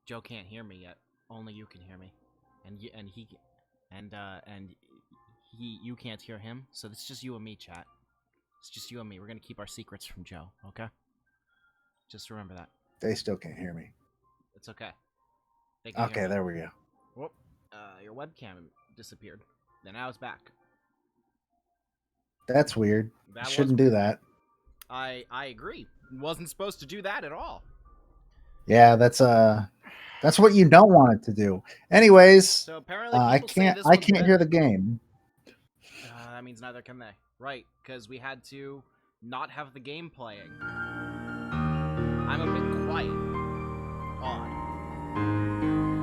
Joe can't hear me yet. Only you can hear me, and you can't hear him. So it's just you and me, chat. It's just you and me. We're gonna keep our secrets from Joe, okay? Just remember that. They still can't hear me. It's okay. They can hear Okay, me. there we go. Whoop. Your webcam disappeared. Then now it's back. That's weird. Shouldn't do that. I agree. Wasn't supposed to do that at all. Yeah, that's what you don't want it to do. Anyways, So apparently I can't hear the game. That means neither can they. Right, because we had to not have the game playing. I'm a bit quiet. Odd.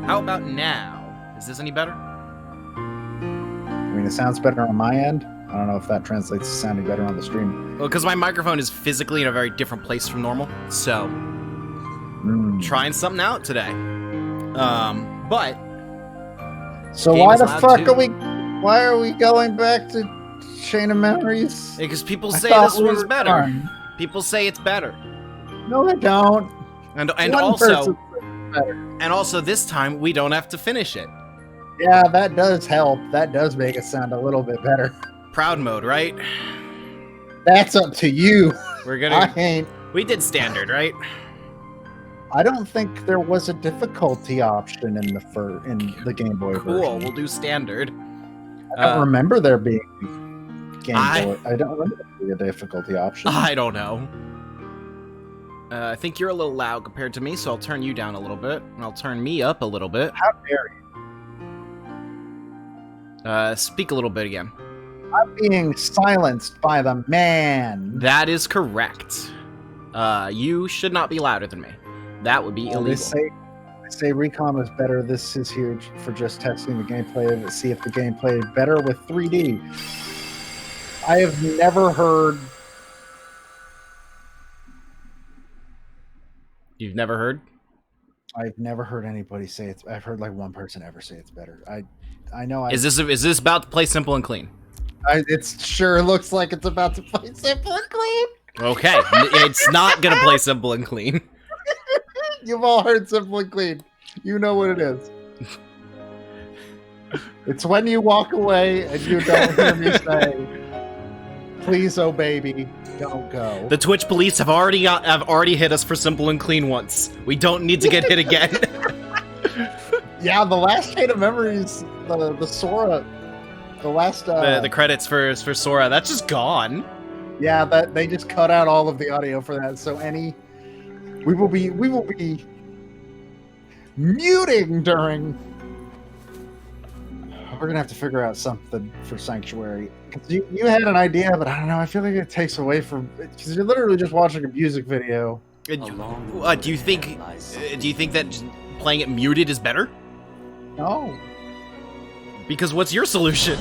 How about now? Is this any better? I mean, it sounds better on my end. I don't know if that translates to sounding better on the stream. Well, because my microphone is physically in a very different place from normal, so trying something out today. But so why the fuck why are we going back to Chain of Memories? Because people say this one's better. Done. People say it's better. No, they don't. And also this time we don't have to finish it. Yeah, that does help. That does make it sound a little bit better. Proud mode, right? That's up to you. We're gonna. We did standard, right? I don't think there was a difficulty option in the Game Boy version. Cool. We'll do standard. I don't remember there being Game Boy. I don't remember there being a difficulty option. I don't know. I think you're a little loud compared to me, so I'll turn you down a little bit, and I'll turn me up a little bit. How dare you? Speak a little bit again. I'm being silenced by the man. That is correct. You should not be louder than me. That would be illegal. They say Recon is better. This is here for just testing the gameplay to see if the gameplay is better with 3D. I have never heard. You've never heard? I've never heard anybody say it's. I've heard like one person ever say it's better. I know. Is this about to play simple and clean? It sure looks like it's about to play simple and clean. Okay, it's not gonna play simple and clean. You've all heard simple and clean. You know what it is. It's when you walk away and you don't hear me say, "Please, oh baby, don't go." The Twitch police have already hit us for simple and clean once. We don't need to get hit again. Yeah, the last Chain of Memories, the Sora, the last the credits for Sora, that's just gone. Yeah, that they just cut out all of the audio for that. So we will be muting during. We're gonna have to figure out something for Sanctuary. You had an idea, but I don't know. I feel like it takes away from because you're literally just watching a music video. Do you think that playing it muted is better? No. Because what's your solution?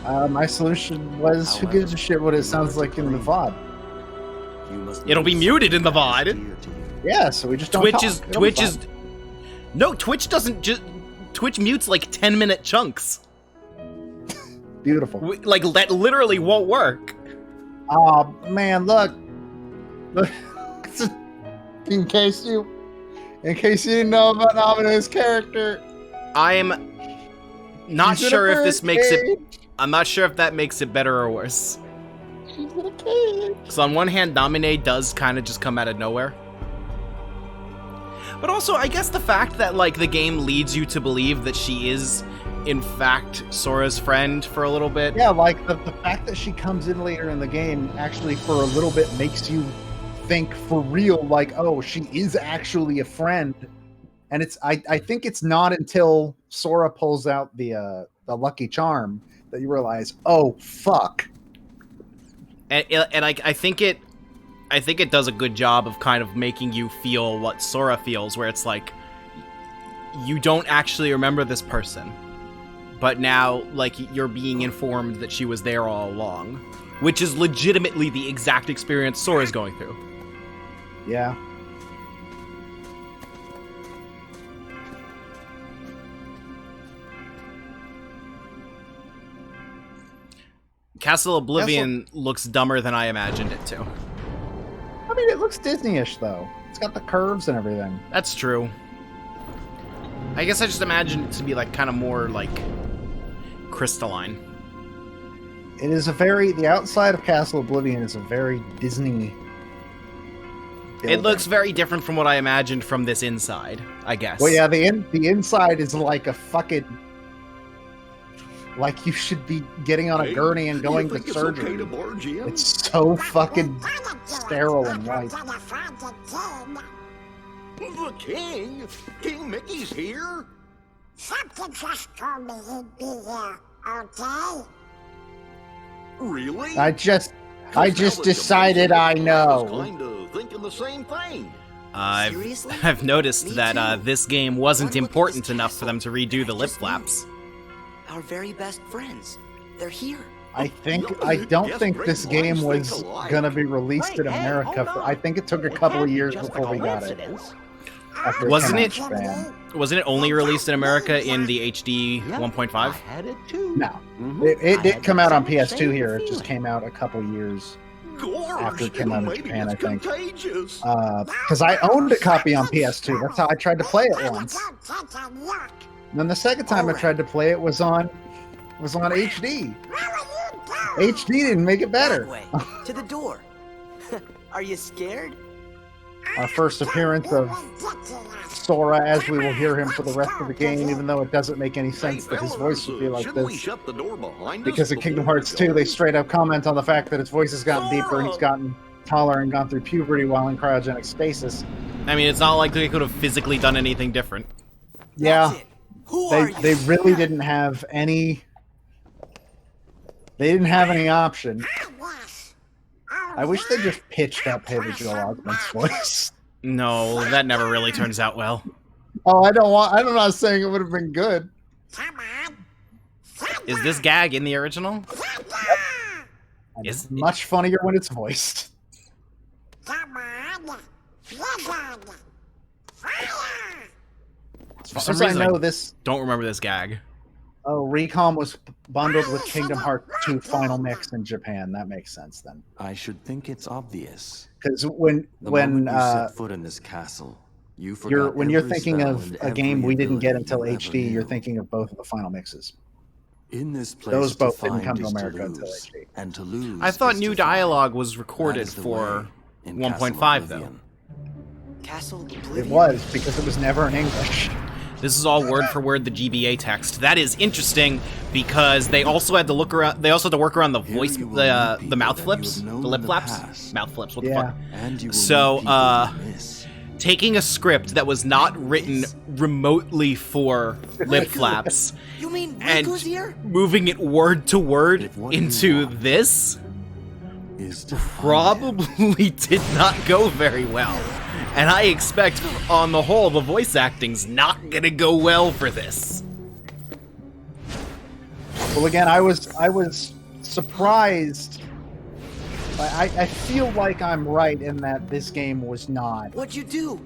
My solution was, who gives a shit what it sounds like in the VOD? It'll be muted in the VOD. Yeah, so we just don't talk. No, Twitch doesn't just... Twitch mutes like 10-minute chunks. Beautiful. Like, that literally won't work. Oh, man, look. in case you didn't know about Namine's character. I'm not sure if this makes it... I'm not sure if that makes it better or worse. She's in a cage. So on one hand, Namine does kind of just come out of nowhere. But also, I guess the fact that, like, the game leads you to believe that she is, in fact, Sora's friend for a little bit. Yeah, like, the fact that she comes in later in the game actually for a little bit makes you think for real, like, oh, she is actually a friend. And I think it's not until Sora pulls out the Lucky Charm that you realize, oh, fuck. And I think it does a good job of kind of making you feel what Sora feels, where it's like, you don't actually remember this person, but now, like, you're being informed that she was there all along, which is legitimately the exact experience Sora's going through. Yeah. Castle Oblivion looks dumber than I imagined it to. I mean, it looks Disney-ish, though. It's got the curves and everything. That's true. I guess I just imagined it to be like kind of more like crystalline. It is the outside of Castle Oblivion is a very Disney building. It looks very different from what I imagined from this inside, I guess. Well, yeah, the inside is like a fucking... Like you should be getting on a gurney and going to surgery. It's so fucking sterile and white. The king? King Mickey's here? Something just told me he'd be here, okay? Really? I just decided I know. I was kind of thinking the same thing. I've noticed that this game wasn't important enough for them to redo the lip flaps. Our very best friends. They're here. I don't think this game was gonna be released in America. I think it took a couple of years before we got it. Wasn't it only released in America in the HD 1.5? No. It didn't come out on PS2 here. It just came out a couple years after it came out in Japan, I think. Because I owned a copy on PS2. That's how I tried to play it once. And then the second time I tried to play it was on HD. HD didn't make it better. That way, to the door. Are you scared? Our first appearance of Sora, as we will hear him for the rest of the game, even though it doesn't make any sense that his voice would be like this. Because in Kingdom Hearts 2, they straight up comment on the fact that his voice has gotten deeper and he's gotten taller and gone through puberty while in cryogenic stasis. I mean, it's not like they could have physically done anything different. Yeah. They really didn't have any... They didn't have any option. I wish they just pitched up Haley Joel Osment's voice. No, that never really turns out well. Oh, I'm not saying it would have been good. Is this gag in the original? It's much funnier when it's voiced. For some reason, I don't remember this gag. Oh, Recom was bundled with Kingdom Hearts 2 Final Mix in Japan. That makes sense then. I should think it's obvious. Because when you set foot in this castle, when you're thinking of a game we didn't get until HD, you're thinking of both of the Final Mixes. In this place, those both didn't come to America until HD. And to lose I thought new dialogue was recorded for 1.5 though. Castle Oblivion? It was, because it was never in English. This is all word for word the GBA text. That is interesting because they also had to look around. They also had to work around the voice, the mouth flips, the lip flaps, mouth flips. What the fuck? So, taking a script that was not written remotely for lip flaps and moving it word to word into this probably did not go very well. And I expect, on the whole, the voice acting's not gonna go well for this. Well, again, I was surprised. I feel like I'm right in that this game was not. What'd you do?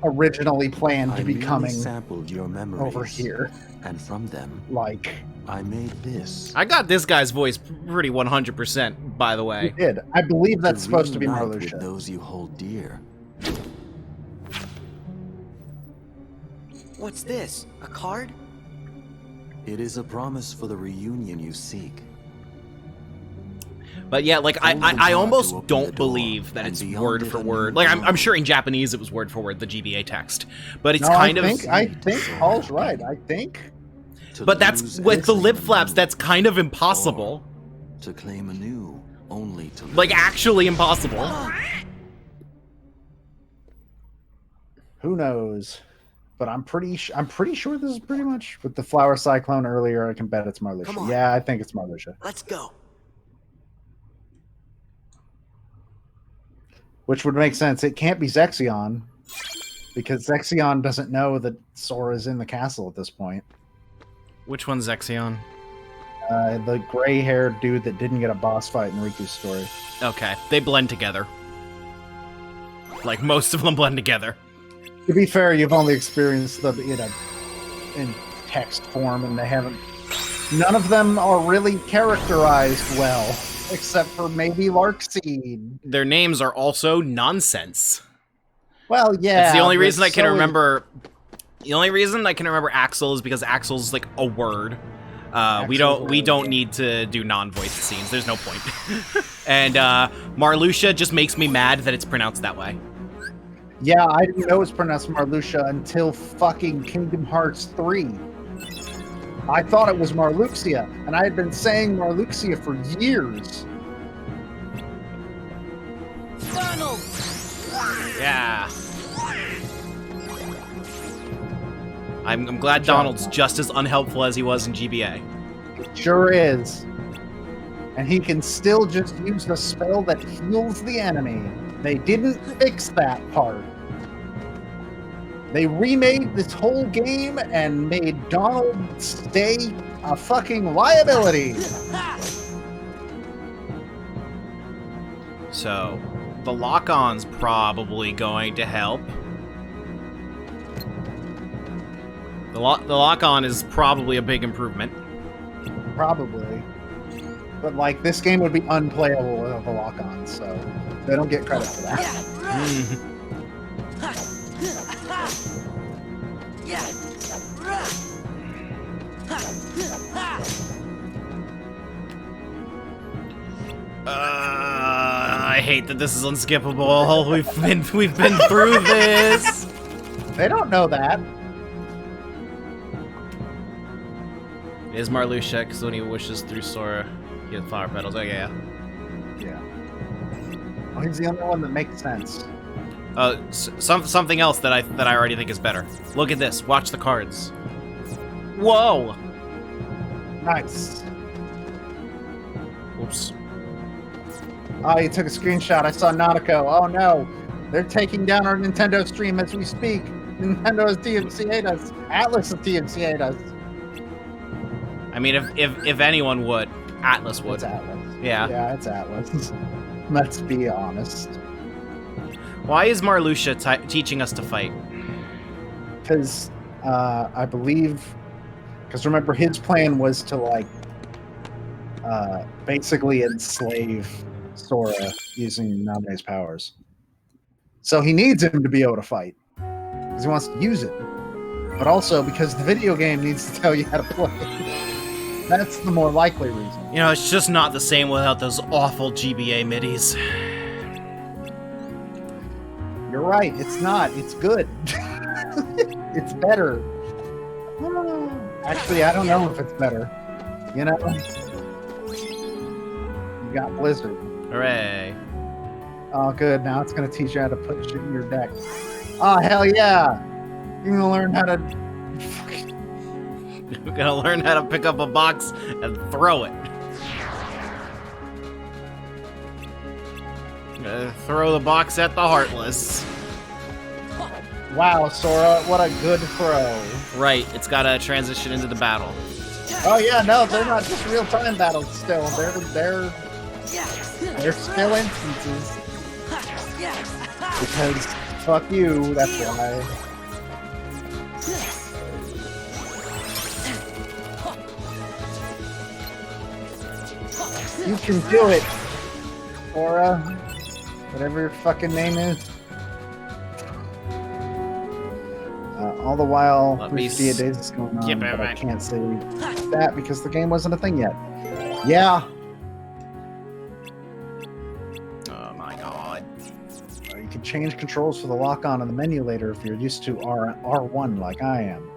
Originally planned to be coming sampled your memories, over here, and from them, like I made this. I got this guy's voice pretty 100%, by the way. You did. I believe that's supposed to be Marluxia. Those you hold dear. What's this? A card? It is a promise for the reunion you seek. But yeah, like, I almost don't believe that it's word for word. Like, I'm sure in Japanese it was word for word, the GBA text. But it's I think Paul's right. I think. But that's, with the lip flaps, that's kind of impossible. To claim anew, only to like, actually impossible. Who knows? But I'm pretty sure this is pretty much with the flower cyclone earlier. I can bet it's Marluxia. Yeah, I think it's Marluxia. Let's go. Which would make sense. It can't be Zexion, because Zexion doesn't know that Sora's in the castle at this point. Which one's Zexion? The gray-haired dude that didn't get a boss fight in Riku's story. Okay, they blend together. Like, most of them blend together. To be fair, you've only experienced them in text form, and they haven't. None of them are really characterized well, except for maybe Larkseed. Their names are also nonsense. Well, yeah. It's the only reason I can remember The only reason I can remember Axel is because Axel's like a word. We don't need to do non-voiced scenes. There's no point. And Marluxia just makes me mad that it's pronounced that way. Yeah, I didn't know it was pronounced Marluxia until fucking Kingdom Hearts 3. I thought it was Marluxia, and I had been saying Marluxia for years. Donald! Yeah. I'm glad Donald's just as unhelpful as he was in GBA. It sure is. And he can still just use the spell that heals the enemy. They didn't fix that part. They remade this whole game and made Donald stay a fucking liability. So, the lock-on's probably going to help. The lock-on is probably a big improvement. Probably. But, like, this game would be unplayable without the lock-on, so they don't get credit for that. I hate that this is unskippable. We've been through this. They don't know that. It is Marluxia, because when he wishes through Sora, he has flower petals. Oh yeah. Yeah. Well, he's the only one that makes sense. Something else that I already think is better. Look at this. Watch the cards. Whoa. Nice. Oops. Oh, you took a screenshot. I saw Nautico. Oh no. They're taking down our Nintendo stream as we speak. Nintendo has DMCA'd us. Atlas has DMCA'd us. I mean, if anyone would, Atlas would. It's Atlas. Yeah. Yeah, it's Atlas. Let's be honest. Why is Marluxia teaching us to fight? Because I believe, because remember his plan was to like basically enslave Sora using Name's powers. So he needs him to be able to fight because he wants to use it, but also because the video game needs to tell you how to play. That's the more likely reason. You know, it's just not the same without those awful GBA middies. You're right. It's not. It's good. It's better. Actually, I don't know if it's better. You know? You got Blizzard. Hooray. Oh, good. Now it's going to teach you how to put shit in your deck. Oh, hell yeah. You're going to learn how to... We're gonna learn how to pick up a box and throw it. Throw the box at the Heartless. Wow, Sora, what a good throw. Right, it's gotta transition into the battle. Oh yeah, no, they're not just real-time battles still. They're still instances. Because fuck you, that's why. You can do it, Sora. Whatever your fucking name is. All the while, Dia Days is going on, but I can't say that because the game wasn't a thing yet. Yeah. Oh my god. You can change controls for the lock-on in the menu later if you're used to R1 like I am.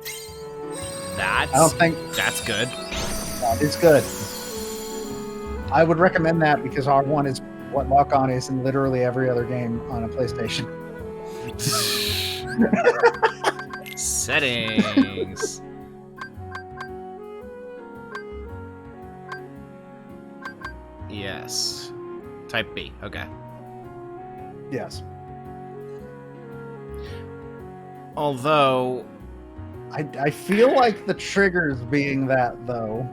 I don't think that's good. It's good. I would recommend that because R1 is what lock-on is in literally every other game on a PlayStation. Settings. Yes. Type B. Okay. Yes. Although... I feel like the triggers being that, though.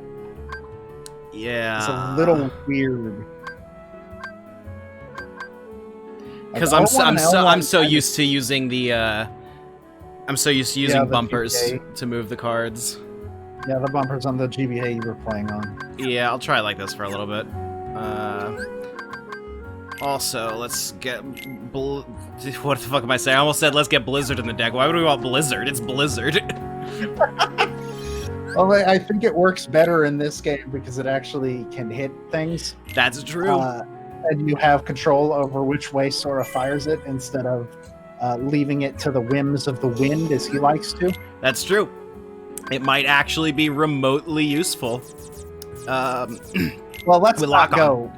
Yeah. It's a little weird. Because I'm so used to using the I'm so used to using bumpers GBA. To move the cards. Yeah, the bumpers on the GBA you were playing on. Yeah, I'll try like this for a little bit. Also, let's get what the fuck am I saying? I almost said let's get Blizzard in the deck. Why would we want Blizzard? It's Blizzard. Well, I think it works better in this game because it actually can hit things. That's true. And you have control over which way Sora fires it instead of leaving it to the whims of the wind as he likes to. That's true. It might actually be remotely useful. Well, let's not go.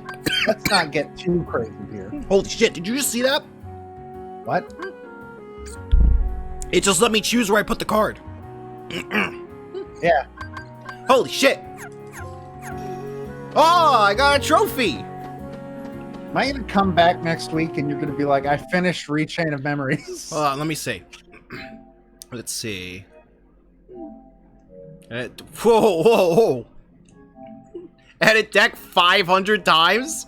Let's not get too crazy here. Holy shit, did you just see that? What? It just let me choose where I put the card. Yeah. Holy shit. Oh, I got a trophy. Am I going to come back next week and you're going to be like, I finished Rechain of Memories? Hold on, let me see. Let's see. Whoa, whoa, whoa. Edit deck 500 times?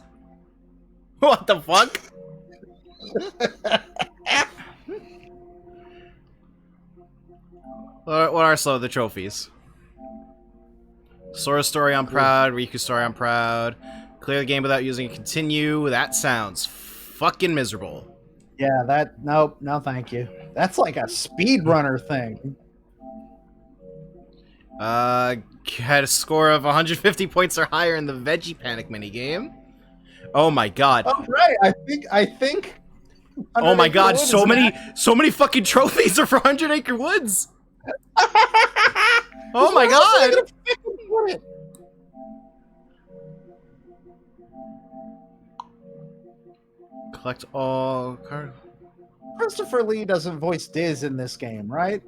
What the fuck? What are some of the trophies? Sora's story, I'm proud. Riku's story, I'm proud. Clear the game without using continue. That sounds fucking miserable. Yeah, nope, no thank you. That's like a speedrunner thing. Had a score of 150 points or higher in the Veggie Panic minigame. Oh my god. Oh right, I think. Oh my god, so many fucking trophies are for 100 Acre Woods. Oh my god. Collect all cards. Christopher Lee doesn't voice Diz in this game, right?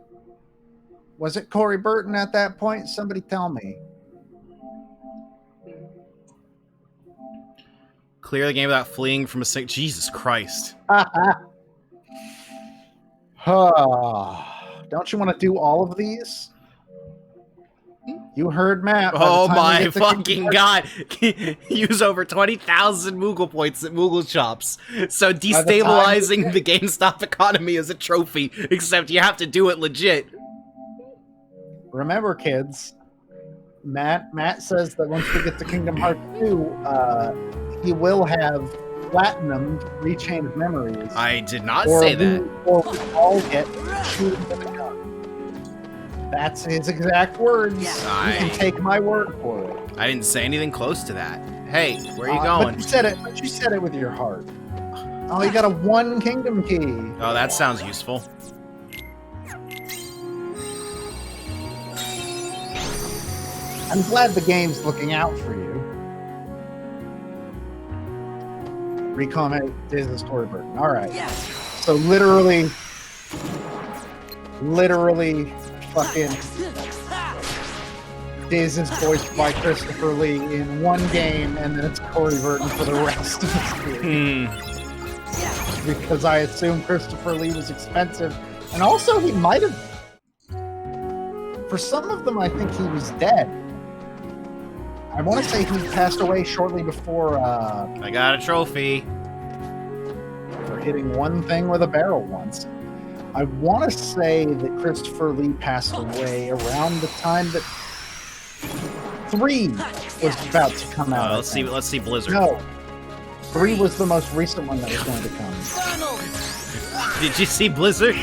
Was it Corey Burton at that point? Somebody tell me. Clear the game without fleeing from a sick. Jesus Christ. Don't you want to do all of these? You heard Matt. Oh my fucking god. Use over 20,000 Moogle points at Moogle shops. So destabilizing the GameStop economy is a trophy, except you have to do it legit. Remember, kids, Matt says that once we get to Kingdom Hearts 2, he will have platinumed Rechain of Memories. I did not say that. Or we all get shooting with a gun. That's his exact words. You can take my word for it. I didn't say anything close to that. Hey, where are you going? But you said it with your heart. Oh, you got a 1 kingdom key. Oh, that sounds useful. I'm glad the game's looking out for you. Recon Disney's Corey Burton. All right. So literally fucking Diz is voiced by Christopher Lee in one game, and then it's Corey Burton for the rest of the series. Because I assume Christopher Lee was expensive, and also he might have. For some of them, I think he was dead. I want to say he passed away shortly before. I got a trophy for hitting one thing with a barrel once. I want to say that Christopher Lee passed away around the time that 3 was about to come out. Let's see Blizzard. No, 3 was the most recent one that was going to come. Did you see Blizzard?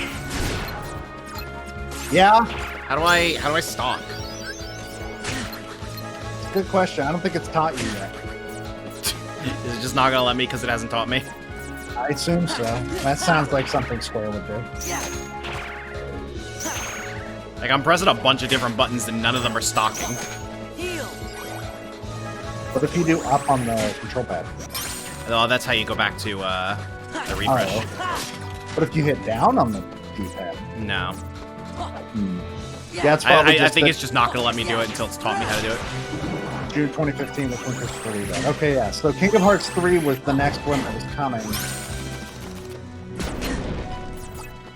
Yeah. How do I stalk? Good question. I don't think it's taught you yet. Is it just not gonna let me because it hasn't taught me? I assume so. That sounds like something Square would do. Like, I'm pressing a bunch of different buttons and none of them are stalking. What if you do up on the control pad? Oh, that's how you go back to the refresh. What if you hit down on the D-pad? No. Yeah, it's probably I think it's just not gonna let me do it until it's taught me how to do it. June 2015 was when Christopher Lee died. Okay, yeah. So Kingdom Hearts 3 was the next one that was coming.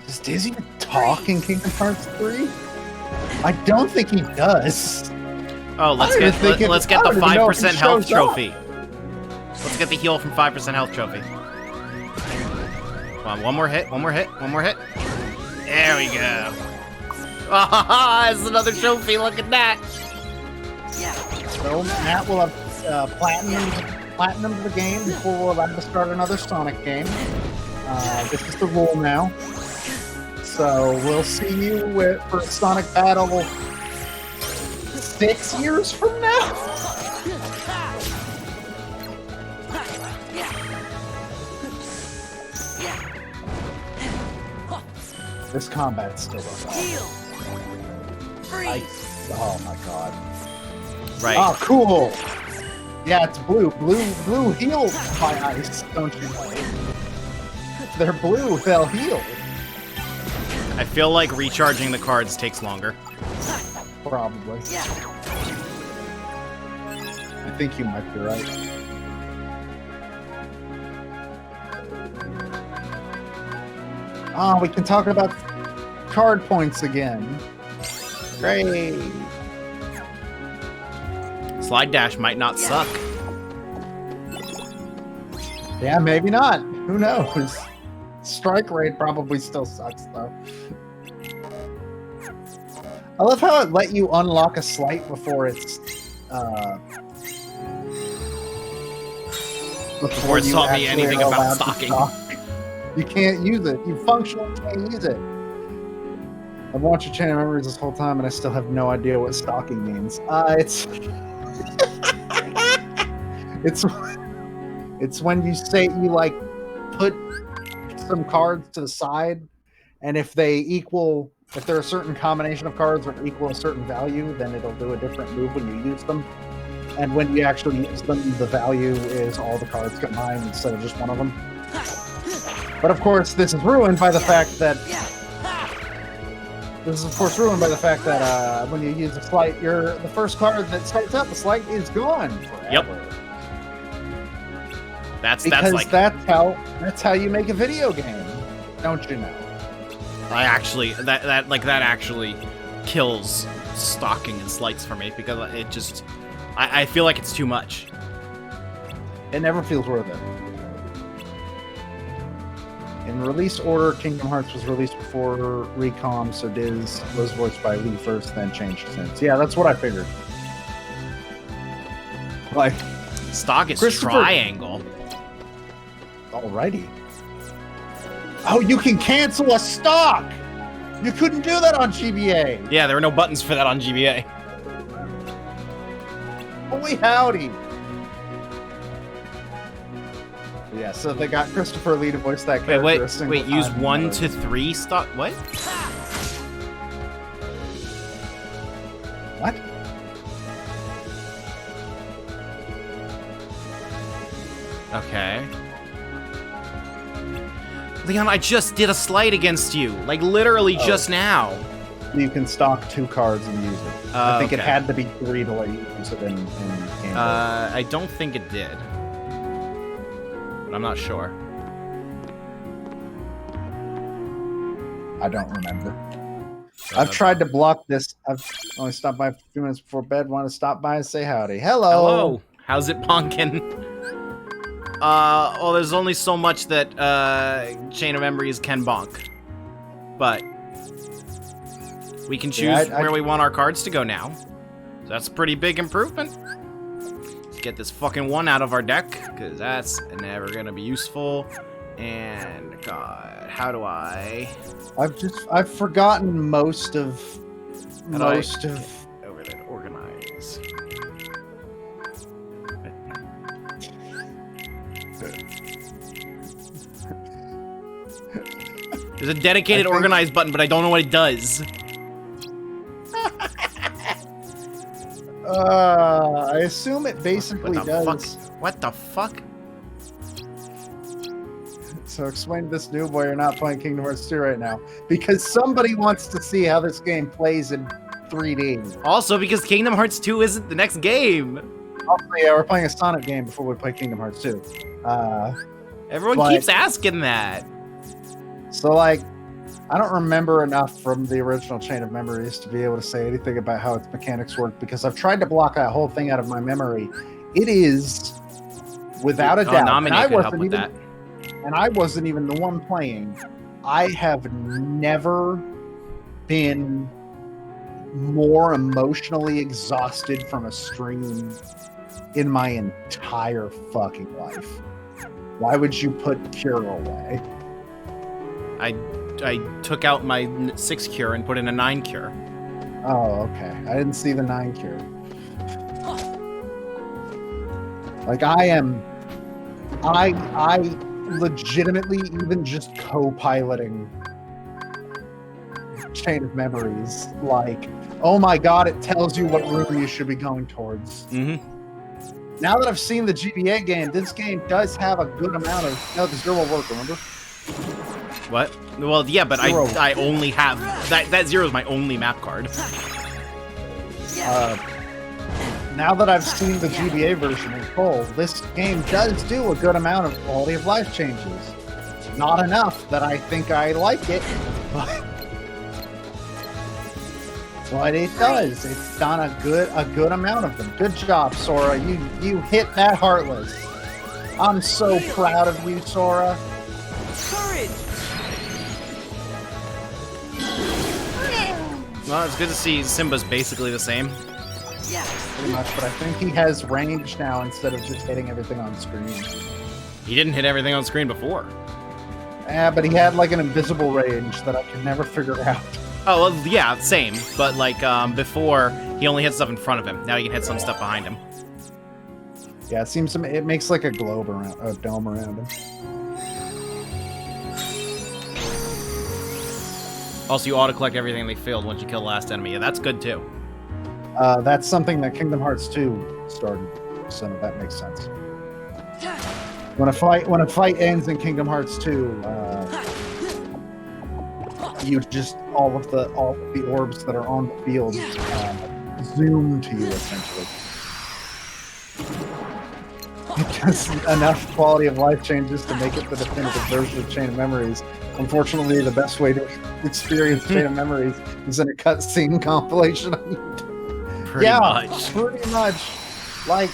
Does Diz even talk in Kingdom Hearts 3? I don't think he does. Oh, let's get the 5% health trophy. Let's get the heal from 5% health trophy. Come on, one more hit. There we go. Ah, it's another trophy. Look at that. So Matt will have platinum platinum the game before we're allowed to start another Sonic game. This is the rule now. So we'll see you for Sonic Battle 6 years from now. This combat's still up. Oh my god. Right. Oh, cool. Yeah, it's blue. Blue heal by ice, don't you know? If they're blue, they'll heal. I feel like recharging the cards takes longer. Probably. I think you might be right. Oh, we can talk about card points again. Great. Slide dash might not suck. Yeah, maybe not. Who knows? Strike rate probably still sucks, though. I love how it let you unlock a slight before it's Before it taught me anything about stocking. You can't use it. You functionally can't use it. I've watched your Chain of Memories this whole time, and I still have no idea what stocking means. It's when you say you like put some cards to the side, and if they're a certain combination of cards that equal a certain value, then it'll do a different move when you use them. And when you actually use them, the value is all the cards combined instead of just one of them. But of course, this is ruined by the fact that when you use a slight, the first card that starts up the slight is gone forever. Yep. That's how you make a video game, don't you know? That actually kills stocking and slights for me because it just I feel like it's too much. It never feels worth it. In release order, Kingdom Hearts was released before Recom, so Diz was voiced by Lee first, then changed since. Yeah, that's what I figured. Like, stock is triangle. Alrighty. Oh, you can cancel a stock! You couldn't do that on GBA! Yeah, there were no buttons for that on GBA. Holy howdy! Yeah, so they got Christopher Lee to voice that character. Wait, use 1 to 3 stock? What? What? Okay. Leon, I just did a slight against you. Like, literally just now. You can stock 2 cards and use it. I think it had to be 3 to let you use it in game. I don't think it did. But I'm not sure. I don't remember. I've tried to block this. I've only stopped by a few minutes before bed. Want to stop by and say howdy. Hello. Hello. How's it, Bonkin? Well, there's only so much that Chain of Memories can bonk. But we can choose where we want our cards to go now. So that's a pretty big improvement. Let's get this fucking 1 out of our deck, because that's never going to be useful. And, God, how do I... I've forgotten most of... Over there, organize. There's a dedicated organize button, but I don't know what it does. I assume it basically does. What the fuck? So explain to this new boy you're not playing Kingdom Hearts 2 right now. Because somebody wants to see how this game plays in 3D. Also, because Kingdom Hearts 2 isn't the next game. Also, yeah, we're playing a Sonic game before we play Kingdom Hearts 2. Everyone keeps asking that. So, like, I don't remember enough from the original Chain of Memories to be able to say anything about how its mechanics work, because I've tried to block that whole thing out of my memory. It is, without a doubt, and I wasn't even the one playing. I have never been more emotionally exhausted from a stream in my entire fucking life. Why would you put cure away? I took out my 6 cure and put in a 9 cure. Oh, okay. I didn't see the 9 cure. Like I legitimately even just co-piloting Chain of Memories. Like, oh my god, it tells you what room you should be going towards. Mm-hmm. Now that I've seen the GBA game, this game does have a good amount of... No, the zero will work, remember? What? Well, yeah, but Zero. I only have... That 0 is my only map card. Now that I've seen the GBA version in full, this game does do a good amount of quality of life changes. Not enough that I think I like it, but it does. It's done a good amount of them. Good job, Sora. You hit that Heartless. I'm so proud of you, Sora. Courage! Well, it's good to see Simba's basically the same. Pretty much, but I think he has range now instead of just hitting everything on screen. He didn't hit everything on screen before. Yeah, but he had like an invisible range that I could never figure out. Oh, well, yeah, same. But, like, before, he only hit stuff in front of him. Now he can hit some stuff behind him. Yeah, it seems it makes like a globe around, a dome around him. Also, you auto-collect everything they failed once you kill the last enemy. Yeah, that's good, too. That's something that Kingdom Hearts 2 started, so that makes sense. When a fight ends in Kingdom Hearts 2, you just all of the orbs that are on the field zoom to you essentially. Just enough quality of life changes to make it the definitive version of Chain of Memories. Unfortunately, the best way to experience Chain of Memories is in a cutscene compilation on YouTube. Pretty much. Like,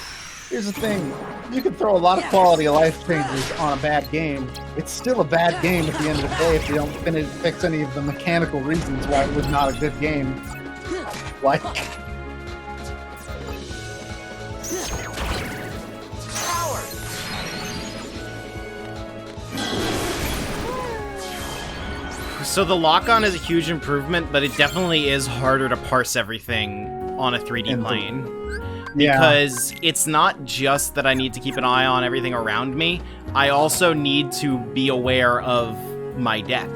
here's the thing. You can throw a lot of quality of life changes on a bad game. It's still a bad game at the end of the day if you don't fix any of the mechanical reasons why it was not a good game. Like... So the lock-on is a huge improvement, but it definitely is harder to parse everything on a 3D plane. Because it's not just that I need to keep an eye on everything around me, I also need to be aware of my deck.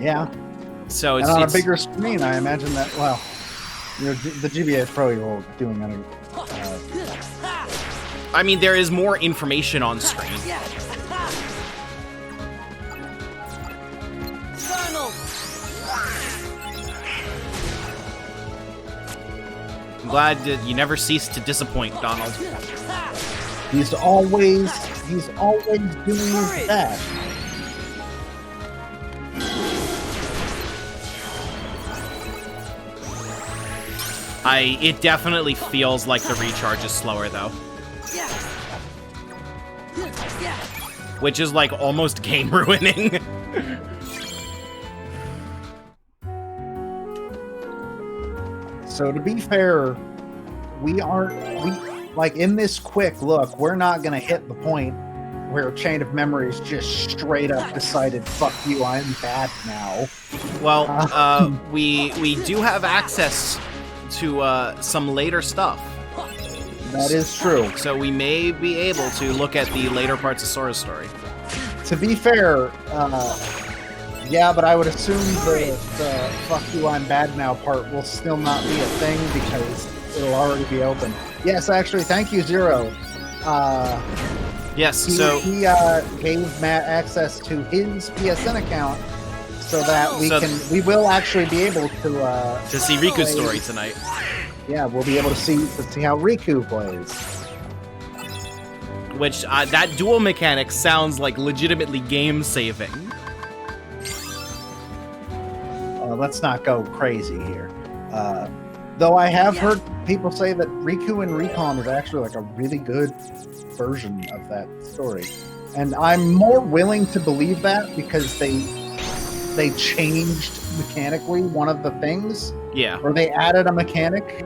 Yeah. So it's on a bigger screen, I imagine that, well, you know, the GBA is probably doing that. I mean, there is more information on screen. I'm glad that you never cease to disappoint, Donald. He's always doing his best. It definitely feels like the recharge is slower, though. Which is, like, almost game-ruining. So to be fair, like in this quick look, we're not gonna hit the point where Chain of Memories just straight up decided, fuck you, I'm bad now. Well, we do have access to some later stuff. That is true. So we may be able to look at the later parts of Sora's story. To be fair, yeah, but I would assume the fuck you, I'm bad now part will still not be a thing because it'll already be open. Yes, actually, thank you, Zero. Yes, he gave Matt access to his PSN account so that we will actually be able to see Riku's story tonight. Yeah, we'll be able to see how Riku plays. Which that dual mechanic sounds like legitimately game saving. Let's not go crazy here. Though I have heard people say that Riku and Recon is actually like a really good version of that story. And I'm more willing to believe that because they changed mechanically one of the things. Yeah. Or they added a mechanic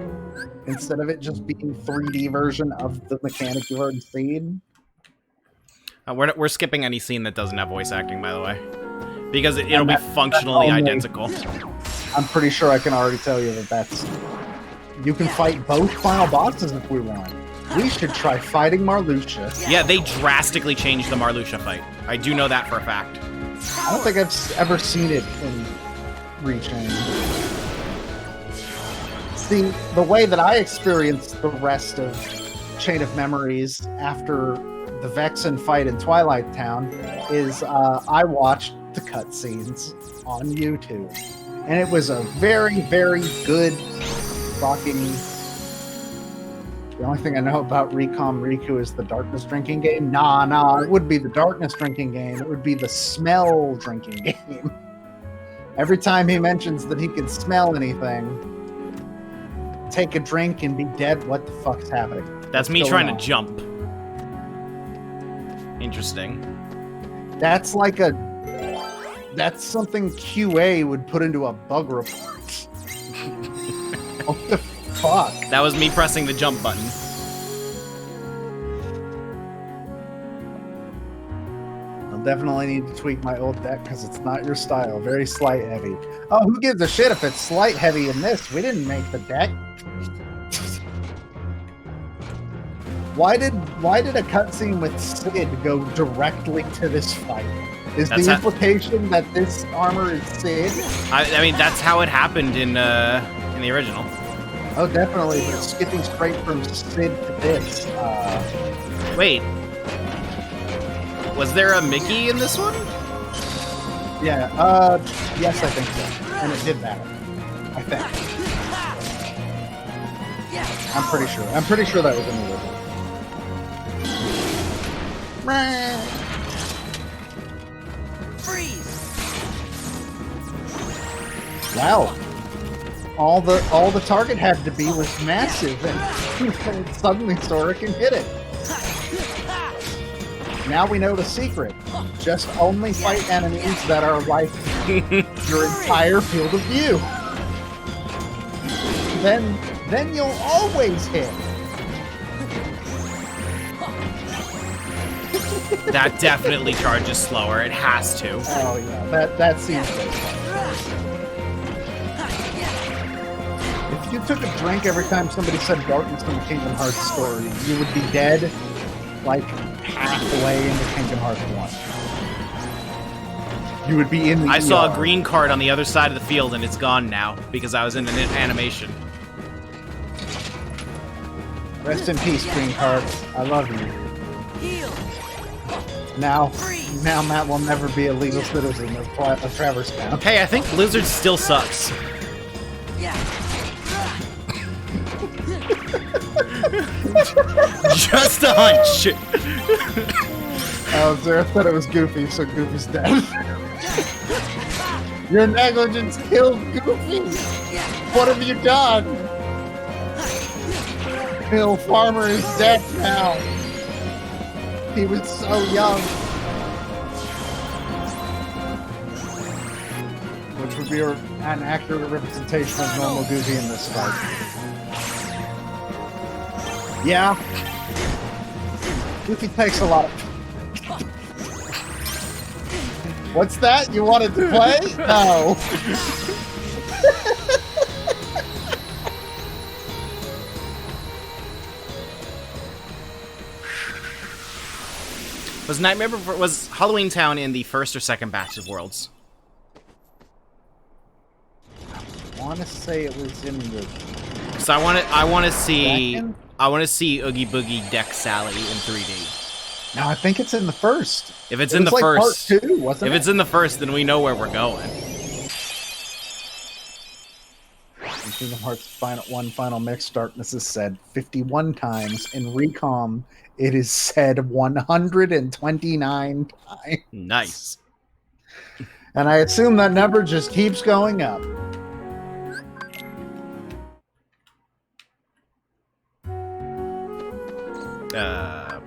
instead of it just being 3D version of the mechanic you've already seen. We're skipping any scene that doesn't have voice acting, by the way, because it'll be That's functionally only- identical. I'm pretty sure I can already tell you that that's... You can fight both final bosses if we want. We should try fighting Marluxia. Yeah, they drastically changed the Marluxia fight. I do know that for a fact. I don't think I've ever seen it in Rechain. See, the way that I experienced the rest of Chain of Memories after the Vexen fight in Twilight Town is I watched the cutscenes on YouTube. And it was a very, very good fucking... The only thing I know about Recom Riku is the darkness drinking game. Nah, it would be the darkness drinking game. It would be the smell drinking game. Every time he mentions that he can smell anything, take a drink and be dead, what the fuck's happening? That's me trying to jump. Interesting. That's like that's something QA would put into a bug report. What the fuck? That was me pressing the jump button. I'll definitely need to tweak my old deck because it's not your style. Very slight heavy. Oh, who gives a shit if it's slight heavy in this? We didn't make the deck. Why did a cutscene with Sid go directly to this fight? Is That's the implication that this armor is Sid? I mean, that's how it happened in the original. Oh, definitely. But skipping straight from Sid to this. Wait. Was there a Mickey in this one? Yeah. Yes, I think so. And it did that. I think. I'm pretty sure. I'm pretty sure that was in the original. Freeze! Wow. All the target had to be was massive, and suddenly Sora can hit it. Now we know the secret. Just only fight enemies that are like your entire field of view. Then you'll always hit. That definitely charges slower. It has to. Oh yeah, that seems good. If you took a drink every time somebody said darkness in the Kingdom Hearts story, you would be dead like halfway into Kingdom Hearts 1. You would be in the I saw ER. a green card on the other side of the field and it's gone now because I was in an animation. Rest in peace, green card. I love you. Heal! Now Matt will never be a legal citizen of Traverse Town. Hey, I think Blizzard still sucks. Just a hunch. Oh, Zara said it was Goofy, so Goofy's dead. Your negligence killed Goofy! What have you done? Hill Farmer is dead now. He was so young. Which would be an accurate representation of normal Goofy in this fight. Yeah. Goofy takes a lot of... What's that? You wanted to play? No. Was Halloween Town in the first or second batch of Worlds? I want to say it was in the... So I want to see Second? Oogie Boogie Deck Sally in 3D. No, I think it's in the first. If it's It in was the like first, part 2, wasn't if it? it's in the first, then we know where we're going. In Kingdom Hearts Final Mix, Darkness is said 51 times. In Recom, it is said 129 times. Nice. And I assume that number just keeps going up. I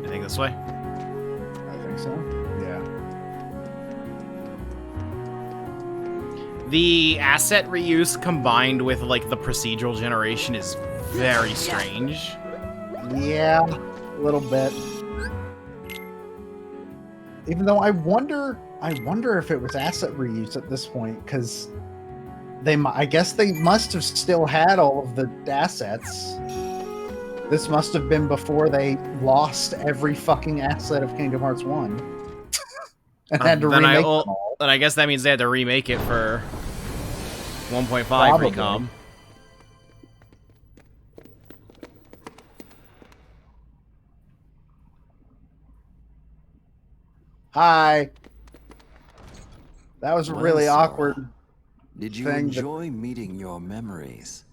think this way. I think so. Yeah. The asset reuse combined with, like, the procedural generation is very strange. Yeah, a little bit. Even though I wonder if it was asset reuse at this point, because I guess they must have still had all of the assets. This must have been before they lost every fucking asset of Kingdom Hearts 1. And had to remake them all. Then I guess that means they had to remake it for 1.5 Probably. recom. Hi. That was a Well, really Sora, awkward Did you thing. enjoy meeting your memories?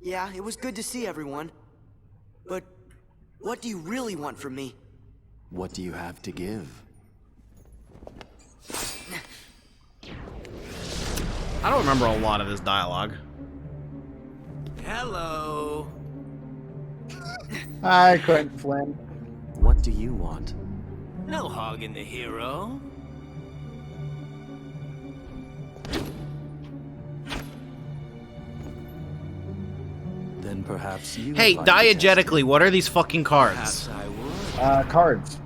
Yeah, it was good to see everyone. But what do you really want from me? What do you have to give? I don't remember a lot of this dialogue. Hello. Hi, Quentin Flynn. What do you want? No hogging the hero. Then perhaps you. Hey, would like to test diegetically, what are these fucking Perhaps cards? I would. Cards.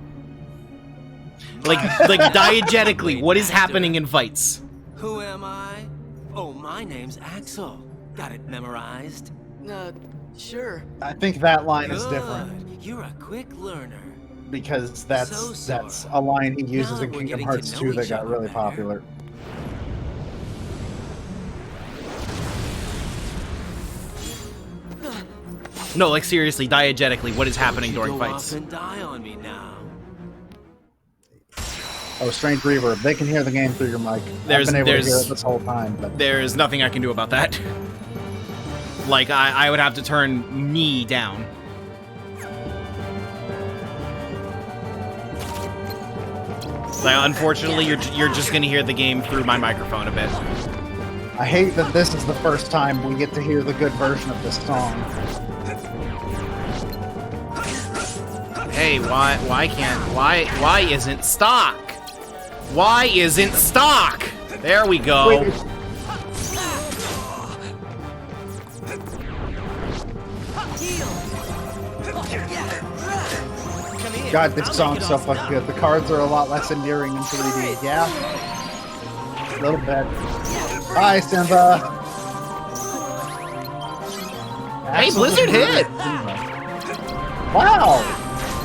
Like diegetically, what is happening in fights? Who am I? Oh, my name's Axel. Got it memorized? Sure. I think that line is Good. different You're a quick learner. because So, that's Sora, a line he uses now that in we're Kingdom getting Hearts to 2 know that each got other really better. popular. No, like seriously, diegetically, what is happening You during go fights? off and die on me now. Oh, strange reverb. They can hear the game through your mic. There's- I've been able to hear there's- it this whole time, but There's nothing I can do about that. Like, I would have to turn me down. Like, unfortunately, you're just gonna hear the game through my microphone a bit. I hate that this is the first time we get to hear the good version of this song. Hey, why isn't stock? Why isn't stock? There we go. Wait, God, this song's so fucking good. The cards are a lot less endearing in 3D. Yeah, a little bit. Hi, Simba. Hey, Axel's Blizzard a hit. Wow.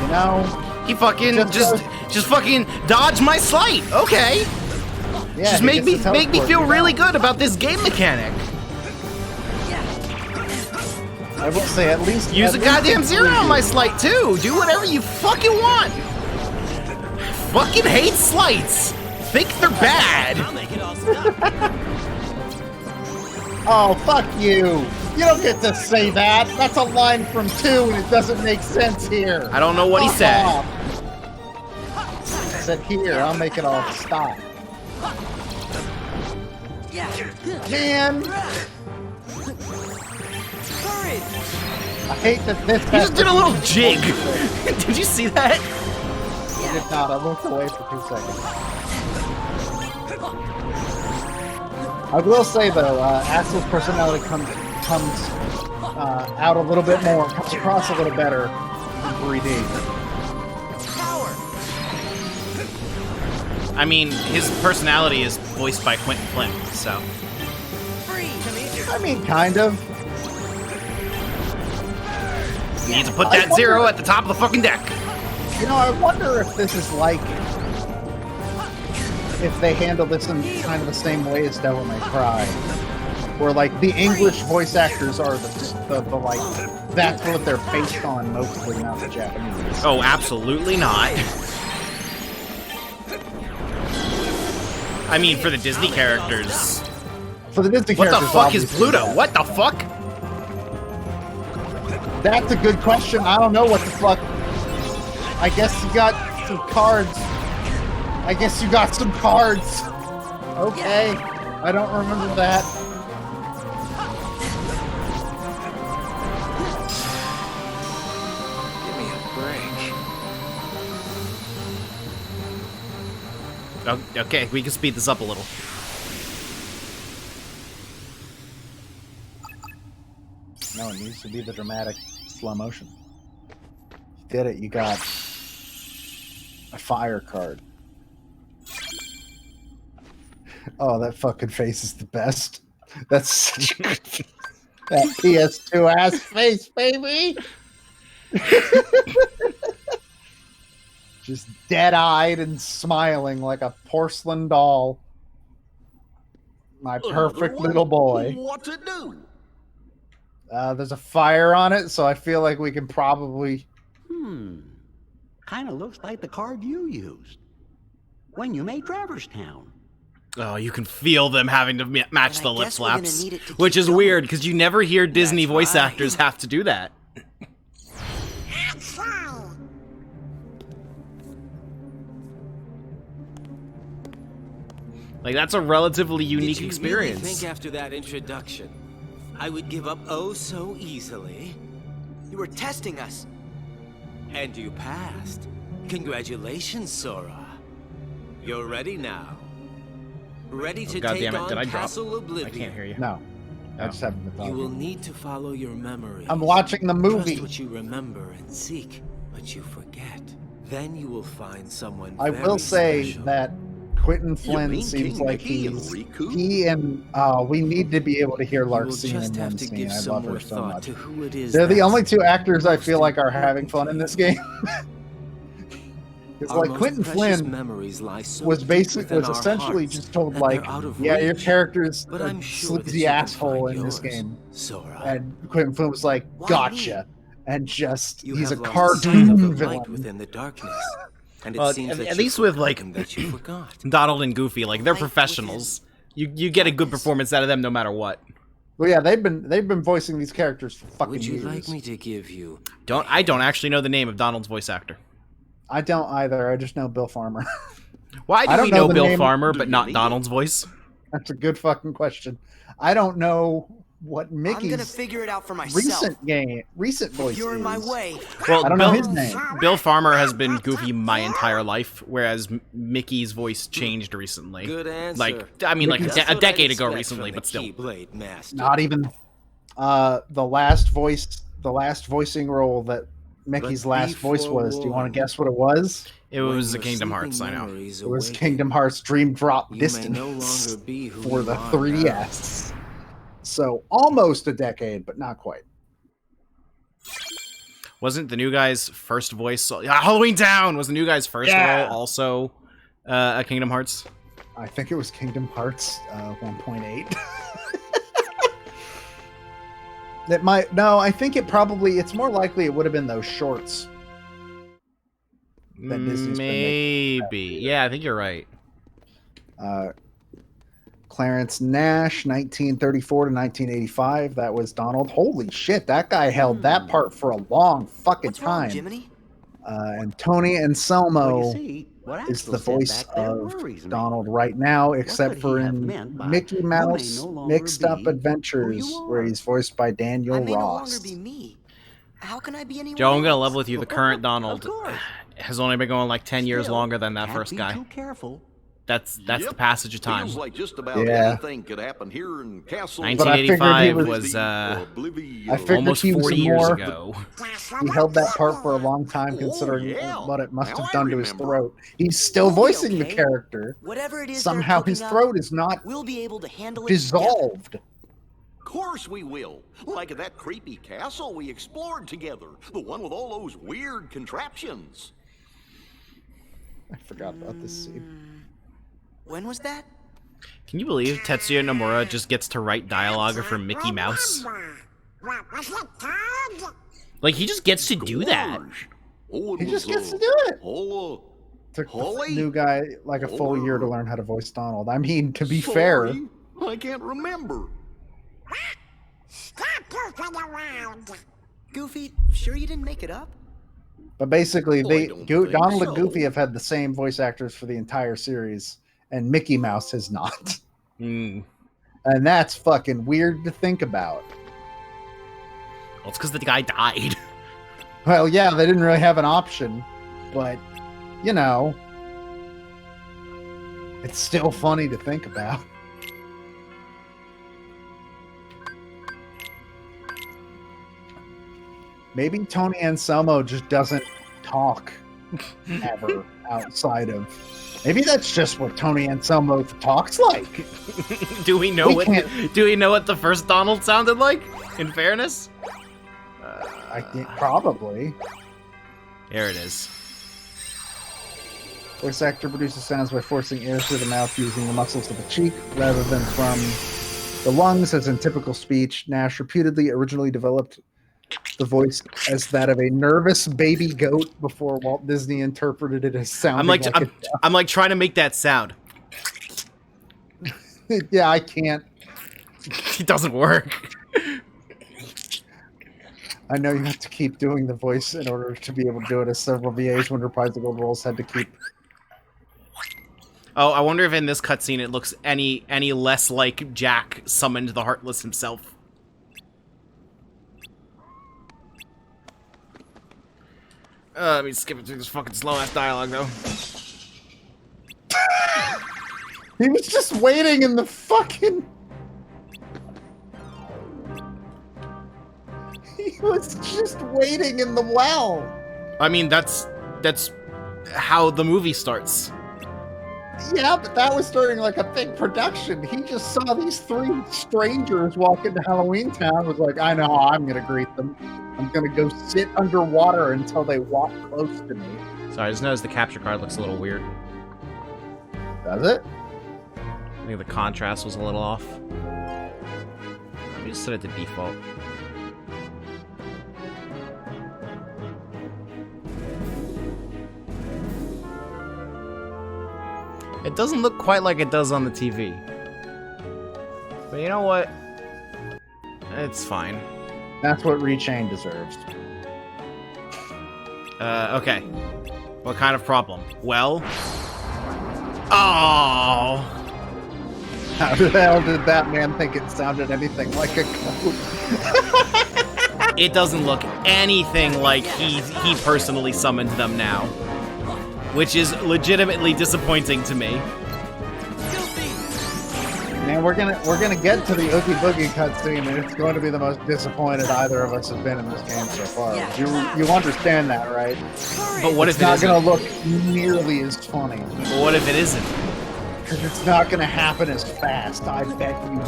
You know, He fucking Just just fucking dodged my slight. Okay. yeah. Just he make gets to me teleport feel you really now. good about this game mechanic. I will say at least Use a at least goddamn in zero on 3D. my slight too. Do whatever you fucking want. Fucking hate slights. Think they're bad. I'll make it all stop. Oh, fuck you. You don't get to say that. That's a line from 2 and it doesn't make sense here. I don't know what he Fuck said. off. I said here, I'll make it all stop. Man, Courage. I hate that this He just did a little jig. Did you see that? I did not. I looked away for 2 seconds. I will say though, Axel's personality comes out a little bit more, comes across a little better in 3D. Power. I mean, his personality is voiced by Quentin Flynn, so. Free. I mean, kind of. You need to put that zero at the top of the fucking deck. You know, I wonder if this is like, if they handle this in kind of the same way as Devil May Cry, where like the English voice actors are the like, that's what they're based on mostly, not the Japanese. Oh, absolutely not. I mean, for the Disney characters. For the Disney What the characters, fuck is obviously, Pluto? yeah. What the fuck? That's a good question. I don't know what the fuck. I guess you got some cards. I guess you got some cards. Okay. I don't remember that. Give me a break. Okay, we can speed this up a little. No, it needs to be the dramatic slow motion. You did it. You got a fire card. Oh, that fucking face is the best. That's such a good... That PS2 ass face, baby. Just dead-eyed and smiling like a porcelain doll. My perfect little boy. What's it do? There's a fire on it, so I feel like we can probably... Kind of looks like the card you used when you made Traverstown. Oh, you can feel them having to match And the I lip guess we're gonna slaps, need it to which keep is going. weird because you never hear Disney That's voice right. actors have to do that. Sorry. Like, that's a relatively unique Did you experience. really think after that introduction, I would give up oh so easily? You were testing us. And you passed. Congratulations, Sora. You're ready now. Ready to God take damn it, on did I drop? Castle Oblivion. I can't hear you. No. I just haven't been You will talking. need to follow your memories. I'm watching the movie. Trust what you remember and seek what you forget. Then you will find someone I very will say special. that Quentin Flynn mean seems King like Mickey and he's... Riku? He and... we need to be able to hear You will Larxene just in have one to scene. give I some love more her so thought much. to who it is. They're the that's only two actors I most feel like are having important fun to in you. this game. It's Our like most Quentin precious Flynn memories lie so was deep basically within was our essentially hearts just told that like, they're out of yeah, your reach. character's But a I'm sure that sleazy you can asshole find in this yours, game, Sora. and Quentin Flynn was like, Why gotcha, and just You he's a have lost sight of cartoon the light villain. within the darkness. And it Well, seems that at you've least with, like, forgotten that you forgot. Donald and Goofy, like, they're Light professionals. You get a good performance out of them no matter what. Well, yeah, they've been voicing these characters for fucking Would you years. like me to give you? I don't actually know the name of Donald's voice actor. I don't either. I just know Bill Farmer. Why I do don't we know know the Bill name- Farmer Do but you not need Donald's voice? That's a good fucking question. I don't know what I'm gonna Mickey's figure it out for myself. recent voice You're in my is. way. Well, I don't know Bill, his name. Bill Farmer has been Goofy my entire life, whereas Mickey's voice changed recently. Good answer. Like, I mean, like Mickey's- Just a what I'd decade ago expect recently, from but the still. Keyblade Master. Not even the last voicing role that Mickey's But last voice before was. Do you want warned. to guess what it was? It When was the your Kingdom sleeping Hearts, I know. memories It was awaken, Kingdom Hearts Dream Drop you may Distance no longer be who for you the are 3DS. So almost a decade, but not quite. Wasn't the new guy's first voice... Halloween Town was the new guy's first Yeah. role also a Kingdom Hearts? I think it was Kingdom Hearts 1.8. That might I think it's more likely it would have been those shorts. That Disney's been making. Maybe. Yeah, I think you're right. Clarence Nash, 1934 to 1985. That was Donald. Holy shit, that guy held that part for a long fucking What's wrong, time. Jiminy? And Tony Anselmo is the voice of Donald right now, except could for he have in meant by, Mickey "You may Mouse no longer Mixed Up be who Adventures, you where are"? he's voiced by Daniel I may no Ross. longer be me. How can I be anyone Joe, I'm gonna else? level with you. The current Donald course. has only been going like 10 years Still, longer than that can't first be guy. Too careful. That's the Yep. passage of time. Feels like just about Yeah. anything could happen here in Castle. But I figured he 1985 was- was Oblivion. I figured almost he was 40 years more- ago. He held that part for a long time, Oh, considering yeah. what it must Now have I done to his remember. throat. He's still We'll be voicing the okay. character. Whatever it is Somehow they're his cooking up, throat is not we'll be able to handle it together. dissolved. Of course we will. Like at that creepy castle we explored together. The one with all those weird contraptions. I forgot about this scene. When was that? Can you believe Tetsuya Nomura just gets to write dialogue for Mickey Mouse? What was it called? Like, he just gets to do that. Gosh. Oh, it He just was, gets to do it. All, Took the Holly? new guy like a full year to learn how to voice Donald. I mean, to be fair, sorry, I can't remember. Stop goofing around. Goofy, sure you didn't make it up? but basically, Oh, I don't think Donald and so. Goofy have had the same voice actors for the entire series, and Mickey Mouse has not. Mm. And that's fucking weird to think about. Well, it's because the guy died. Well, yeah, they didn't really have an option, but, you know, it's still funny to think about. Maybe Tony Anselmo just doesn't talk ever outside of. Maybe that's just what Tony Anselmo talks like. Do we know what the first Donald sounded like? In fairness, I think probably. Here it is. Voice actor produces sounds by forcing air through the mouth using the muscles of the cheek rather than from the lungs, as in typical speech. Nash reputedly originally developed the voice as that of a nervous baby goat before Walt Disney interpreted it as sounding I'm like trying to make that sound. Yeah, I can't. It doesn't work. I know you have to keep doing the voice in order to be able to do it, as several VAs when reprised the gold roles had to keep. Oh, I wonder if in this cutscene it looks any less like Jack summoned the Heartless himself. Let me skip it through this fucking slow-ass dialogue, though. He was just waiting in the fucking... He was just waiting in the well. I mean, that's how the movie starts. Yeah, but that was during like a big production. He just saw these three strangers walk into Halloween Town, was like, I know how I'm gonna greet them. I'm gonna go sit underwater until they walk close to me. Sorry, I just noticed the capture card looks a little weird. Does it? I think the contrast was a little off. Let me just set it to default. It doesn't look quite like it does on the TV. But you know what? It's fine. That's what Rechain deserves. Okay. What kind of problem? Well... Oh! How the hell did that man think it sounded anything like a goat? It doesn't look anything like he personally summoned them now. Which is legitimately disappointing to me. Man, we're gonna get to the Oogie Boogie cutscene, and it's going to be the most disappointed either of us have been in this game so far. You understand that, right? But what if it isn't? It's not gonna look nearly as funny. But what if it isn't? Because it's not gonna happen as fast. I bet you.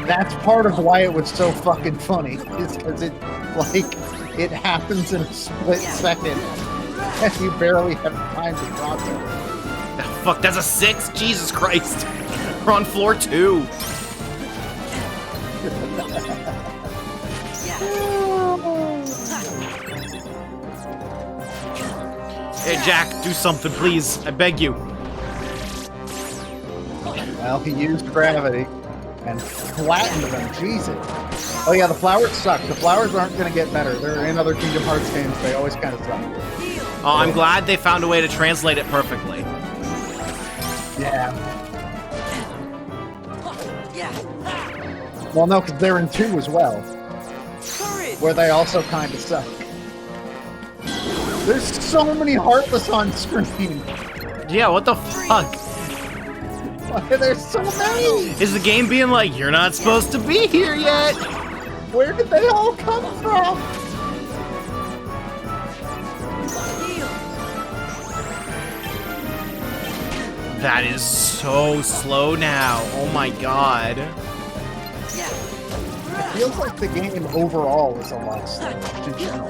That's part of why it was so fucking funny, is because it happens in a split second. And you barely have time to process it. Oh, fuck, that's a 6? Jesus Christ. We're on floor 2. Hey, Jack, do something, please. I beg you. Well, he used gravity and flattened them. Jesus. Oh, yeah, the flowers suck. The flowers aren't going to get better. They're in other Kingdom Hearts games. They always kind of suck. Oh, I'm glad they found a way to translate it perfectly. Yeah. Well, no, because they're in 2 as well. Where they also kind of suck. There's so many Heartless on screen. Yeah, what the fuck? There's so many. Is the game being like, you're not supposed to be here yet? Where did they all come from? That is so slow now. Oh my god. It feels like the game overall is a lot slower in general.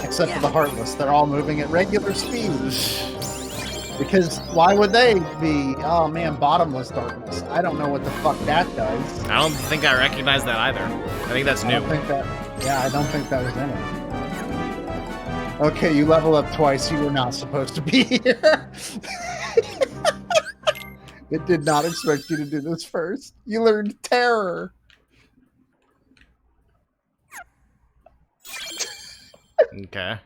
Except for the Heartless. They're all moving at regular speed. Because why would they be? Oh man, Bottomless Darkness. I don't know what the fuck that does. I don't think I recognize that either. I think that's new. I don't think that was in it. Okay, you level up twice. You were not supposed to be here. It did not expect you to do this first. You learned terror. Okay.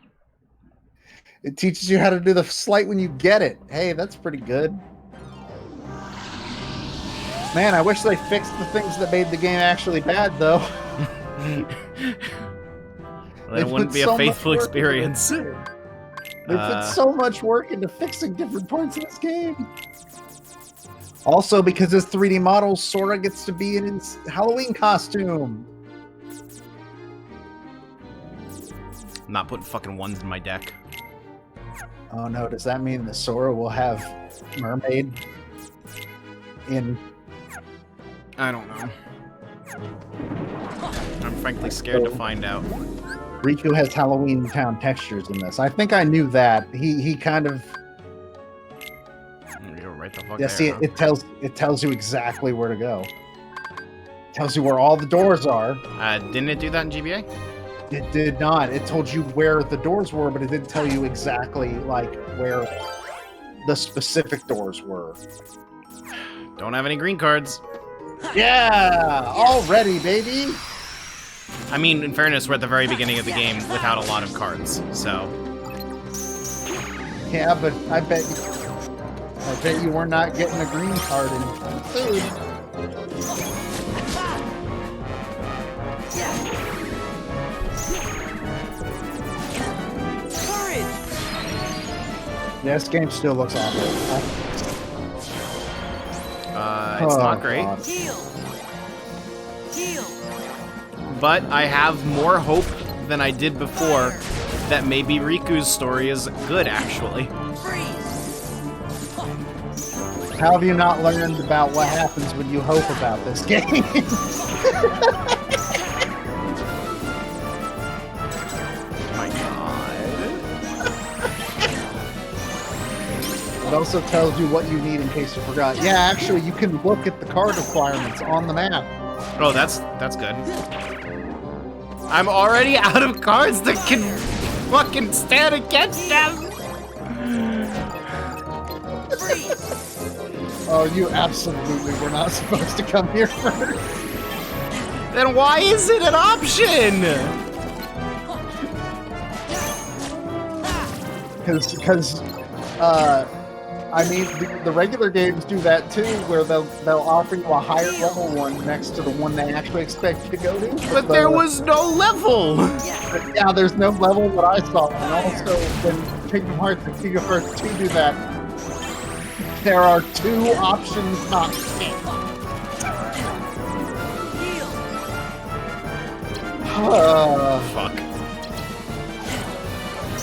It teaches you how to do the slight when you get it. Hey, that's pretty good. Man, I wish they fixed the things that made the game actually bad, though. Well, it wouldn't be a faithful experience. They put so much work into fixing different parts of this game. Also, because it's 3D models, Sora gets to be in his Halloween costume. I'm not putting fucking ones in my deck. Oh no, does that mean that Sora will have Mermaid in? I don't know. I'm frankly scared to find out. Riku has Halloween Town textures in this. I think I knew that. He kind of. You're right the fuck Yeah, there, see, huh? it tells you exactly where to go. It tells you where all the doors are. Didn't it do that in GBA? It did not. It told you where the doors were, but it didn't tell you exactly like where the specific doors were. Don't have any green cards. Yeah, already, baby. I mean, in fairness, we're at the very beginning of the game without a lot of cards, so. Yeah, but I bet you were not getting a green card in food. Yeah, this game still looks awful. It's not great. God. But I have more hope than I did before that maybe Riku's story is good, actually. How have you not learned about what happens when you hope about this game? My god. It also tells you what you need in case you forgot. Yeah, actually, you can look at the card requirements on the map. Oh, that's good. I'm already out of cards that can fucking stand against them! Oh, you absolutely were not supposed to come here first. Then why is it an option? Because, I mean, the regular games do that too, where they'll offer you a higher level one next to the one they actually expect you to go to. But there was no level! Yeah, there's no level that I saw. And also, when Kingdom Hearts and Kingdom Hearts 2 do that, there are two options not picked. Fuck.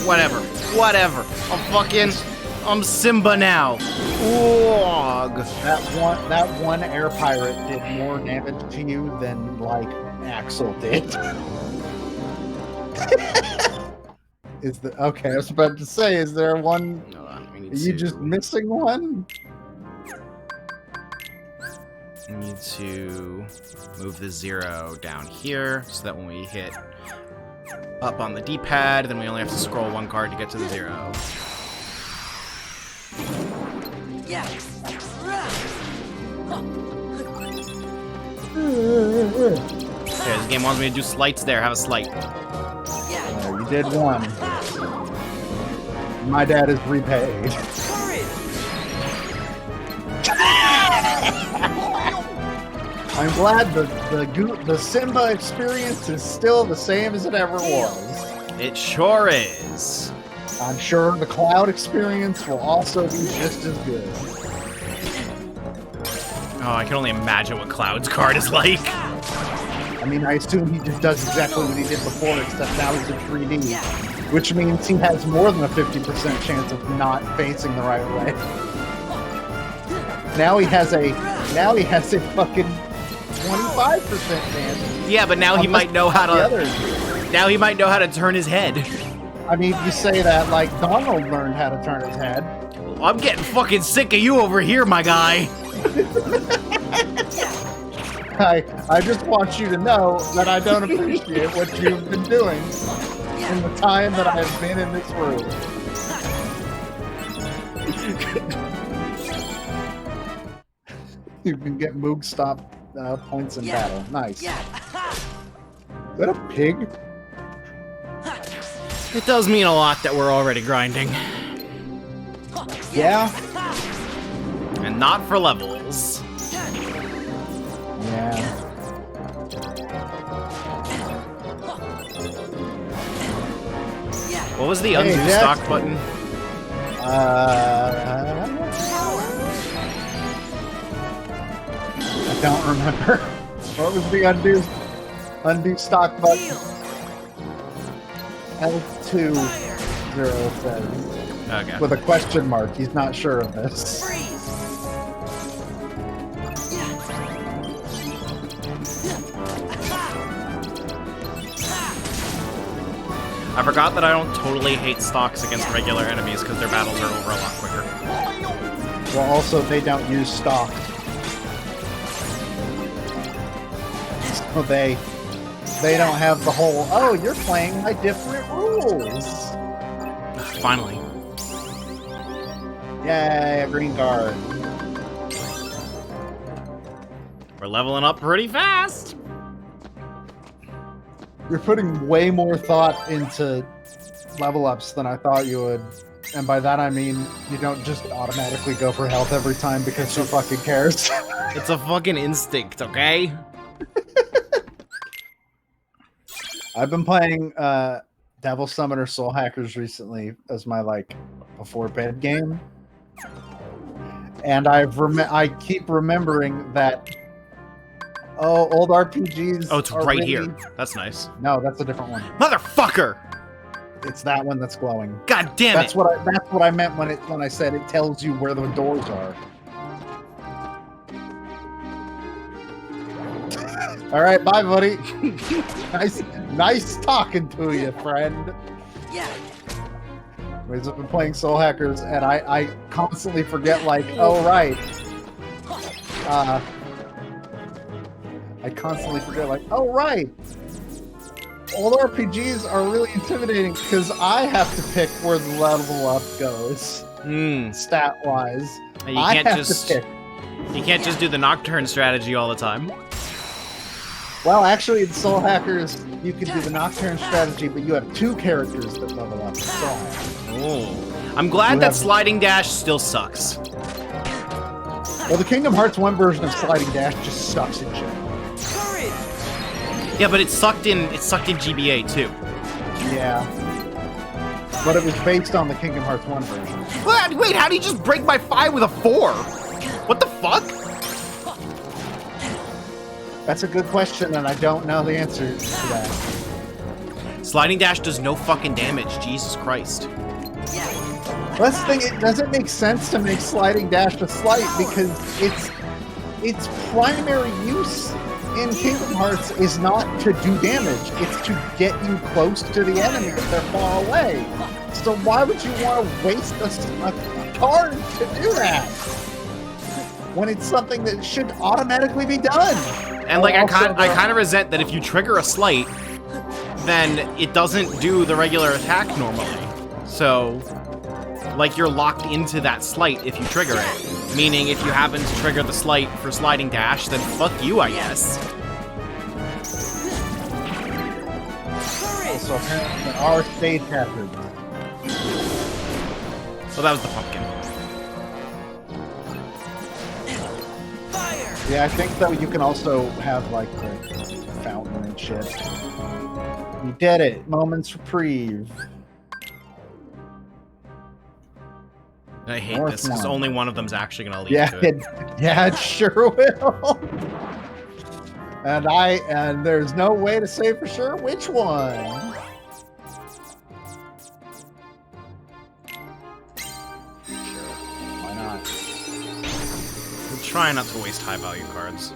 Whatever. I'm Simba now. Wog. That one air pirate did more damage to you than like Axel did. Okay? I was about to say, is there one? Hold on, we need Are you just missing one? We need to move the 0 down here so that when we hit up on the D-pad, then we only have to scroll one card to get to the 0. Okay, this game wants me to do slights there. Have a slight. You did one. My dad is repaid. I'm glad the Simba experience is still the same as it ever was. It sure is. I'm sure the Cloud experience will also be just as good. Oh, I can only imagine what Cloud's card is like. I mean, I assume he just does exactly what he did before, except now he's in 3D, which means he has more than a 50% chance of not facing the right way. Now he has a fucking 25% chance. Yeah, but now he might know how to. Now he might know how to turn his head. I mean, you say that like Donald learned how to turn his head. I'm getting fucking sick of you over here, my guy. I just want you to know that I don't appreciate what you've been doing in the time that I have been in this room. You can get Moog stop points in battle. Nice. Is that a pig? It does mean a lot that we're already grinding. Yeah. And not for levels. Yeah. What was the undo stock button? don't remember. What was the undo stock button? L2 0 says. Okay. With a question mark. He's not sure of this. I forgot that I don't totally hate stocks against regular enemies because their battles are over a lot quicker. Well, also, they don't use stock. So they don't have the whole, oh, you're playing by different rules. Finally. Yay, a green card. We're leveling up pretty fast. You're putting way more thought into level ups than I thought you would. And by that I mean you don't just automatically go for health every time because who fucking cares? It's a fucking instinct, okay? I've been playing Devil Summoner Soul Hackers recently as my like before bed game. And I keep remembering that old RPGs. Oh, it's right here. That's nice. No, that's a different one. Motherfucker! It's that one that's glowing. God damn That's it! what I meant when I said it tells you where the doors are. All right, bye, buddy. nice talking to you, friend. Yeah. I've been playing Soul Hackers, and I constantly forget, like, oh right. I constantly forget, like, oh right. Old RPGs are really intimidating because I have to pick where the level up goes, stat wise. And you can't just do the Nocturne strategy all the time. Well, actually, in Soul Hackers, you can do the Nocturne strategy, but you have two characters that level up in Soul Hackers. Oh, I'm glad that sliding dash still sucks. Well, the Kingdom Hearts 1 version of sliding dash just sucks in general. Yeah, but it sucked in GBA too. Yeah. But it was based on the Kingdom Hearts 1 version. What? Wait, how do you just break my 5 with a 4? What the fuck? That's a good question, and I don't know the answer to that. Sliding dash does no fucking damage. Jesus Christ. That's the thing, it doesn't make sense to make sliding dash a slight because its primary use in Kingdom Hearts is not to do damage, it's to get you close to the enemy if they're far away. So why would you want to waste a card to do that? When it's something that should automatically be done. And like I kind of resent that if you trigger a slight, then it doesn't do the regular attack normally. So like you're locked into that slight if you trigger it. Meaning if you happen to trigger the slight for sliding dash, then fuck you, I guess. Also, apparently there are stage hazards. So that was the pumpkin. Yeah, I think though you can also have like the fountain and shit. You did it. Moments reprieve. I hate this because only one of them's actually gonna lead to it. it. Yeah, it sure will. And there's no way to say for sure which one. Why not? We're trying not to waste high value cards.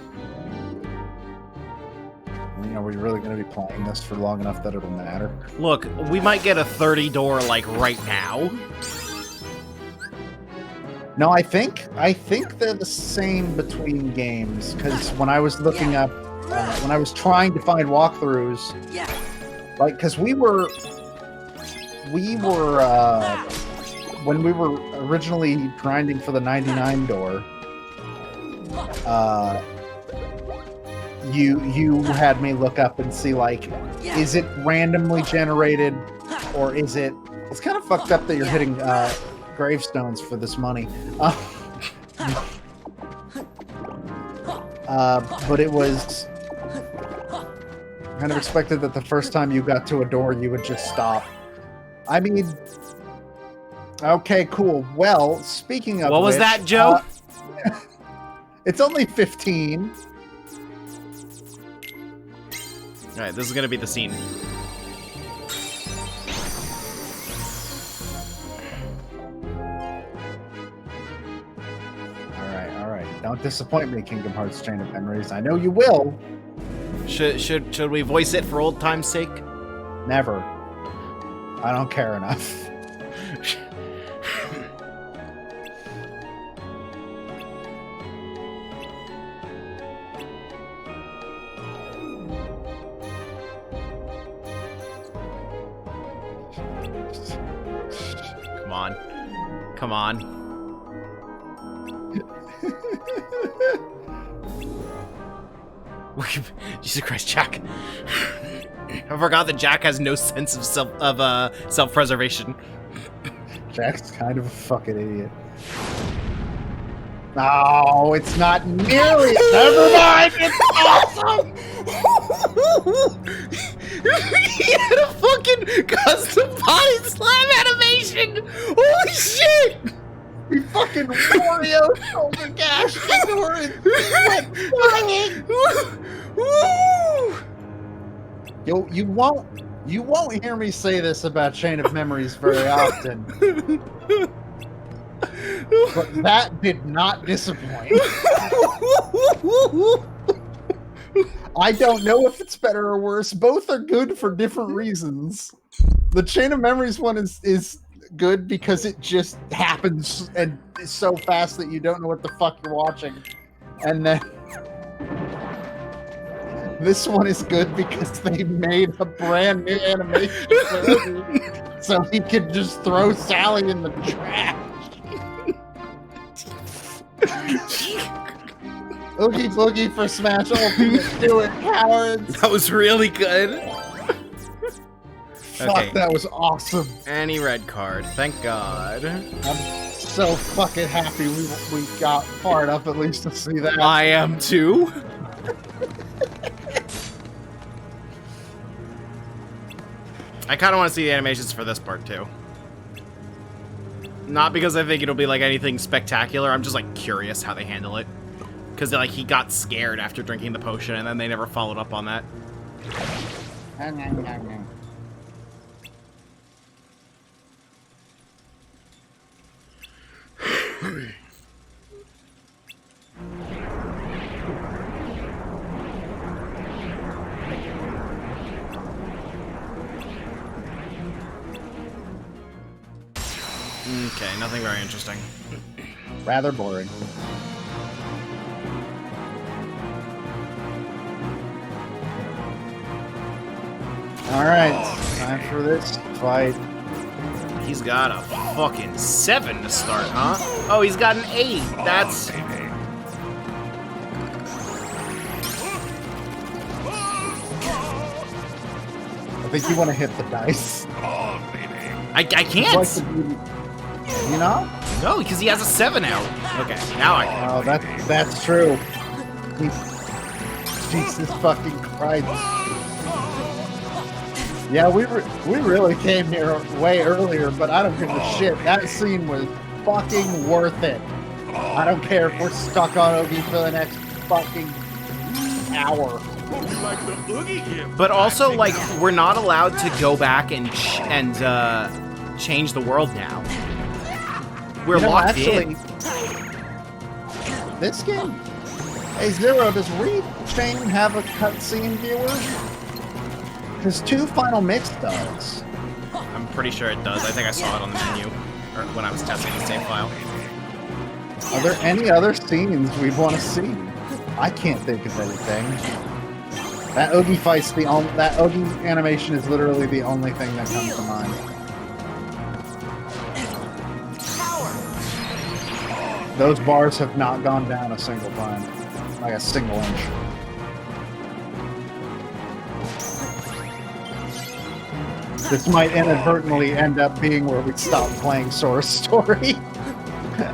You know, we're really going to be playing this for long enough that it'll matter. Look, we might get a 30 door like right now. No, I think they're the same between games because when I was looking up, when I was trying to find walkthroughs, like because we were when we were originally grinding for the 99 door, you had me look up and see like, is it randomly generated or is it? It's kind of fucked up that you're hitting gravestones for this money. But it was kind of expected that the first time you got to a door, you would just stop. I mean, okay, cool. Well, speaking of what was which, that, Joe? It's only 15. Alright, this is gonna be the scene. Alright. Don't disappoint me, Kingdom Hearts Chain of Memories. I know you will. Should we voice it for old time's sake? Never. I don't care enough. Come on. Come on. Jesus Christ, Jack. I forgot that Jack has no sense of self-preservation. Jack's kind of a fucking idiot. No, it's not nearly. Never mind. It's awesome. He had a fucking custom body slam animation. Holy shit! He fucking Wario shoulder gash into her and Yo, you won't hear me say this about Chain of Memories very often. But that did not disappoint. I don't know if it's better or worse. Both are good for different reasons. The Chain of Memories one is good because it just happens and is so fast that you don't know what the fuck you're watching. And then this one is good because they made a brand new animation for Oogie, so he could just throw Sally in the trash. Oogie Boogie for Smash Ultimate. Do it, cowards. That was really good. Fuck, Okay. that was awesome. Any red card. Thank God. I'm so fucking happy we got far enough at least to see that. I am too. I kind of want to see the animations for this part too. Not because I think it'll be like anything spectacular. I'm just like curious how they handle it. Because like he got scared after drinking the potion, and then they never followed up on that. Okay, nothing very interesting. Rather boring. Alright, time for this fight. He's got a fucking 7 to start, huh? Oh, he's got an 8. That's... I think you want to hit the dice. I can't! Like the beauty. You know? No, because he has a 7 out. Okay, now I can. Oh, that's true. Jesus fucking Christ. Yeah, we really came here way earlier, but I don't give a shit. That scene was fucking worth it. I don't care if we're stuck on Oogie for the next fucking hour. But also, like, we're not allowed to go back and change the world now. We're locked in. This game. Hey Zero, does Read Chain have a cutscene viewer? Because 2 Final Mix does. I'm pretty sure it does. I think I saw it on the menu or when I was testing the save file. Are there any other scenes we want to see? I can't think of anything. That Oogie fight's that Oogie animation is literally the only thing that comes to mind. Those bars have not gone down a single time. Like a single inch. This might inadvertently end up being where we stop playing Sora's story.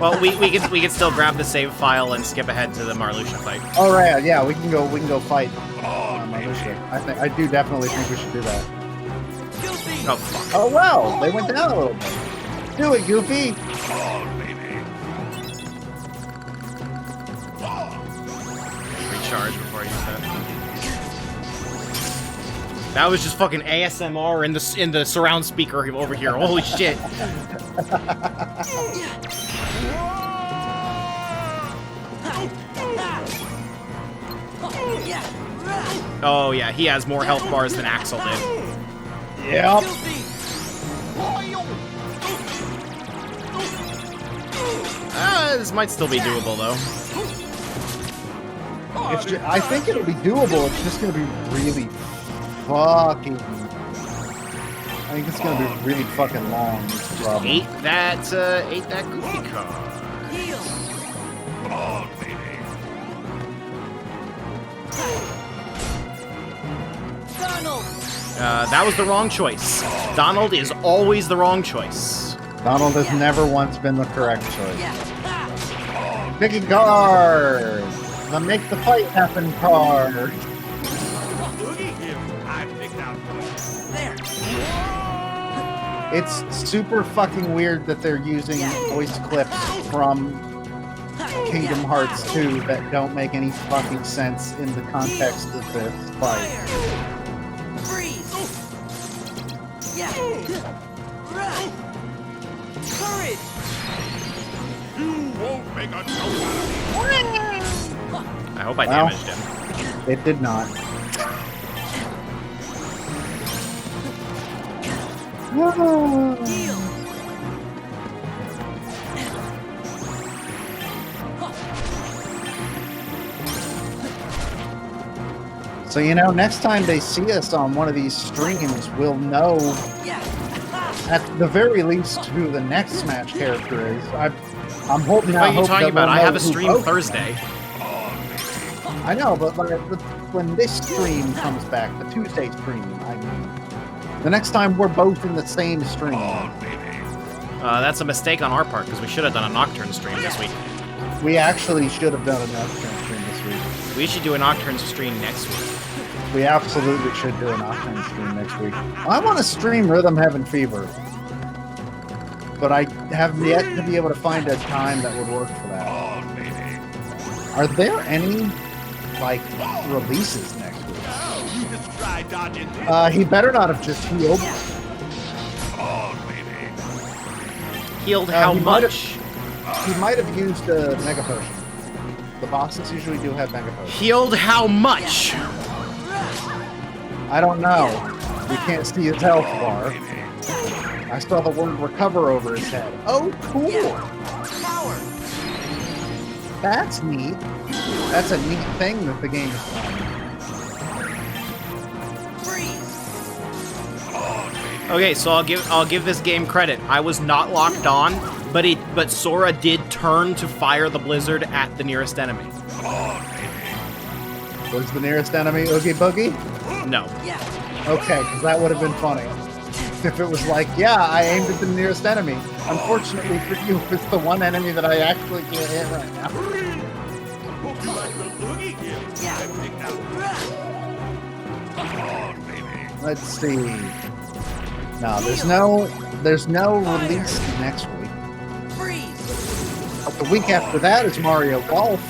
Well, we can still grab the save file and skip ahead to the Marluxia fight. All right, yeah, we can go fight Marluxia. I do definitely think we should do that. Oh fuck! Oh wow, they went down a little bit. Do it, Goofy. Recharge before I use that. That was just fucking ASMR in the surround speaker over here. Holy shit. Oh yeah, he has more health bars than Axel did. Yep. This might still be doable though. I think it'll be doable. It's just gonna be really fucking. I think it's gonna be really fucking long. Just ate that goofy car. Donald! That was the wrong choice. Donald is always the wrong choice. Donald has never once been the correct choice. Picking card! The make the fight happen card! It's super fucking weird that they're using voice clips from Kingdom Hearts 2 that don't make any fucking sense in the context of this fight. Freeze! Yeah! Courage! I hope I damaged him. It did not. Heal! So, you know, next time they see us on one of these streams, we'll know at the very least who the next Smash character is. I'm hoping. What are you talking about? I have a stream Thursday. I know, but when this stream comes back, the Tuesday stream, I mean, the next time we're both in the same stream. That's a mistake on our part because we should have done a Nocturne stream this week. We actually should have done a Nocturne stream this week. We should do a Nocturne stream next week. We absolutely should do a Nocturne stream next week. I want to stream Rhythm Heaven Fever, but I have yet to be able to find a time that would work for that. Are there any like releases next week? He better not have just healed. Healed how much? He might have used a Mega Potion. The bosses usually do have Mega Potions. Healed how much? I don't know. We can't see his health bar. I saw the word recover over his head. Oh, cool. That's neat. That's a neat thing that the game is doing. Okay, so I'll give this game credit. I was not locked on, but Sora did turn to fire the blizzard at the nearest enemy. Was the nearest enemy Oogie Boogie? No. Okay, because that would have been funny. If it was like, yeah, I aimed at the nearest enemy. Unfortunately for you, it's the one enemy that I actually can't hit right now. Let's see. No, there's no release next week. But the week after that is Mario Golf.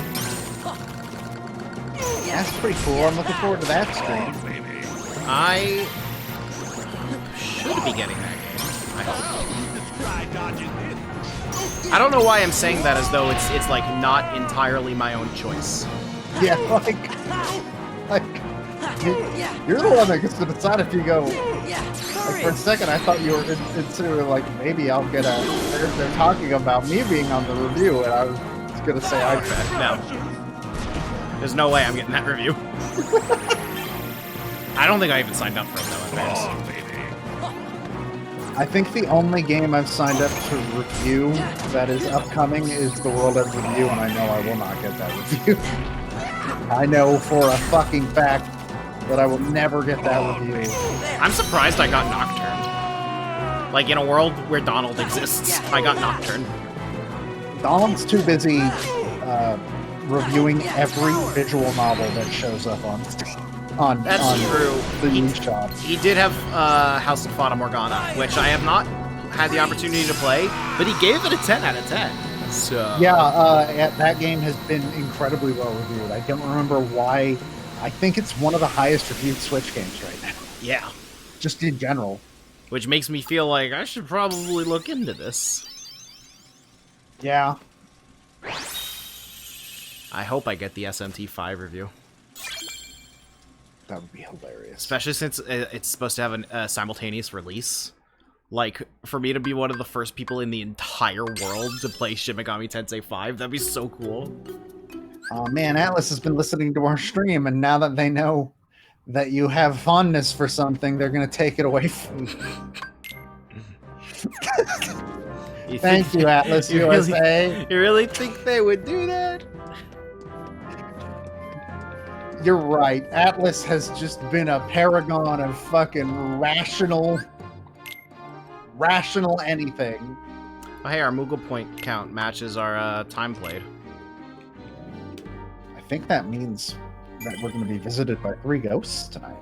That's pretty cool. I'm looking forward to that stream. I should be getting that game. I hope. I don't know why I'm saying that as though it's like not entirely my own choice. Yeah, like you're the one that gets to decide if you go. Like for a second, I thought you were considering like maybe I'll get a. They're talking about me being on the review, and I was gonna say I. No. There's no way I'm getting that review. I don't think I even signed up for it though. I think the only game I've signed up to review that is upcoming is the World Ends Review, and I know I will not get that review. I know for a fucking fact that I will never get that review. I'm surprised I got Nocturne. Like, in a world where Donald exists, I got Nocturne. Donald's too busy reviewing every visual novel that shows up on That's true. The news shop. He did have House of Fata Morgana, which I have not had the opportunity to play, but he gave it a 10 out of 10. So yeah, that game has been incredibly well reviewed. I don't remember why. I think it's one of the highest reviewed Switch games right now. Yeah. just in general. Which makes me feel like I should probably look into this. Yeah. I hope I get the SMT5 review. That would be hilarious. Especially since it's supposed to have a simultaneous release. Like, for me to be one of the first people in the entire world to play Shin Megami Tensei 5, that'd be so cool. Oh man, Atlas has been listening to our stream, and now that they know that you have fondness for something, they're going to take it away from you. Thank you, Atlas USA. You really think they would do that? You're right. Atlas has just been a paragon of fucking rational anything. Oh, hey, our Moogle point count matches our time played. I think that means that we're going to be visited by 3 ghosts tonight.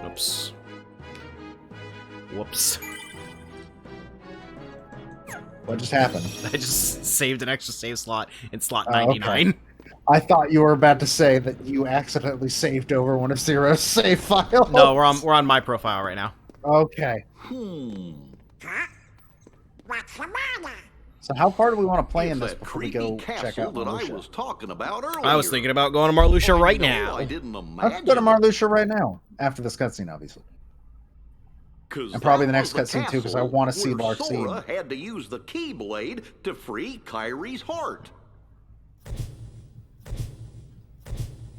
Oops. Whoops. What just happened? I just saved an extra save slot in slot Oh, 99. okay. I thought you were about to say that you accidentally saved over one of Zero's save files. No, we're on my profile right now. Okay. Huh? What's the matter? So how far do we want to play in It's this that before we creepy go check castle out that I Marluxia? was talking about earlier. I was thinking about going to Marluxia right No, now. I didn't Let's imagine. go to Marluxia right now, after this cutscene, obviously. 'Cause And probably that the next was the cutscene, too, 'cause I castle wanna see where Larxene. Sora had to use the Keyblade to free Kyrie's heart.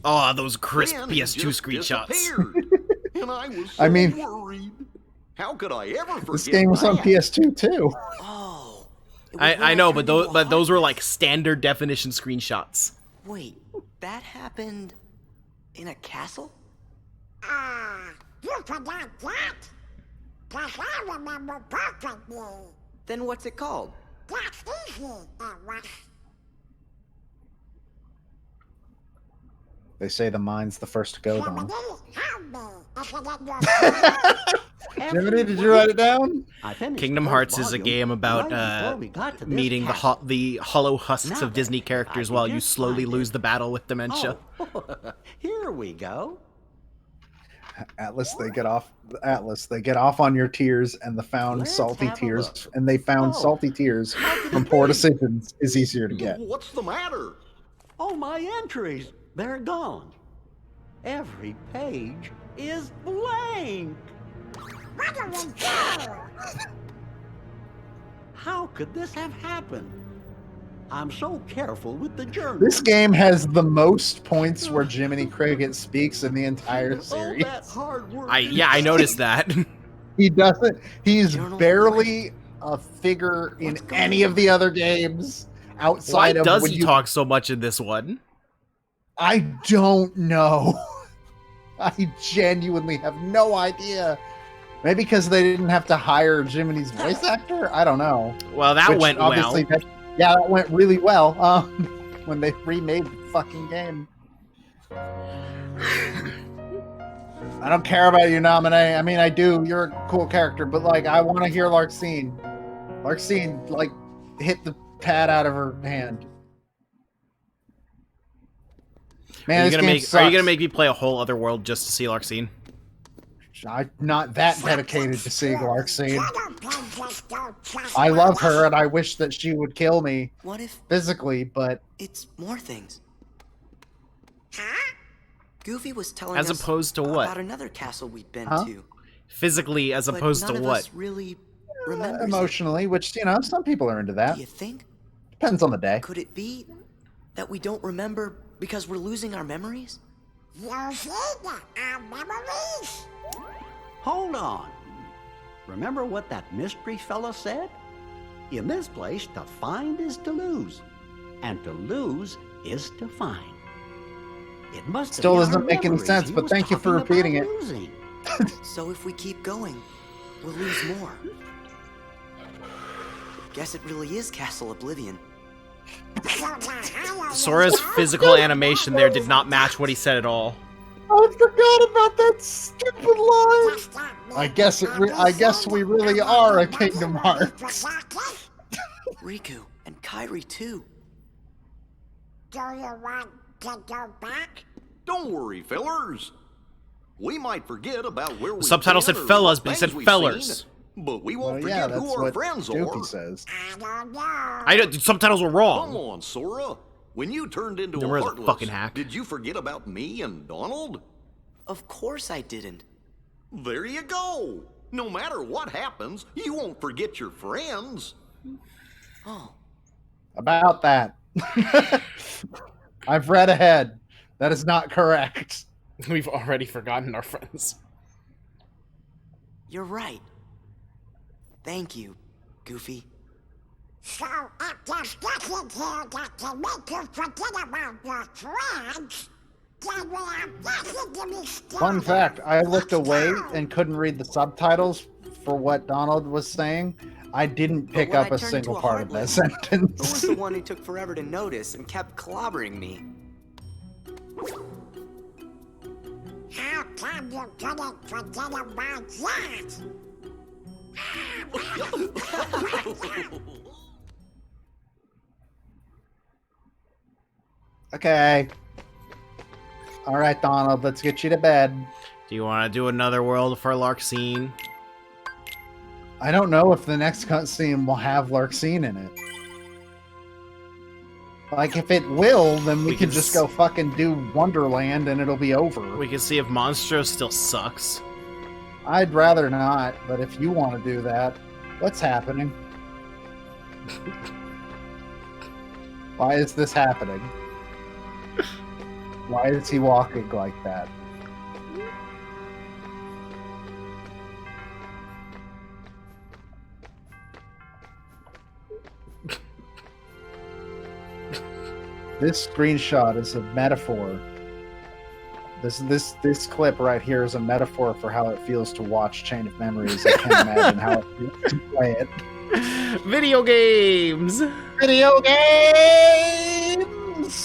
Oh, those crisp Then he PS2 just screenshots. disappeared. And I was so I mean- worried. How could I ever forget This game was on that? PS2, too. Oh. It was when I know, but turned into a those were heart. like standard definition screenshots. Wait, that happened in a castle? You forgot that? 'Cause I remember perfectly. Then what's it called? That's easy, Atlas. They say the mind's the first to go, Somebody though. help me. I forget your Jiminy, did you write it down? I finished Kingdom the Hearts first is a volume game about right before we got to this meeting castle. the hollow husks Now of Disney then, characters I while can you just slowly find lose it. the battle with dementia. Oh, here we go. Atlas, they get off on your tears, and the found Let's salty have a tears, look. and they found Oh, salty tears how could from it poor be? decisions is easier to get. What's the matter? Oh, my entries. They're gone. Every page is blank. What do we do? How could this have happened? I'm so careful with the journal. This game has the most points where Jiminy Cricket speaks in the entire All series. that hard work. I noticed that. He doesn't. He's Journal barely a figure in What's going any of on? the other games Why outside of does when he you- talk so much in this one? I don't know. I genuinely have no idea. Maybe because they didn't have to hire Jiminy's voice actor? I don't know. Well, that Which went well. obviously that went really well when they remade the fucking game. I don't care about you, Nominee. I mean, I do. You're a cool character, but like, I want to hear Larxene. Larxene, like, hit the pad out of her hand. Man, Are you this gonna game make sucks. me play a whole other world just to see Larxene? I'm not that dedicated to seeing Larxene. Other pages don't trust I love her, and I wish that she would kill me What if physically, but it's more things? Huh? Goofy was telling As us opposed to about what? another castle we'd been Huh? to. Physically, as But opposed none to of what? us really remembers it. emotionally, which, you know, some people are into that. Do you think? Depends on the day. Could it be that we don't remember because we're losing our memories? You see our memories? Hold on. Remember what that mystery fella said? In this place, to find is to lose, and to lose is to find. It must have Still been doesn't our make any memories sense, he but was thank you for talking repeating about it. losing. So if we keep going, we'll lose more. Guess it really is Castle Oblivion. Sora's physical animation there did not match what he said at all. I forgot about that stupid line. I guess we really are a Kingdom Hearts. Riku and Kairi too. Do you want to go back? Don't worry, fellers. We might forget about where we subtitle said fellas, but he said fellers. Seen, but we won't Well, yeah, forget that's who our what friends Dookie are. says. I don't know. The subtitles were wrong. Come on, Sora. When you turned into Remember a the Heartless, fucking hack. did you forget about me and Donald? Of course I didn't. There you go. No matter what happens, you won't forget your friends. Oh, About that. I've read ahead. That is not correct. We've already forgotten our friends. you're right. Thank you, Goofy. So if there's nothing here that can make you forget about your friends, then we have nothing to be scared Fun of. fact, I looked Let's away go. and couldn't read the subtitles for what Donald was saying. I didn't pick when up I a turned single into a part of that Heartless, Who was sentence. the one who took forever to notice and kept clobbering me? How come you couldn't forget about that? Okay. All right, Donald, let's get you to bed. Do you want to do another world for Larxene? I don't know if the next cutscene will have Larxene in it. Like, if it will, then we We can can just s- go fucking do Wonderland and it'll be over. We can see if Monstro still sucks. I'd rather not, but if you want to do that, what's happening? Why is this happening? Why is he walking like that? This screenshot is a metaphor. This clip right here is a metaphor for how it feels to watch Chain of Memories. I can't imagine how it feels to play it. Video games! Video games.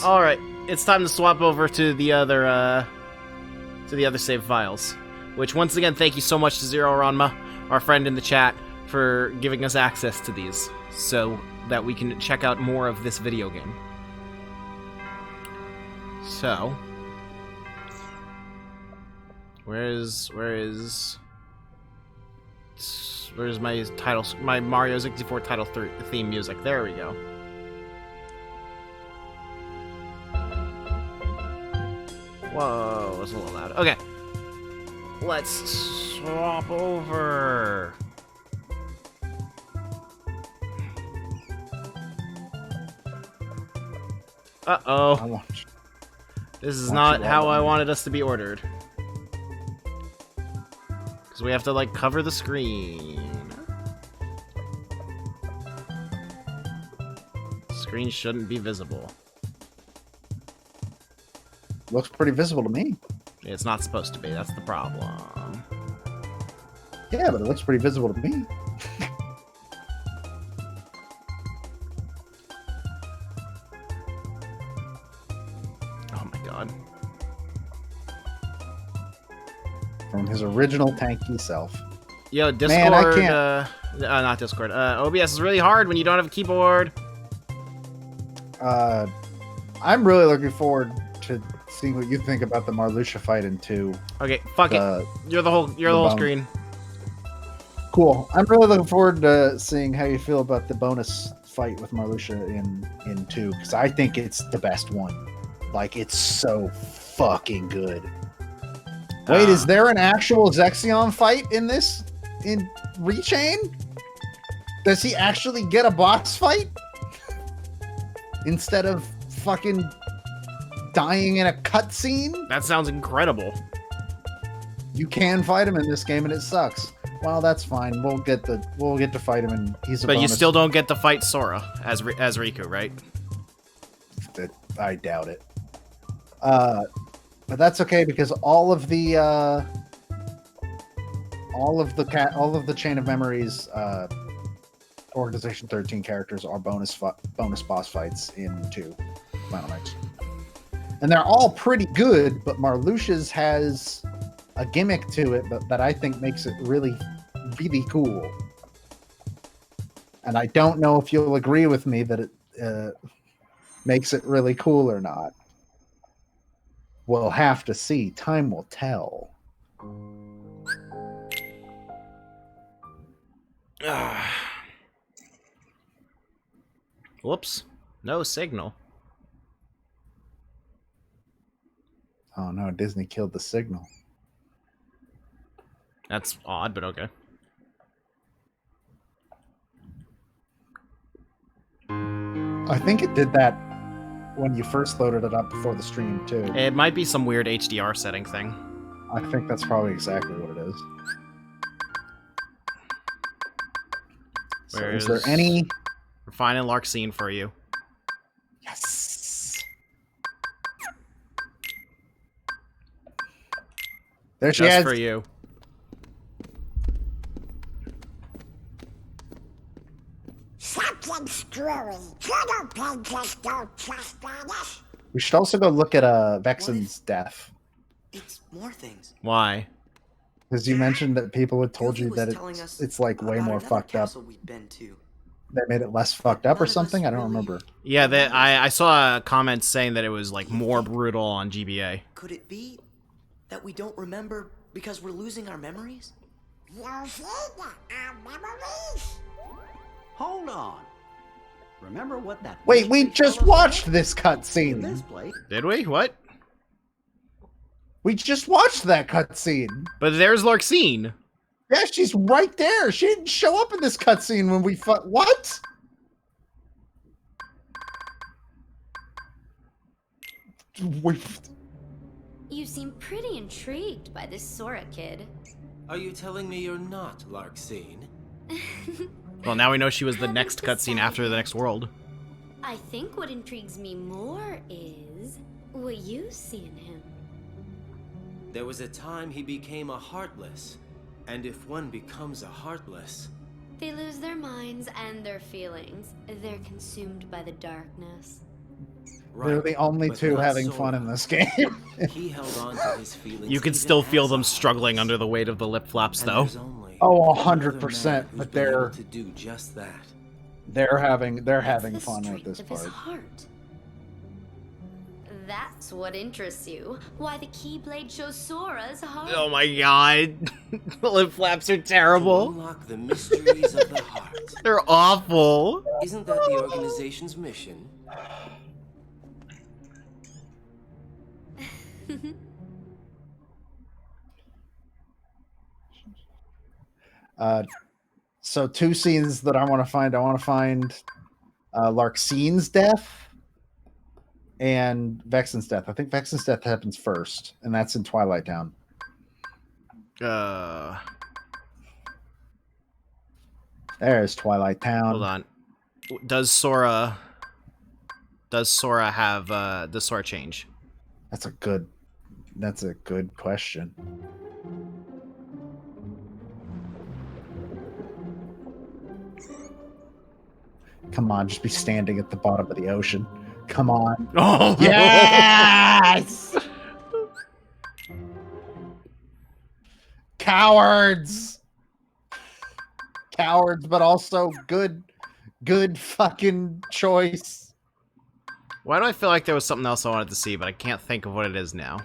Alright, it's time to swap over to the other save files. Which, once again, thank you so much to Zero Ranma, our friend in the chat, for giving us access to these, so that we can check out more of this video game. So, where's my title, my Mario 64 title theme music? There we go. Whoa, it's a little loud. Okay, let's swap over. Uh-oh. I want This is Watch not it how all I on. wanted us to be ordered. Because we have to, like, cover the screen. Screen shouldn't be visible. looks pretty visible to me. It's not supposed to be, that's the problem. Yeah, but it looks pretty visible to me. Oh my god. From his original tanky self. Yo, Discord, Man, I can't- not Discord, OBS is really hard when you don't have a keyboard. I'm really looking forward to seeing what you think about the Marluxia fight in 2. Okay, fuck it. You're the whole bone. screen. Cool. I'm really looking forward to seeing how you feel about the bonus fight with Marluxia in 2, because I think it's the best one. Like, it's so fucking good. Wait, is there an actual Zexion fight in this? In Rechain? Does he actually get a boss fight? Instead of fucking dying in a cutscene? That sounds incredible. You can fight him in this game and it sucks. Well, that's fine. We'll get to fight him and he's a But you bonus. still don't get to fight Sora as Riku, right? I doubt it. But that's okay because all of the Chain of Memories Organization 13 characters are bonus boss fights in 2 Final Mix. And they're all pretty good, but Marluxia's has a gimmick to it that I think makes it really, really cool. And I don't know if you'll agree with me that it makes it really cool or not. We'll have to see. Time will tell. Whoops. No signal. Oh no, Disney killed the signal. That's odd, but okay. I think it did that when you first loaded it up before the stream too. It might be some weird HDR setting thing. I think that's probably exactly what it is. So is there any... We're finding Larxene for you. Yes! There she Just is! for you. Something screwy. Turtle pigeons don't trust us. We should also go look at Vexen's death. It's more things. Why? Because you mentioned that people had told Goofy you was that telling us it's like way about more another fucked up. castle we'd been to. They made it less fucked up None or of us something? I don't really- remember. Yeah, I saw a comment saying that it was like more brutal on GBA. Could it be that we don't remember because we're losing our memories? Losing our memories. Hold on. Remember what that Wait, we mystery just fellow watched said? this In cutscene. this place, Did we? What? We just watched that cutscene. But there's Larxene. Yeah, she's right there. She didn't show up in this cutscene when we what? We... You seem pretty intrigued by this Sora kid. Are you telling me you're not Larxene? Well, now we know she was the Haven't next cutscene after the next world. I think what intrigues me more is what you see in him. There was a time he became a Heartless. And if one becomes a Heartless... They lose their minds and their feelings. They're consumed by the darkness. They're the only but two not having Sora. fun in this game. He held on to his feelings. You can even still feel as them a struggling Heartless. under the weight of the lip flaps, And though. there's only Oh, another 100%, man who's but been able they're- to do just that. they're having That's the fun with strength this of his part. heart. That's what interests you. Why the Keyblade shows Sora's heart. Oh my god. The lip flaps are To terrible. unlock the mysteries of the heart. They're awful. Isn't that the organization's mission? So two scenes that I want to find. I want to find Larxene's death and Vexen's death. I think Vexen's death happens first, and that's in Twilight Town. There's Twilight Town. Hold on. Does Sora have does Sora change? That's a good question. Come on, just be standing at the bottom of the ocean. Come on. Oh Yes! Cowards! Cowards, but also good fucking choice. Why do I feel like there was something else I wanted to see, but I can't think of what it is now?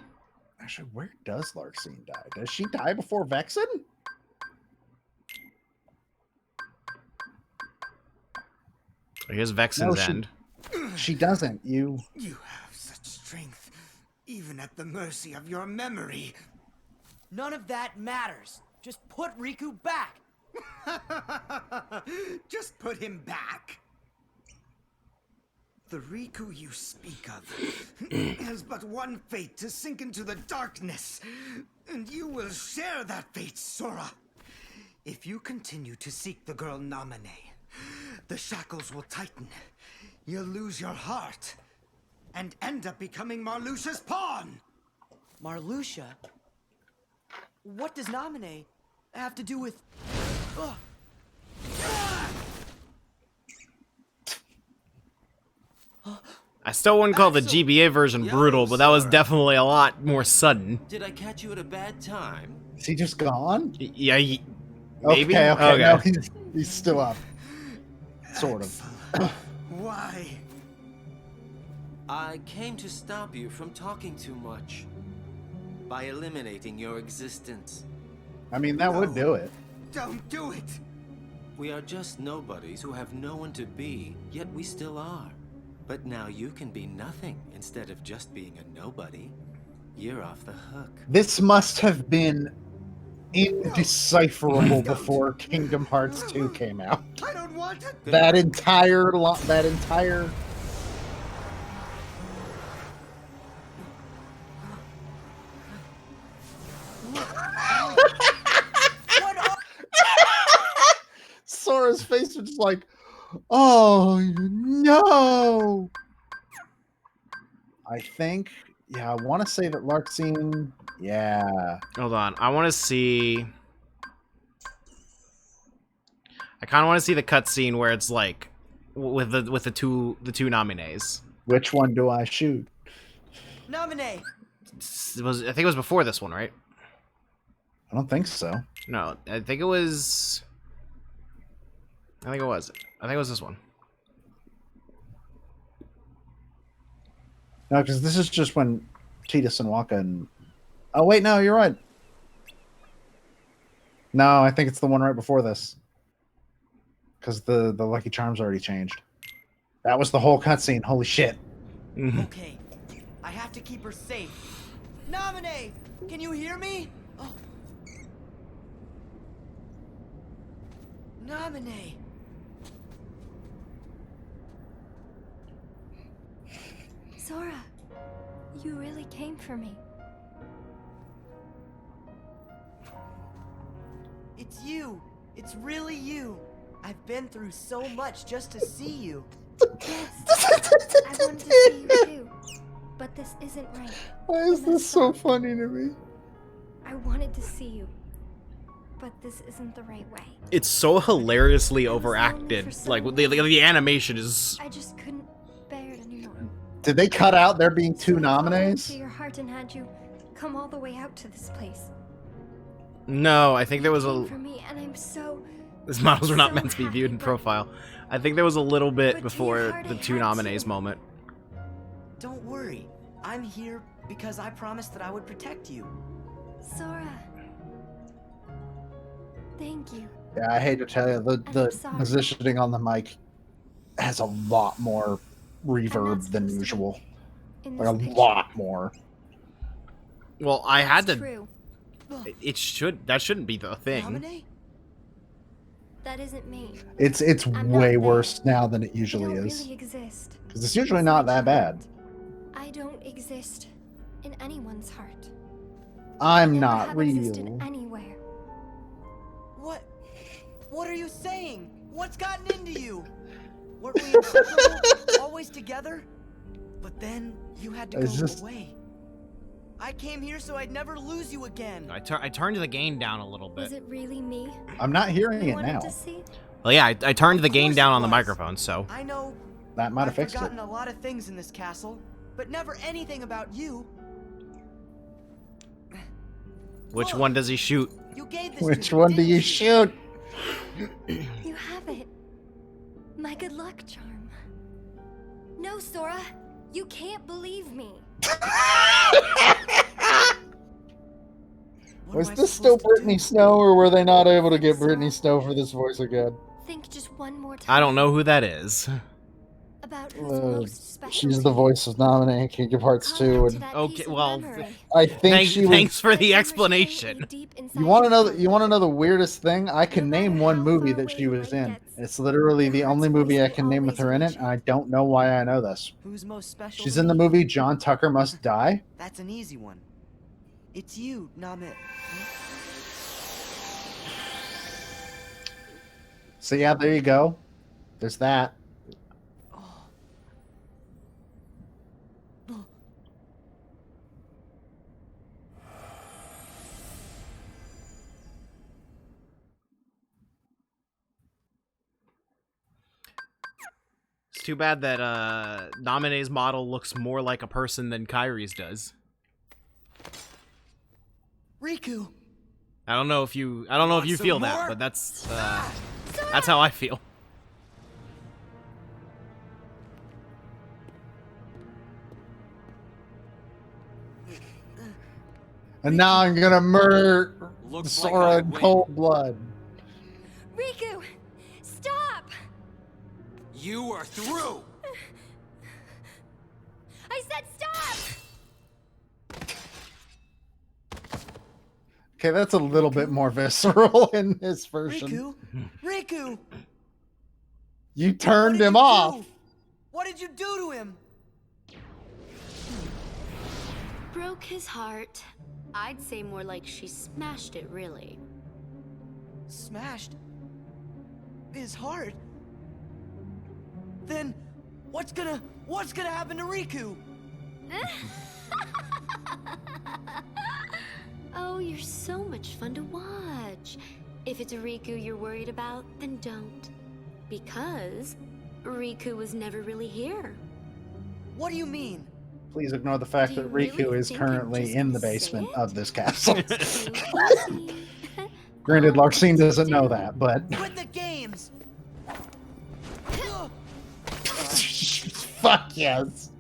Actually, where does Larxene die? Does she die before Vexen? Here's Vexen's No, she- end. She doesn't. You have such strength, even at the mercy of your memory. None of that matters. Just put Riku back. Just put him back. The Riku you speak of has but one fate, to sink into the darkness. And you will share that fate, Sora. If you continue to seek the girl Naminé, the shackles will tighten. You'll lose your heart and end up becoming Marluxia's pawn. Marluxia? What does Naminé have to do with... Ugh. I still wouldn't call the GBA version brutal, but that was definitely a lot more sudden. Did I catch you at a bad time? is he just gone? Yeah, maybe. Okay. No, he's still up. Sort of. Why? I came to stop you from talking too much. By eliminating your existence. I mean, that would do it. Don't do it. We are just nobodies who have no one to be, yet we still are. But now you can be nothing instead of just being a nobody. You're off the hook. This must have been indecipherable before Kingdom Hearts 2 came out. I don't want it. That entire Sora's face was just like, oh no. I think, yeah, I want to say that Larxene, yeah. Hold on, I want to see. I kind of want to see the cutscene where it's like with the two nominees. Which one do I shoot? Nominee. I think it was before this one, right? I don't think so. No, I think it was. I think it was this one. No, because this is just when Tidus and Waka and... Oh, wait, no, you're right. No, I think it's the one right before this. Because the Lucky Charms already changed. That was the whole cutscene. Holy shit. Okay, I have to keep her safe. Nominee, can you hear me? Oh. Nominee. Sora, you really came for me. It's you. It's really you. I've been through so much just to see you. Yes, I wanted to see you too. But this isn't right. Why is this so funny to me? I wanted to see you. But this isn't the right way. It's so hilariously overacted. Like the animation is. I just couldn't bear it anymore. Did they cut out there being two To nominees? your heart and had you come all the way out to this place. No, I think there was a. For me, and I'm so. These models were not so meant to be viewed in happy, profile. I think there was a little bit but before dear the heart, I two had nominees to. moment. Don't worry. I'm here because I promised that I would protect you. Sora. Thank you. Yeah, I hate to tell you, the sorry. positioning on the mic has a lot more reverb than usual. In Like a this picture. lot more. Well, I had It's to. true. That shouldn't be the thing. Nominee? That isn't me. It's I'm way not worse bad. now than it I usually don't is. really exist. Because it's usually It's not my that bad. child. I don't exist in anyone's heart. I'm Never not have existed real. anywhere. What? What are you saying? What's gotten into you? Weren't we inseparable? Always together? But then you had to It's go just- away. I came here so I'd never lose you again. I turned the gain down a little Was bit. it really me? I'm not hearing You it wanted now. to see? Well, yeah, I turned the gain course down it on the was. microphone, so. I know That might have I've fixed it. forgotten a lot of things in this castle, but never anything about you. Which Look, one does he shoot? You gave this Which to me, one do didn't you shoot? You have it. My good luck charm. No, Sora. You can't believe me. What Was am I this still supposed to Brittany do? Snow, or were they not able to get Brittany Snow for this voice again? Think just one more time. I don't know who that is. About who's Uh, most special she's to the you. voice of Nominee in Kingdom Hearts Call 2, out to and that Okay, piece of well, memory. I think she was. Thanks for the Remember she explanation. went deep inside You want to your know? heart. You want to know the weirdest thing? I can No matter name one how movie far that she away was light in. gets, It's literally your the heart's only voice movie I will can name with always her in reach it, and I don't know why I know this. Who's most special? She's to in the me? movie John Tucker Must Die. That's an easy one. It's you, Namit. So yeah, there you go. There's that. It's too bad that Nominee's model looks more like a person than Kyrie's does. Riku. I don't know if you Want some feel that, more? but that's how I feel. And now I'm gonna murder Looks like Sora I in win. cold blood. Riku, You are through! I said stop! Okay, that's a little bit more visceral in this version. Riku? Riku! You turned him off. What did you do to him? Broke his heart. I'd say more like she smashed it, really. Smashed his heart? Then what's gonna happen to Riku? Oh, you're so much fun to watch. If it's Riku you're worried about, then don't. Because Riku was never really here. What do you mean? Please ignore the fact Do that you really Riku is think I'm currently just in the gonna say basement it? of this castle. Lucy. Granted, Larcene doesn't know that, but Quit the games! fuck yes.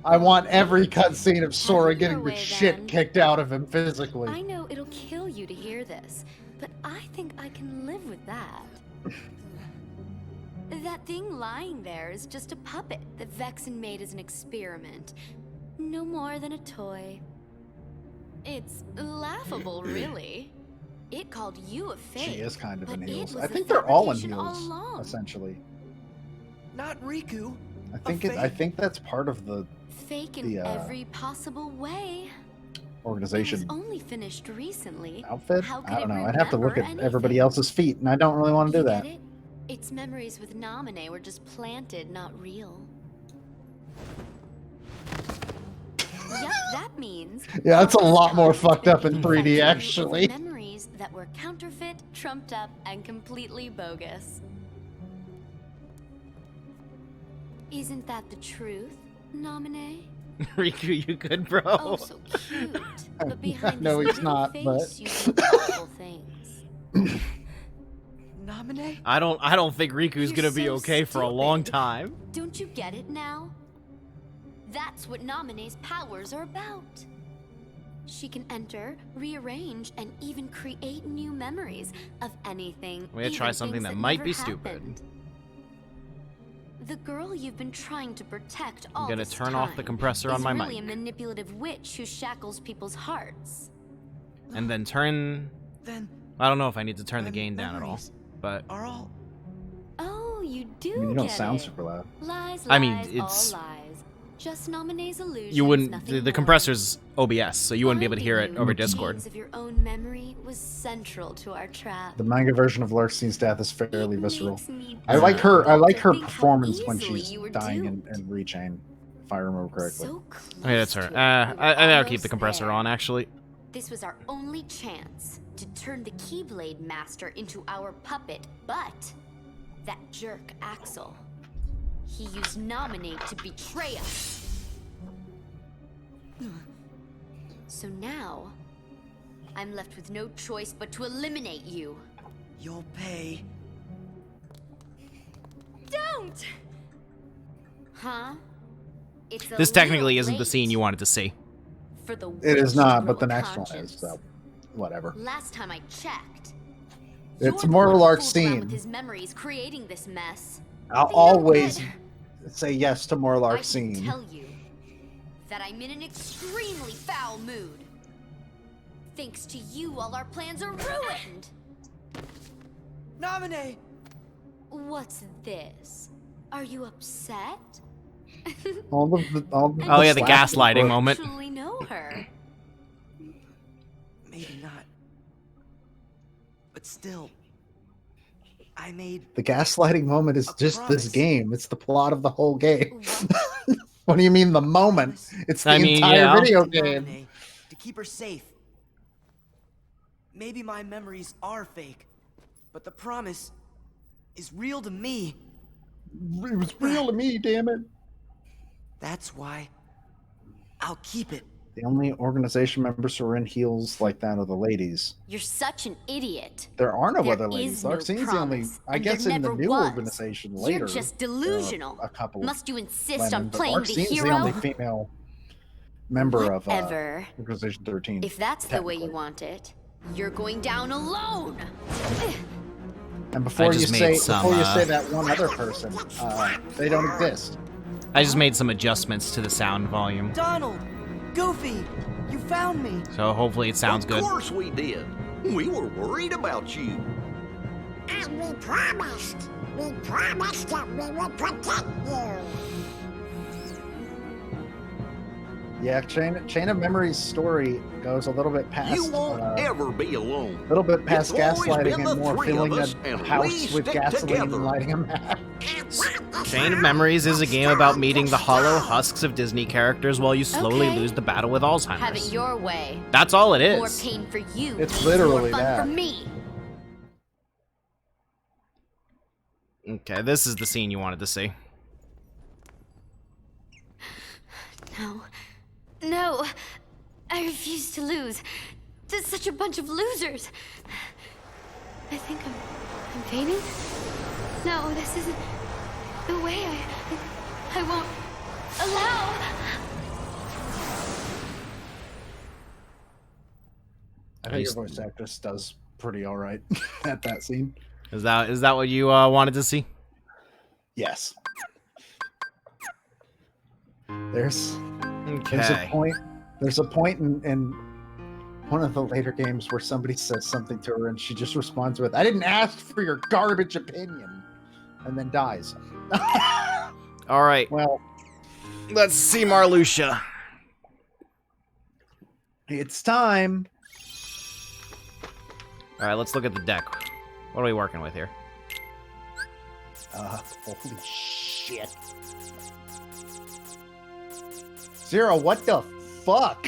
I want every cutscene of Sora Have it your getting the way, shit then. kicked out of him physically. I know it'll kill you to hear this, but I think I can live with that. That thing lying there is just a puppet that Vexen made as an experiment. No more than a toy. It's laughable, really. It called you a fake. She is kind of in but heels. it was I a think they're all in fabrication all heels, along. essentially. Not Riku. I think that's part of the Fake in every possible way. organization It was only finished recently. outfit. How could I don't it know. I'd have to look at remember everybody anything? else's feet, and I don't really want to do You that. get it? Its memories with Namine were just planted, not real. Yup, that means... Yeah, that's a lot more Alphonse fucked up in infected 3D, you with actually. Memories that were counterfeit, trumped up, and completely bogus. Isn't that the truth, Namine? Riku, you good, bro? Oh, so cute. But behind No, this he's little not, face, but- you do awful things. Namine? I don't think Riku's You're gonna be so okay for a long stupid. time. Don't you get it now? That's what Namine's powers are about. She can enter, rearrange, and even create new memories of anything. We're gonna try even something things that might never be stupid. happened. The girl you've been trying to protect all I'm gonna this turn off the time compressor on is my really mic. a manipulative witch who shackles people's hearts. And then turn... Then I don't know if I need to turn the my gain down at all. memories But are all Oh, you do I mean, you don't get sound it. super loud. Lies, I mean, lies, it's- all lies. Just Namine's illusions, you wouldn't... nothing The more. compressor's OBS, so you wouldn't be able to hear it Finding over you in the Discord. caves of your own memory was central to our trap. The manga version of Larcene's death is fairly It visceral. makes me I like her. I difficult like to her think how performance when easily she's you were dying in duped. Rechain, if I remember correctly. So close Okay, that's her. to it, we I were think I'll keep almost the compressor there. on, actually. This was our only chance to turn the Keyblade Master into our puppet, but that jerk Axel, he used Namine to betray us. So now, I'm left with no choice but to eliminate you. you'll pay. Don't! Huh? It's a This technically little isn't the late scene you wanted to see. for the It is witch not, to but the grow a next one is, conscience. so whatever. Last time I checked, It's you're more the one who fooled around Larcene. with his memories, creating this mess. I'll But you know always what? say yes to more I can Larcene. tell you that I'm in an extremely foul mood. Thanks to you, all our plans are ruined. Namine! What's this? Are you upset? All the Oh yeah, the slashing gaslighting for- moment. Actually know her. Maybe not. But still, I made The gaslighting moment is A just this promise. game. It's the plot of the whole game. What do you mean the moment? It's the I mean, entire yeah. video to game. Namine to keep her safe. Maybe my memories are fake, but the promise is real to me. It was real to me, damn it. That's why I'll keep it. The only organization members who are in heels like that are the ladies. You're such an idiot. There are no There other ladies. is no Larcene's the only. promise, I and guess there in the never new was. organization later. You're just there are delusional. A couple. Must you insist women, on but playing the Larcene's hero? the only female member of Whatever. Organization 13. If that's the way you technically. want it, you're going down alone. And before you just say made some, that one other person, they don't exist. I just made some adjustments to the sound volume. Donald! Goofy! You found me! So hopefully it sounds good. Of course we did. We were worried about you. And we promised. We promised that we would protect you. Yeah, Chain of Memories story goes a little bit past. You won't ever be alone. A little bit past It's always been gaslighting the and more three of filling us, a and we house with stick gasoline together. and lighting a match. Chain of Memories is a game about meeting the hollow husks of Disney characters while you slowly Okay. lose the battle with Have it Alzheimer's. your way. That's all it More is. pain for you. It's means literally more fun that. for me. Okay, this is the scene you wanted to see. No. No. I refuse to lose. To such a bunch of losers. I think I'm fainting. No, this isn't the way I won't allow. I think your voice actress does pretty all right at that scene. Is that what you wanted to see? Yes. There's Okay. There's a point in one of the later games where somebody says something to her and she just responds with, "I didn't ask for your garbage opinion," and then dies. All right. Well, let's see Marluxia. It's time. All right, let's look at the deck. What are we working with here? Holy shit. Zero, what the fuck?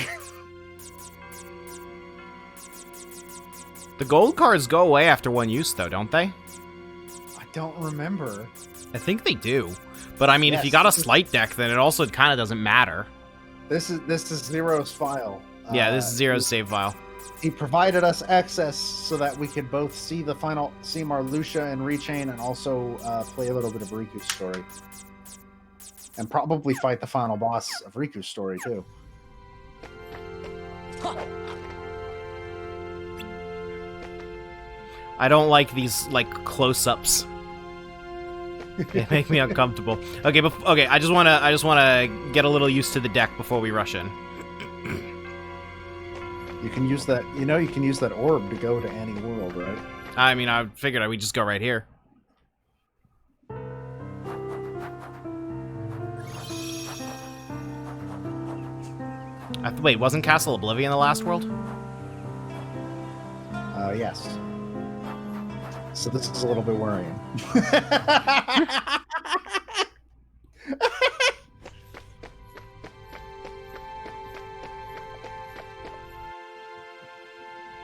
The gold cards go away after one use, though, don't they? I don't remember. I think they do. But I mean, if you got a slight deck, then it also kind of doesn't matter. This is Zero's file. Yeah, this is Zero's save file. He provided us access so that we could both see Marluxia and Rechain, and also play a little bit of Riku's story. And probably fight the final boss of Riku's story, too. I don't like these, like, close-ups. They make me uncomfortable. Okay, okay, I just wanna get a little used to the deck before we rush in. You can use that, you can use that orb to go to any world, right? I mean, I figured I would just go right here. Wait, wasn't Castle Oblivion the last world? Yes. So this is a little bit worrying.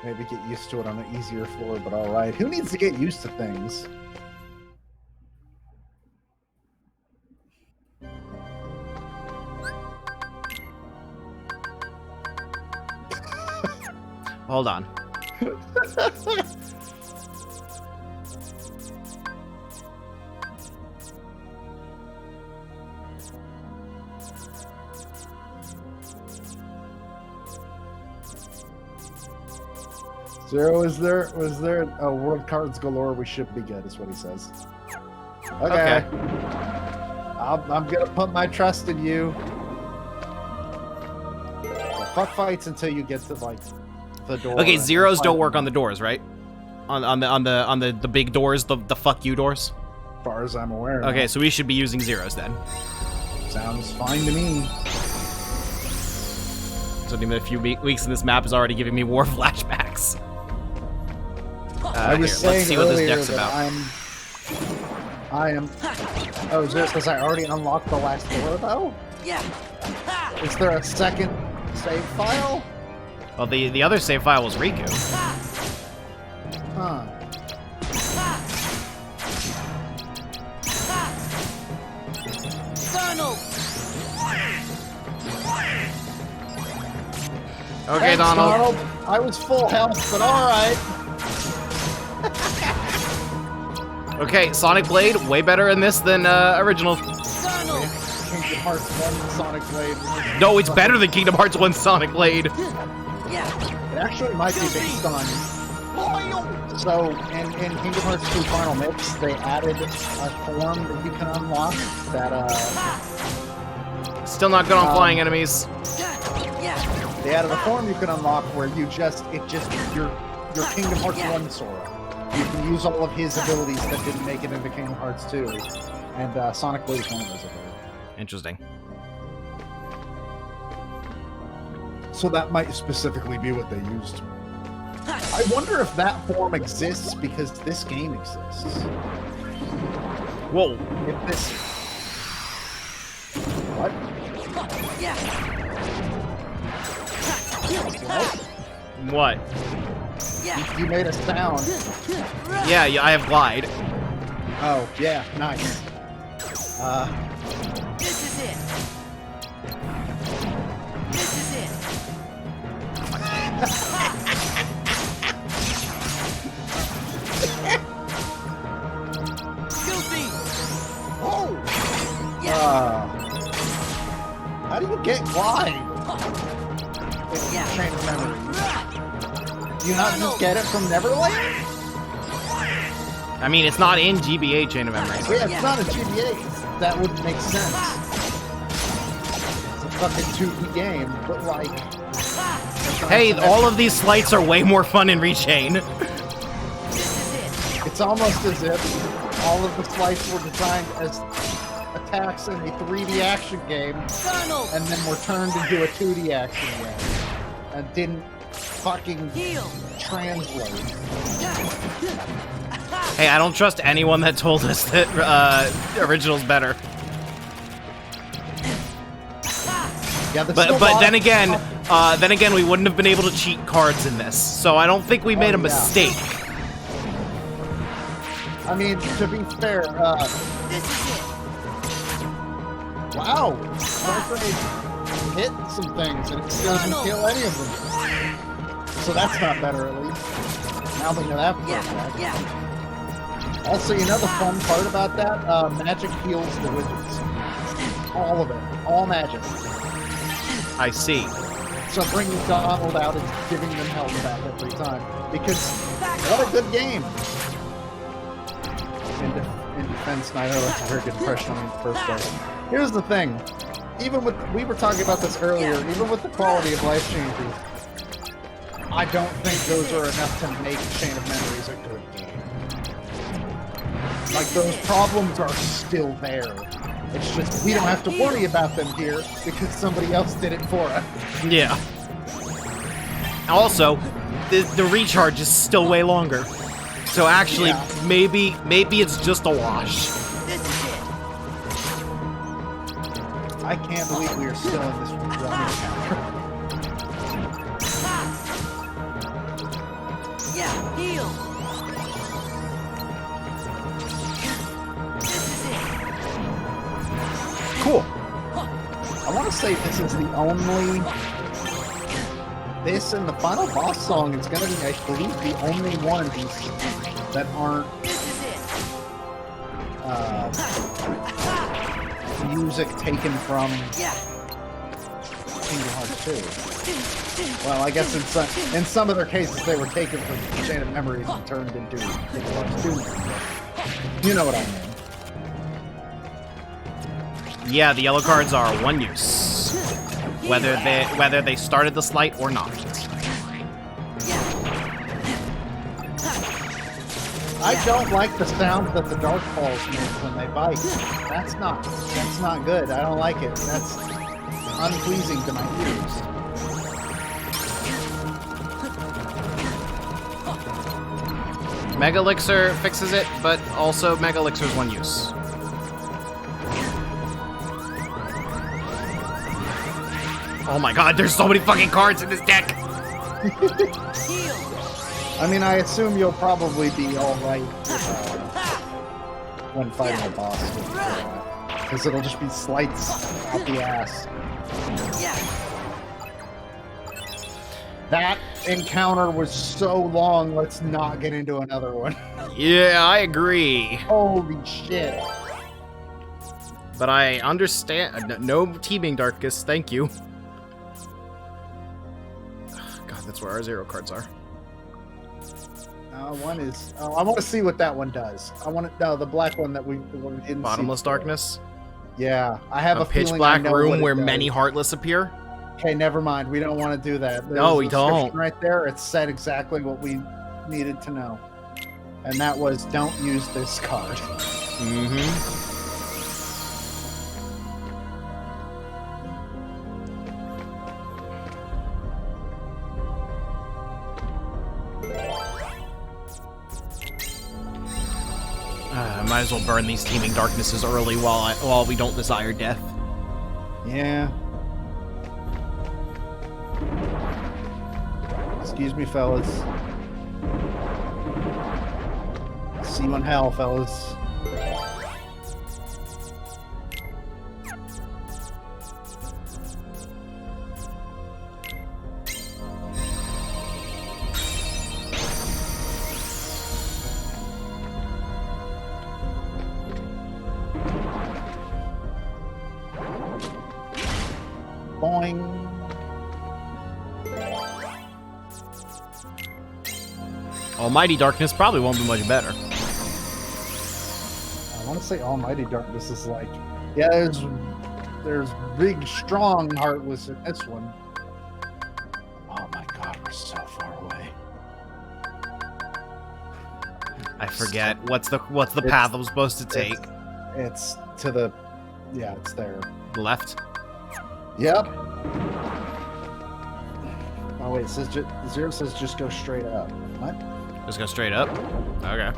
Maybe get used to it on an easier floor, but alright. Who needs to get used to things? Hold on. Zero, was there world cards galore? We should be good, is what he says. Okay. I'm gonna put my trust in you. Well, fuck fights until you get to like the door. Okay, zeros don't work on the doors, right? On the big doors, the fuck you doors. As far as I'm aware. Okay, so we should be using zeros then. Sounds fine to me. So even a few weeks in this map is already giving me war flashbacks. I was saying let's see what this earlier deck's that about. I am. Oh, is this because I already unlocked the last door though? Yeah. Is there a second save file? Well, the other save file was Riku. Huh. Donald! Okay, Thanks, Donald. I was full health, but alright. Okay, Sonic Blade, way better in this than original. Kingdom Hearts 1 Sonic Blade. No, it's better than Kingdom Hearts 1 Sonic Blade. Yeah. It actually might be based on So, in Kingdom Hearts 2 Final Mix, they added a form that you can unlock that, Still not good on flying enemies. they added a form you can unlock where your Kingdom Hearts 1 Sora. You can use all of his abilities that didn't make it into Kingdom Hearts 2, and Sonic Blade is one of those abilities. Interesting. So that might specifically be what they used. I wonder if that form exists because this game exists. Whoa. If this... What? What? You made a sound. Yeah, I have glide. Oh, yeah, nice. This is it. This is it. Guilty. Oh! How do you get glide? Chain of memory. Do you not just get it from Neverland? I mean, it's not in GBA Chain of Memories. Yeah, it's not a GBA. That would make sense. It's a fucking 2D game, but like... Hey, all of these slights are way more fun in Rechain. It's almost as if all of the slices were designed as attacks in a 3D action game, and then were turned into a 2D action game, and didn't fucking translate. Hey, I don't trust anyone that told us that original's better. Yeah, but then again, we wouldn't have been able to cheat cards in this, so I don't think we made a mistake. I mean, to be fair, wow, Starframe hit some things and it still didn't kill any of them. So that's not better, at least. Now that you know that for a fact. Also, you know the fun part about that? Magic heals the wizards. All of it. All magic. I see. So bringing Donald out is giving them health back every time. Because, what a good game! In defense, neither of us a very good impression on me in the first place. Here's the thing. Even with, we were talking about this earlier, even with the quality of life changes, I don't think those are enough to make Chain of Memories a good game. Like, those problems are still there. It's just, we don't have to worry about them here because somebody else did it for us. Yeah. Also, the recharge is still way longer. So actually, maybe it's just a wash. I can't believe we are still in this one encounter. Yeah, heal. Cool. I want to say this is the only... This and the final boss song is going to be, I believe, the only ones that aren't music taken from Kingdom Hearts 2. Well, I guess in some of their cases they were taken from Chain of Memories and turned into Kingdom Hearts 2. You know what I mean. Yeah, the yellow cards are one use, whether they started the slight or not. I don't like the sound that the dark balls make when they bite. That's not good. I don't like it. That's unpleasing to my ears. Mega Elixir fixes it, but also Mega Elixir's one use. Oh my god, there's so many fucking cards in this deck! I mean, I assume you'll probably be alright when fighting a boss. Because it'll just be slights out the ass. That encounter was so long, let's not get into another one. Yeah, I agree. Holy shit. But I understand. No teaming Darkus, thank you. God, that's where our 0 cards are. One is. Oh, I want to see what that one does. I want to. No, the black one that we didn't Bottomless see. darkness. Yeah, I have a pitch feeling black I know room what it where does. many heartless appear. Okay, never mind. We don't want to do that. No, we a description don't. Right there, it said exactly what we needed to know, and that was don't use this card. Mm-hmm. Might as well burn these teeming darknesses early while we don't desire death. Yeah. Excuse me, fellas. See you in hell, fellas. Boing. Almighty Darkness probably won't be much better. I want to say Almighty Darkness is like, yeah, there's big, strong Heartless in this one. Oh my god, we're so far away. I forget what's the path I'm supposed to take. It's to the, yeah, it's there. Left. Yep. Oh wait, it says zero says just go straight up. What? Just go straight up? Okay.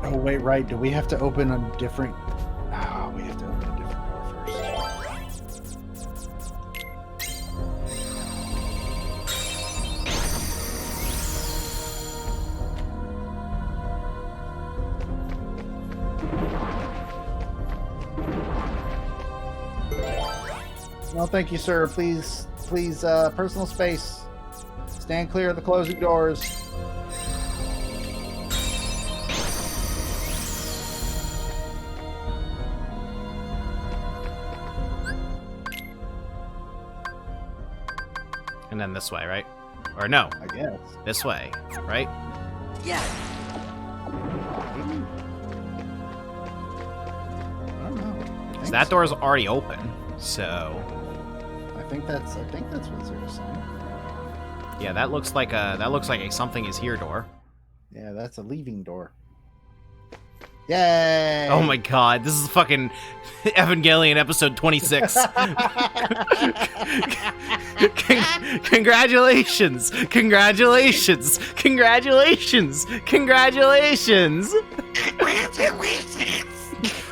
Oh wait, right. Do we have to open a different? Oh, we have to open a different door first. No, thank you, sir. Please, personal space. Stand clear of the closing doors. And then this way, right? Or no. I guess. This way, right? Yeah. I don't know. So that door is already open, so... I think that's what Zero's saying. Yeah, that looks like a something is here door. Yeah, that's a leaving door. Yay! Oh my god, this is fucking Evangelion episode 26. Congratulations! Congratulations! Congratulations! Congratulations!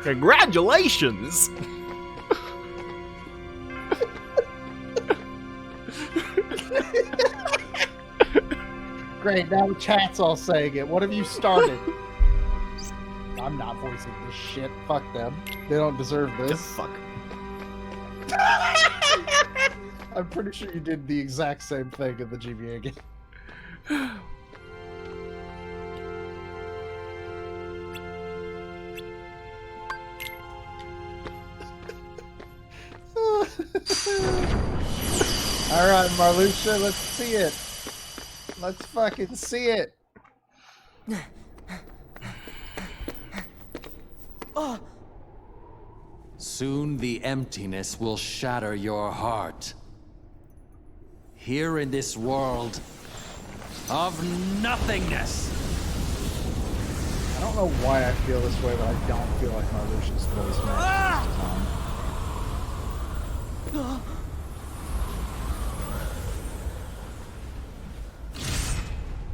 Congratulations! Great, now the chat's all saying it. What have you started? I'm not voicing this shit. Fuck them. They don't deserve this. Fuck. I'm pretty sure you did the exact same thing in the GBA game. Alright, Marluxia, let's see it. Let's fucking see it. Soon the emptiness will shatter your heart. Here in this world of nothingness. I don't know why I feel this way, but I don't feel like Marluxia's voice matches Tom.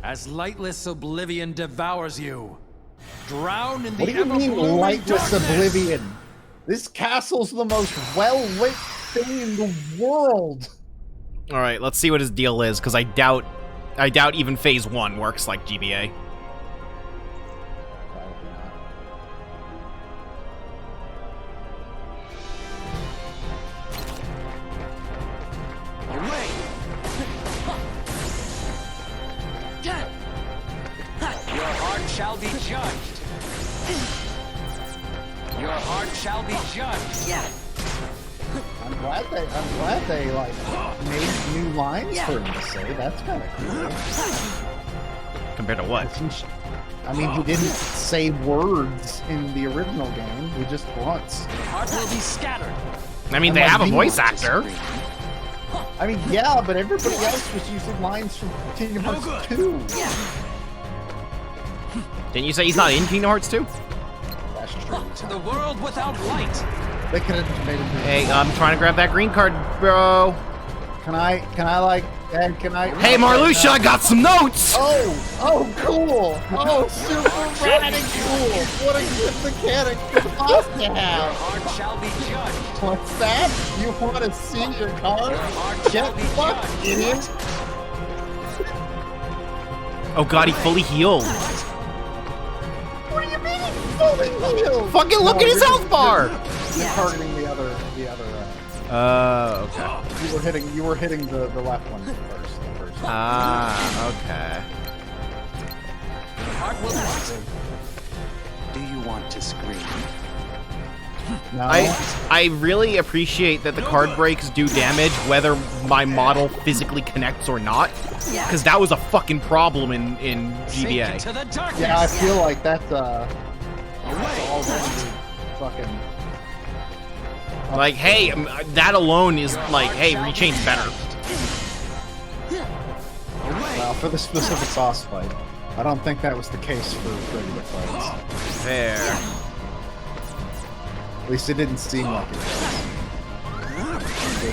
As lightless oblivion devours you, drown in the What do you mean, ever-blooming lightless darkness? oblivion? This castle's the most well-lit thing in the world. All right, let's see what his deal is, because I doubt even Phase 1 works like GBA. Away! Your heart shall be judged. Your heart shall be judged. Yeah. I'm glad they like made new lines for him to say. That's kind of cool. Compared to what? I mean, he didn't say words in the original game. He just grunts. Heart will be scattered. I mean, And, they like, have a he- voice actor. I mean, yeah, but everybody else was using lines from Kingdom Hearts 2. Didn't you say he's not in Kingdom Hearts 2? That's true. To the world without light. They could have made him. Hey, I'm trying to grab that green card, bro. Can I like, Ed, can I? Hey, Marluxia, I got some notes! Oh, cool. Oh, super rad and cool. What a good mechanic for the boss to Your have. heart shall be judged. What's that? You want to see your card? Your heart shall Get be fucked, judged. idiot. Oh god, he fully healed. What do you mean fully healed? Fucking look at his you're health bar! You're targeting the other. Okay. You were hitting the left one first. Ah, okay. Heart will Do you want to scream? No. I really appreciate that the card breaks do damage whether my model physically connects or not. Because that was a fucking problem in sink GBA. into the darkness. Yeah, I feel like that's already fucking. Like, hey, that alone is like, hey, Rechain's better. Well, for the specific boss fight, I don't think that was the case for regular fights. Fair. At least it didn't seem like it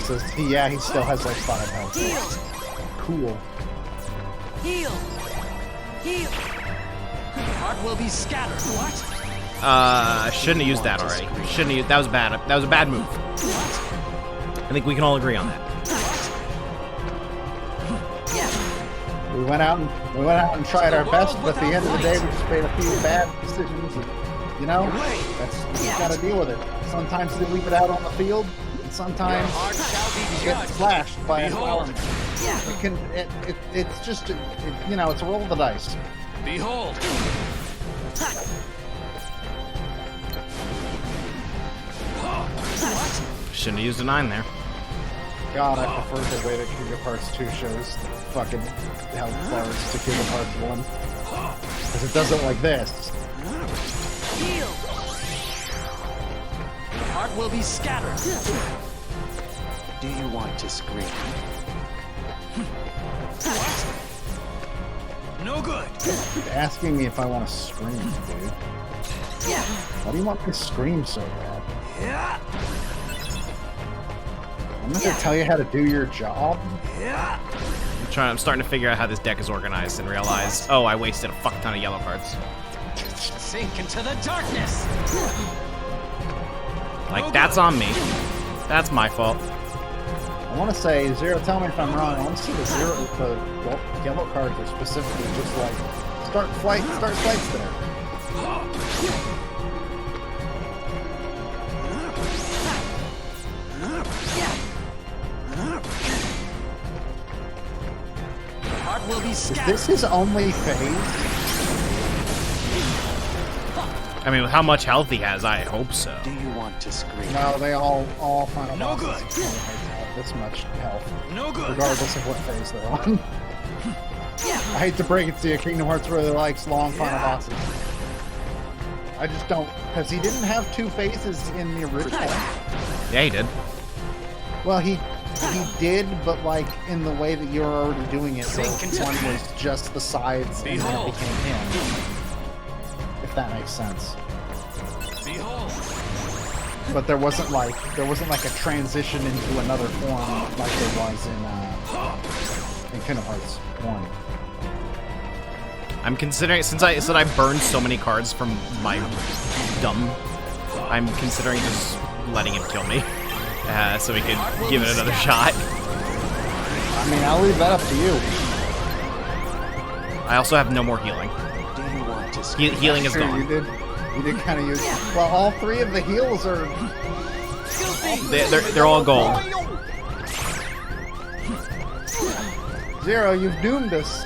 was. Yeah, he still has like 5 health. Cool. Heal! Heal! Heart will be scattered. What? Shouldn't have used that already. Shouldn't have. That was bad. That was a bad move. I think we can all agree on that. We went out and tried our best, but at the end of the day, we just made a few bad decisions. And, you know, you just gotta deal with it. Sometimes they leave it out on the field, and sometimes you get slashed by a flower. It's just, you know, it's a roll of the dice. Behold. Shouldn't have used a 9 there. God, I prefer the way that Kingdom Hearts 2 shows fucking health bars to Kingdom Hearts 1. Because it does it like this. Heal! Heart will be scattered. Do you want to scream? No good. Keep asking me if I want to scream, dude. Why do you want me to scream so bad? I'm not gonna tell you how to do your job. I'm starting to figure out how this deck is organized and realize, oh, I wasted a fuck ton of yellow cards. Sink into the darkness. Like, that's on me. That's my fault. I want to say, Zero, tell me if I'm wrong. I want to see the yellow cards are specifically just like start fights there. Heart will be Is scattered. this his only phase? I mean, with how much health he has, I hope so. Do you want to scream? No, they all final No bosses good. have this much health, No good. regardless of what phase they're on. I hate to break it to you, Kingdom Hearts really likes long final bosses. I just don't, because he didn't have 2 phases in the original. Yeah, he did. Well, he did, but like in the way that you're already doing it, where one was just the sides and then it became him. If that makes sense. Behold. But there wasn't like a transition into another form like there was in Kingdom Hearts 1. I'm considering, since I said I burned so many cards from my dumb, I'm considering just letting him kill me. So we could give it another shot. I mean, I'll leave that up to you. I also have no more healing. Do you want to scream? Healing is Sure, gone. you did kind of use. Well, all 3 of the heals are. They're all gold. Zero, you've doomed us.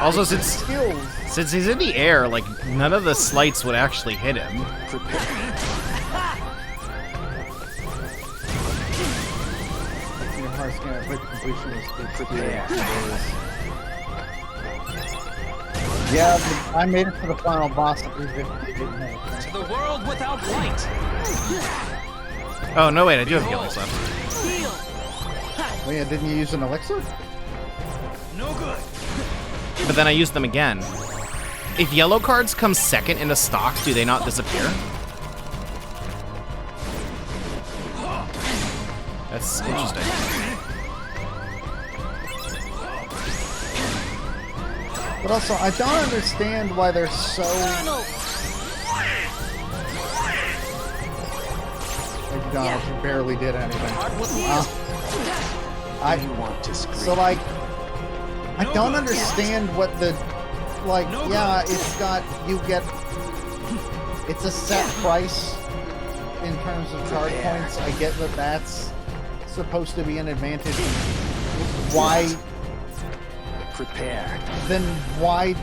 Also, since he's in the air, like, none of the slights would actually hit him. Kingdom Hearts can't play completion is Yeah, I made it to the final boss at 350. To the world without light. Oh, no, wait, I do have healings left. Oh, yeah, didn't you use an elixir? No good. But then I used them again. If yellow cards come second in a stock, do they not disappear? That's interesting. But also, I don't understand why they're so... McDonald's barely did anything. So, like, I don't understand what the... Like, yeah, it's got... You get... It's a set price in terms of card points. I get that that's supposed to be an advantage. Why... Prepare. Then why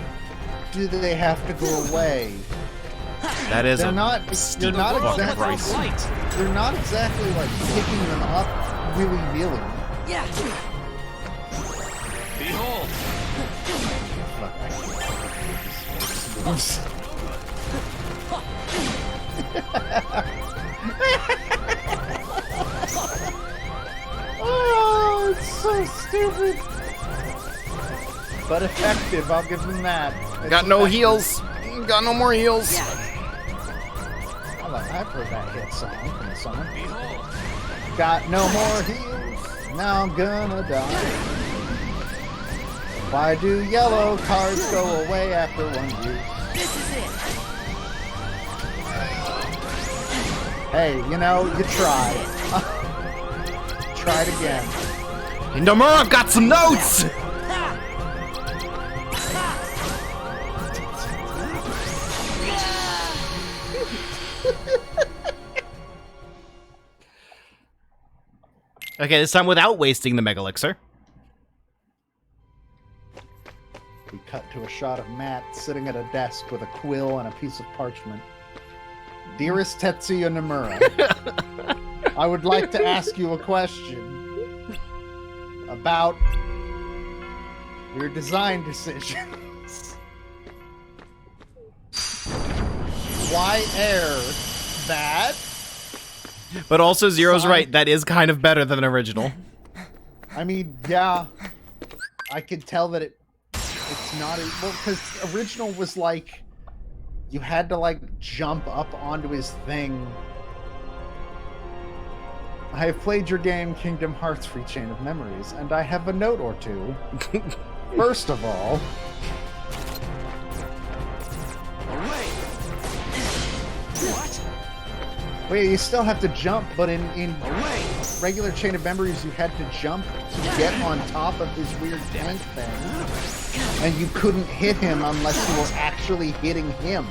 do they have to go away? That is They're a not. You're not exactly. You're not exactly like picking them up willy nilly. Yeah. Behold. Oh, it's so stupid. But effective, I'll give them that. It's Got no effective. heals. Got no more heals. I've heard that hit song from the summer. Got no more heals, now I'm gonna die. Why do yellow cards go away after 1 use? This is it. Hey, you know, you tried. Try it again. Nomura, I've got some notes! Okay, this time without wasting the Mega Elixir. We cut to a shot of Matt sitting at a desk with a quill and a piece of parchment. Dearest Tetsuya Nomura, I would like to ask you a question about your design decisions. Why air that? But also, Zero's right, that is kind of better than the original. I mean, yeah, I could tell that it's not well, because original was like you had to like jump up onto his thing. I have played your game Kingdom Hearts Free Chain of Memories, and I have a note or two. First of all, What? wait, you still have to jump, but in regular Chain of Memories, you had to jump to get on top of his weird tank thing. And you couldn't hit him unless you were actually hitting him.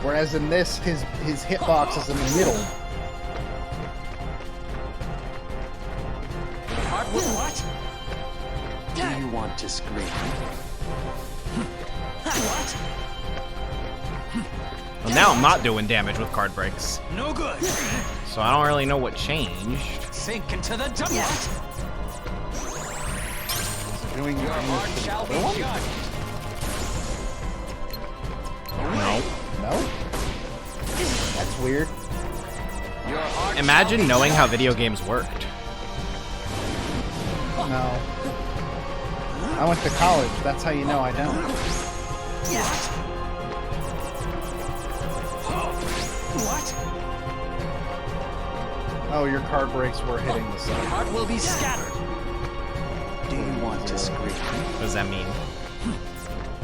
Whereas in this, his hitbox is in the middle. What? Do you want to scream? What? Well, now I'm not doing damage with card breaks. No good. So I don't really know what changed. Sink into the dump. Doing Your heart shall be judged. No. No? That's weird. Your heart Imagine knowing how video games worked. No. I went to college. That's how you know I don't. What? Oh, your card breaks were hitting the Your side. heart will be scattered. Do you want to scream? What does that mean?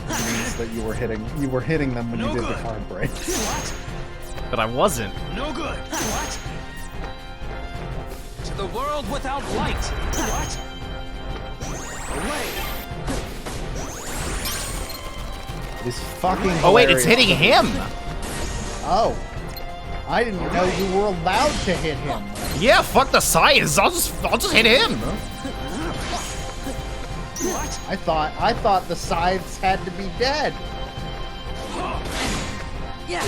It means that you were hitting them when No you did the good. card break. What? But I wasn't. No good. What? To the world without light. What? Away. This fucking Oh wait, it's hilarious. hitting him! Oh. I didn't know you were allowed to hit him. Yeah, fuck the science. I'll just hit him. What? I thought the scythes had to be dead. Yeah.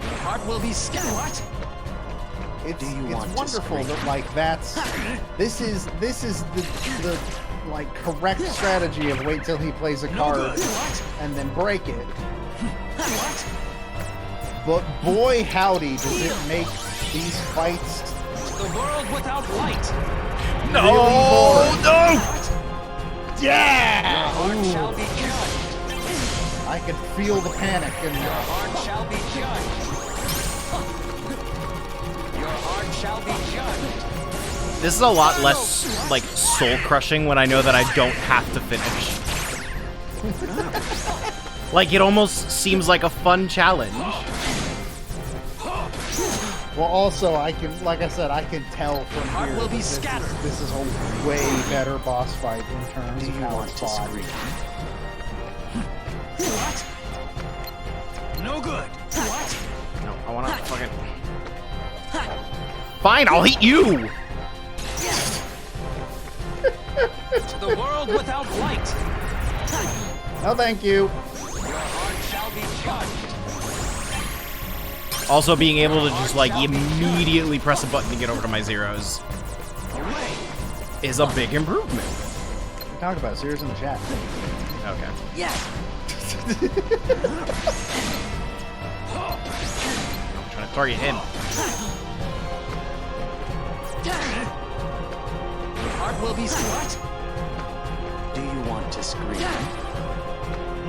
Your heart will be scattered. What? it's want to wonderful scream? that like this is the like correct strategy of wait till he plays a card and then break it. But boy howdy does it make these fights The world without light. No! No! Yeah! Heart shall be judged. I could feel the panic in Your heart shall be judged. Your heart shall be judged. This is a lot less, like, soul-crushing when I know that I don't have to finish. Like, it almost seems like a fun challenge. Well, also, I can, like I said, I can tell from here will that be this scattered. is a way better boss fight in terms of how it's fought. What? No good. What? No, I wanna fucking... Fine, I'll hit you! To the world without light. No, thank you. Your heart shall be judged. Also, being able to just, like, immediately press a button to get over to my zeros is a big improvement. We talked about zeros in the chat. Okay. Yes. I'm trying to target him. Your heart will be what? Do you want to scream?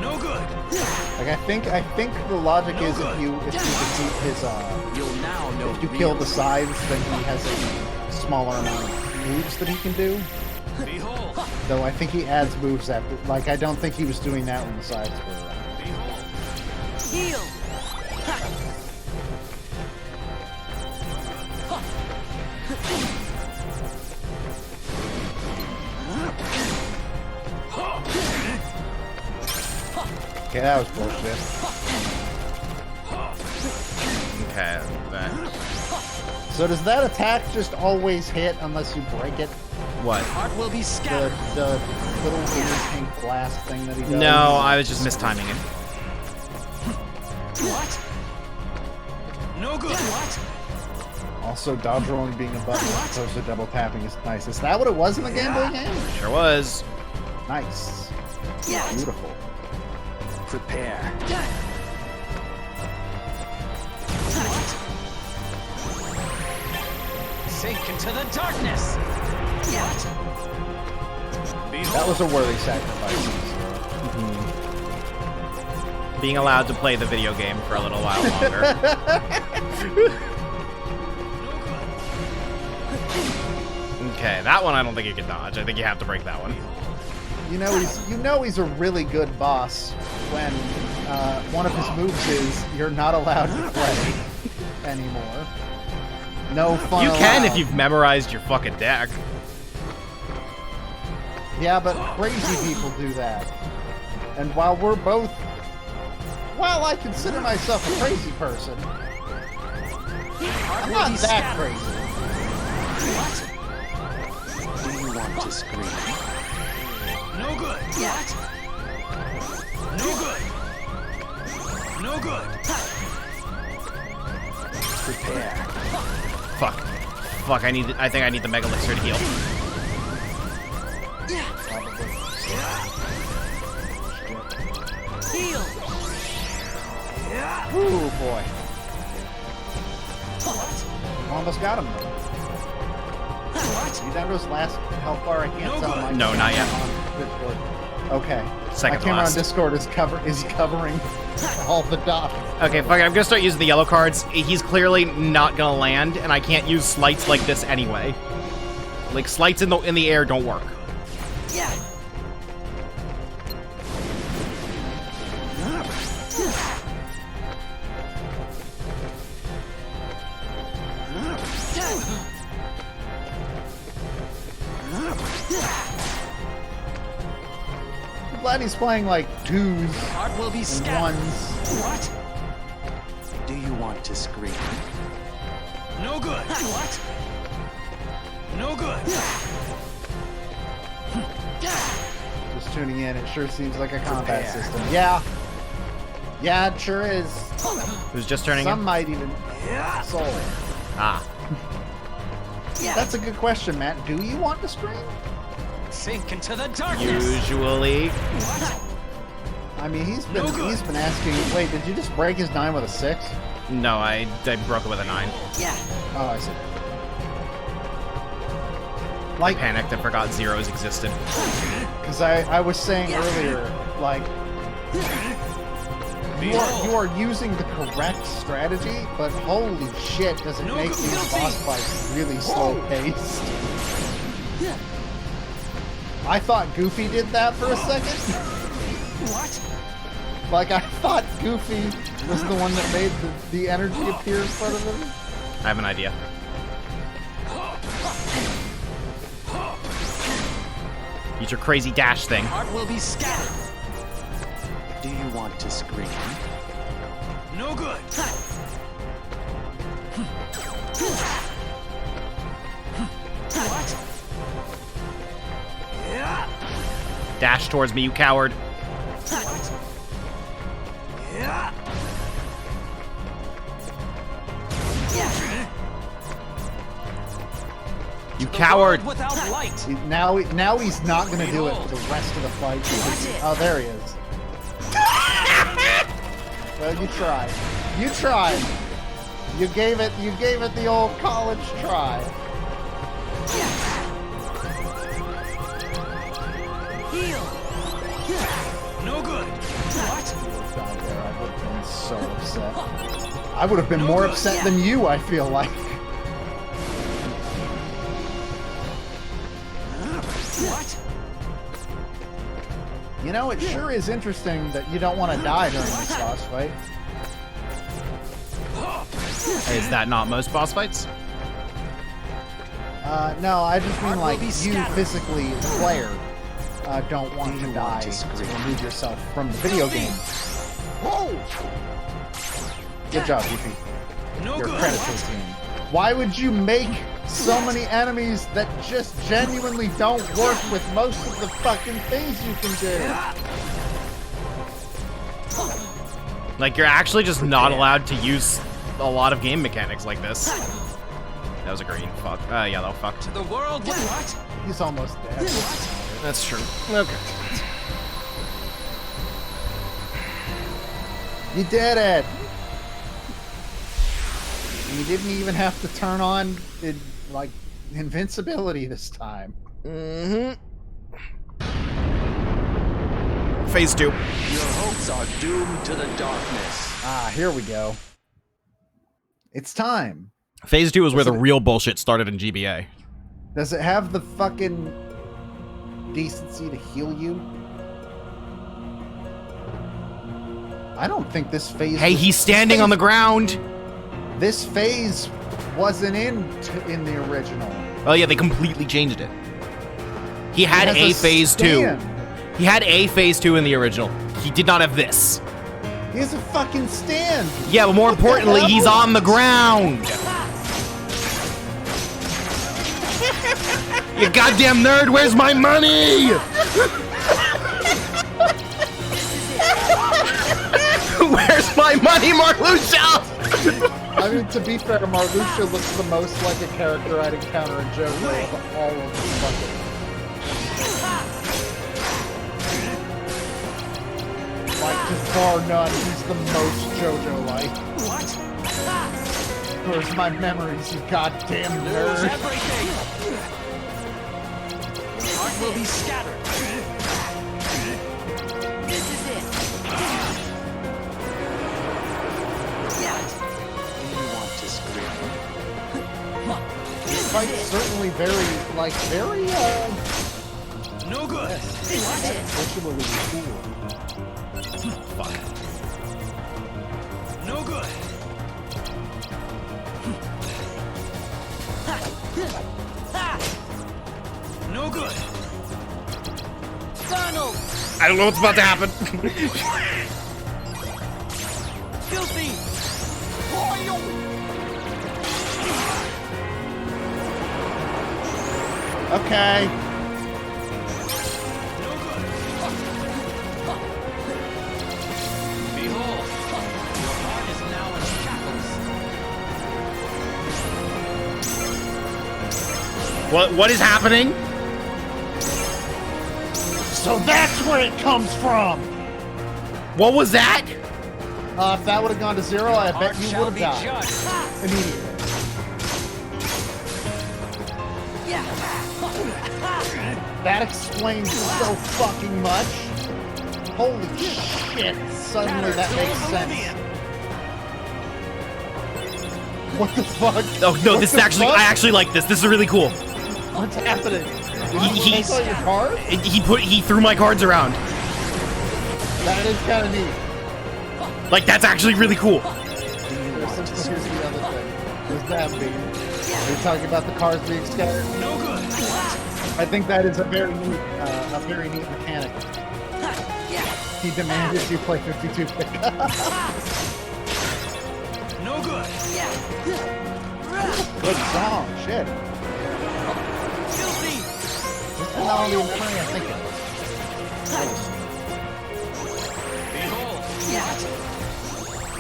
No good. Like I think the logic is if you defeat his You'll now know. if you kill the sides, then he has a smaller amount of moves that he can do. Behold. Though I think he adds moves after. Like I don't think he was doing that when the sides were around. Behold. Heal. Okay, that was bullshit. Okay, then... So does that attack just always hit unless you break it? What? Heart will be The, scattered. the little weird pink blast thing that he does? No, I was just mistiming it. What? No good. What? Also, dodge rolling being a button as opposed to double tapping is nice. Is that what it was in the Game Boy game? Sure was. Nice. Yeah. Beautiful. Prepare. Sink into the darkness. What? That was a worthy sacrifice. Being allowed to play the video game for a little while longer. Okay, that one I don't think you can dodge. I think you have to break that one. You know he's a really good boss when one of his moves is you're not allowed to play anymore. No fun. You can allowed. if you've memorized your fucking deck. Yeah, but crazy people do that. And while I consider myself a crazy person, I'm not that crazy. Do you want to scream? No good. What? No good. No good. Prepare. Fuck. Fuck, I think I need the Mega Elixir to heal. Heal. Ooh, boy. Almost got him, though. What? You down to his last health bar? I can't tell. My No, not yet. on Discord. Okay. Second My to camera last. on Discord is covering all the dots. Okay, fuck it, I'm gonna start using the yellow cards. He's clearly not gonna land, and I can't use slights like this anyway. Like, slights in the air don't work. Yeah. I'm glad he's playing like twos Heart will be and scattered. ones. What? Do you want to scream? No good. What? No good. Just tuning in, it sure seems like a combat system. Yeah. Yeah, it sure is. Who's just turning Some in? might even soul. Ah. That's a good question, Matt. Do you want to scream? Sink into the darkness. Usually. I mean, he's been asking. Wait, did you just break his 9 with a 6? No, I broke it with a 9. Yeah. Oh, I see. I panicked. I forgot zeros existed. Because I was saying earlier, like, you are using the correct strategy, but holy shit, does it make these boss fights really slow-paced. I thought Goofy did that for a second. What? Like, I thought Goofy was the one that made the energy appear in front of him. I have an idea. Use your crazy dash thing. Heart will be scattered. Do you want to scream? No good. What? Dash towards me, you coward. What? You coward. Without light. Now he's not going to do it for the rest of the fight. Oh, there he is. Well, you tried. You tried. You gave it the old college try. Heal. No good. What? God, there, I would have been so upset. I would have been more upset than you, I feel like. What? You know, it sure is interesting that you don't want to die during this boss fight. Is that not most boss fights? No, I just mean like you physically, the player, don't want to die to remove yourself from the video game. Whoa! Good job, Goofy. Your credit to the team. Why would you make so many enemies that just genuinely don't work with most of the fucking things you can do? Like, you're actually just not allowed to use a lot of game mechanics like this. That was a green. Fuck. Yellow. Fuck. To the world. What? He's almost dead. That's true. Okay. You did it! You didn't even have to turn on, like, invincibility this time. Mm-hmm. Phase 2. Your hopes are doomed to the darkness. Ah, here we go. It's time. Phase 2 is where the real bullshit started in GBA. Does it have the fucking decency to heal you? I don't think this phase... Hey, he's standing on the ground! This phase wasn't in the original. Oh yeah, they completely changed it. He had a phase 2. He had a phase 2 in the original. He did not have this. He has a fucking stand! Yeah, but more importantly, he's on the ground! You goddamn nerd, where's my money? Where's my money, Marluxia? I mean, to be fair, Marluxia looks the most like a character I'd encounter in JoJo of all of the fucking... Like, just bar none, he's the most JoJo-like. What? Where's my memories, you goddamn nerd? Lose everything. Your heart will be scattered. This is it. This fight's certainly very, like, very, no good. visually cool. Fuck. No good. No good. Donald! I don't know what's about to happen. Filthy! Okay. Behold, your heart is now in shackles. What is happening? So that's where it comes from! What was that? If that would have gone to 0, I bet you would have died. Immediately. That explains so fucking much. Holy shit, suddenly that makes sense. What the fuck? Oh no, this is actually, I actually like this. This is really cool. What's happening? He all your cards? He threw my cards around. That is kind of neat. Like, that's actually really cool. Here's the other thing. Where's that being? Are you talking about the cards being scattered? No good. I think that is a very neat mechanic. He demanded you play 52 pick. No good. Good song, shit. Filthy. This is not only a memory, I think it is.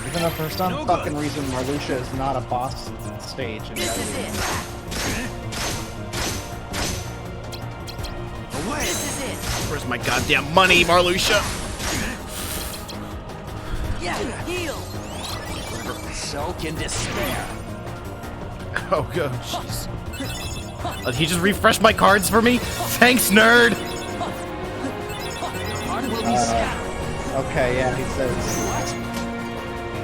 Even though for some fucking reason Marluxia is not a boss stage in that game. Where's my goddamn money, Marluxia? Heal. Soak in despair. Oh god, jeez. He just refreshed my cards for me? Thanks, nerd! Okay, yeah, he says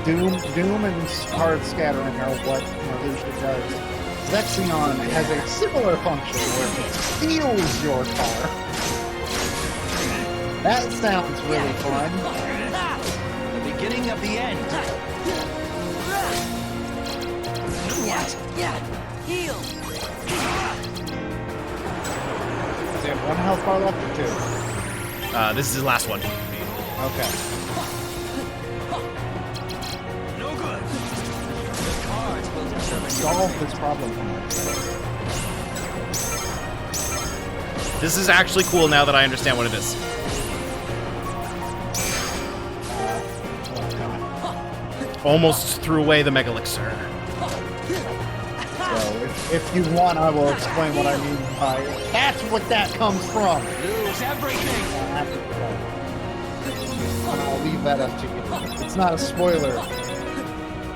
Doom and card scattering are what Marluxia does. Zexion has a similar function where it steals your card. That sounds really fun. The beginning of the end. Heal. Does he have 1 health bar left or 2? This is his last one. Okay. No good. Solve this problem for me. This is actually cool now that I understand what it is. Almost threw away the Mega Elixir. So, if you want, I will explain what I mean by it. That's what that comes from. Lose everything. I'll leave that up to you. It's not a spoiler.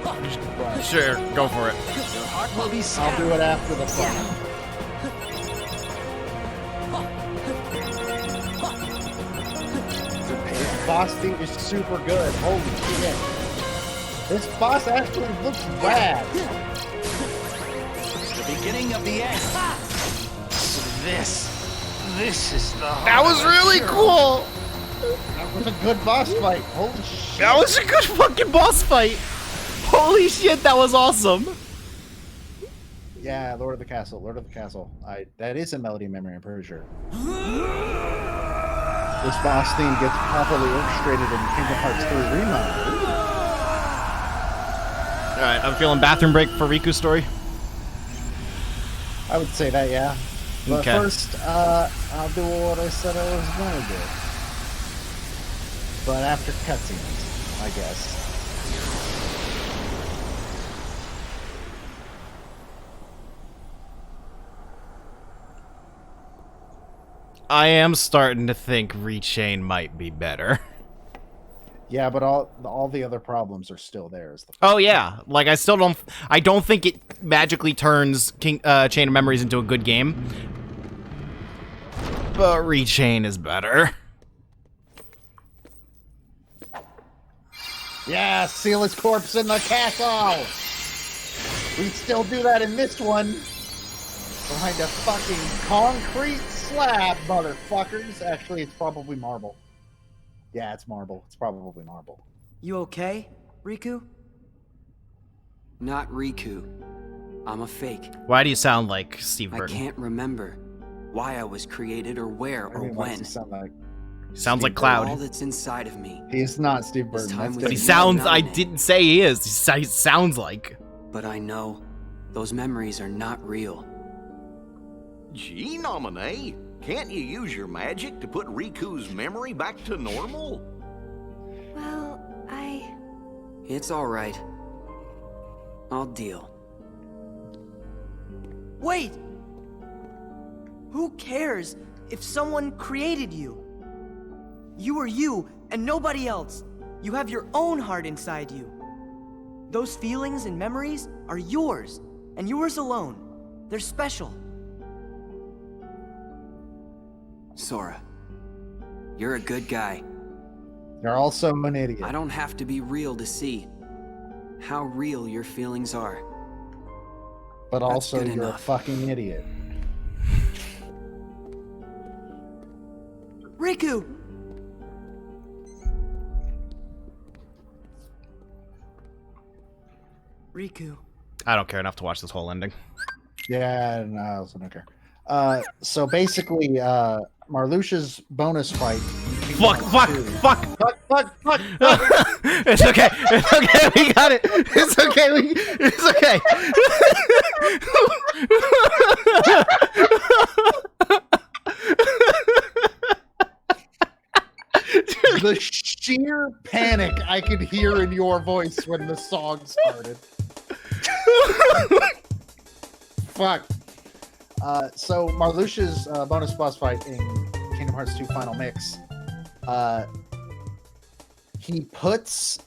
But Sure, go for it. Your heart will be I'll do it after the fun. This boss theme is super good. Holy shit. This boss actually looks rad. the beginning of the end. So this is the That was really cool! That was a good boss fight. Holy shit. That was a good fucking boss fight! Holy shit, that was awesome! Yeah, Lord of the Castle. That is a melody memory, I'm pretty sure. This boss theme gets properly orchestrated in Kingdom Hearts 3 Remake. Alright, I'm feeling bathroom break for Riku's story. I would say that, yeah. But Okay. first, I'll do what I said I was going to do. But after cutscenes, I guess. I am starting to think Rechain might be better. Yeah, but all the other problems are still there. Oh yeah, like I don't think it magically turns Chain of Memories into a good game. But Rechain is better. Yeah, seal his corpse in the castle! We still do that in this one. Behind a fucking concrete slab, motherfuckers. Actually, it's probably marble. Yeah, it's marble. It's probably marble. You okay, Riku? Not Riku. I'm a fake. Why do you sound like Steve Burton? I can't remember why I was created or where or when. Sounds like Steve Cloud. All that's inside of me. He's not Steve Burton. That's But he different. sounds. I didn't say he is. He sounds like. But I know those memories are not real. Gee, Nominee, can't you use your magic to put Riku's memory back to normal? Well, It's all right. I'll deal. Wait! Who cares if someone created you? You are you and nobody else. You have your own heart inside you. Those feelings and memories are yours, and yours alone. They're special. Sora, you're a good guy. You're also an idiot. I don't have to be real to see how real your feelings are. But That's also, good you're enough. a fucking idiot. Riku! Riku. I don't care enough to watch this whole ending. Yeah, no, I also don't care. So basically, Marluxia's bonus fight. Fuck! It's okay. It's okay. We got it. It's okay. It's okay. The sheer panic I could hear in your voice when the song started. Fuck. So Marluxia's bonus boss fight in Kingdom Hearts 2 Final Mix, he puts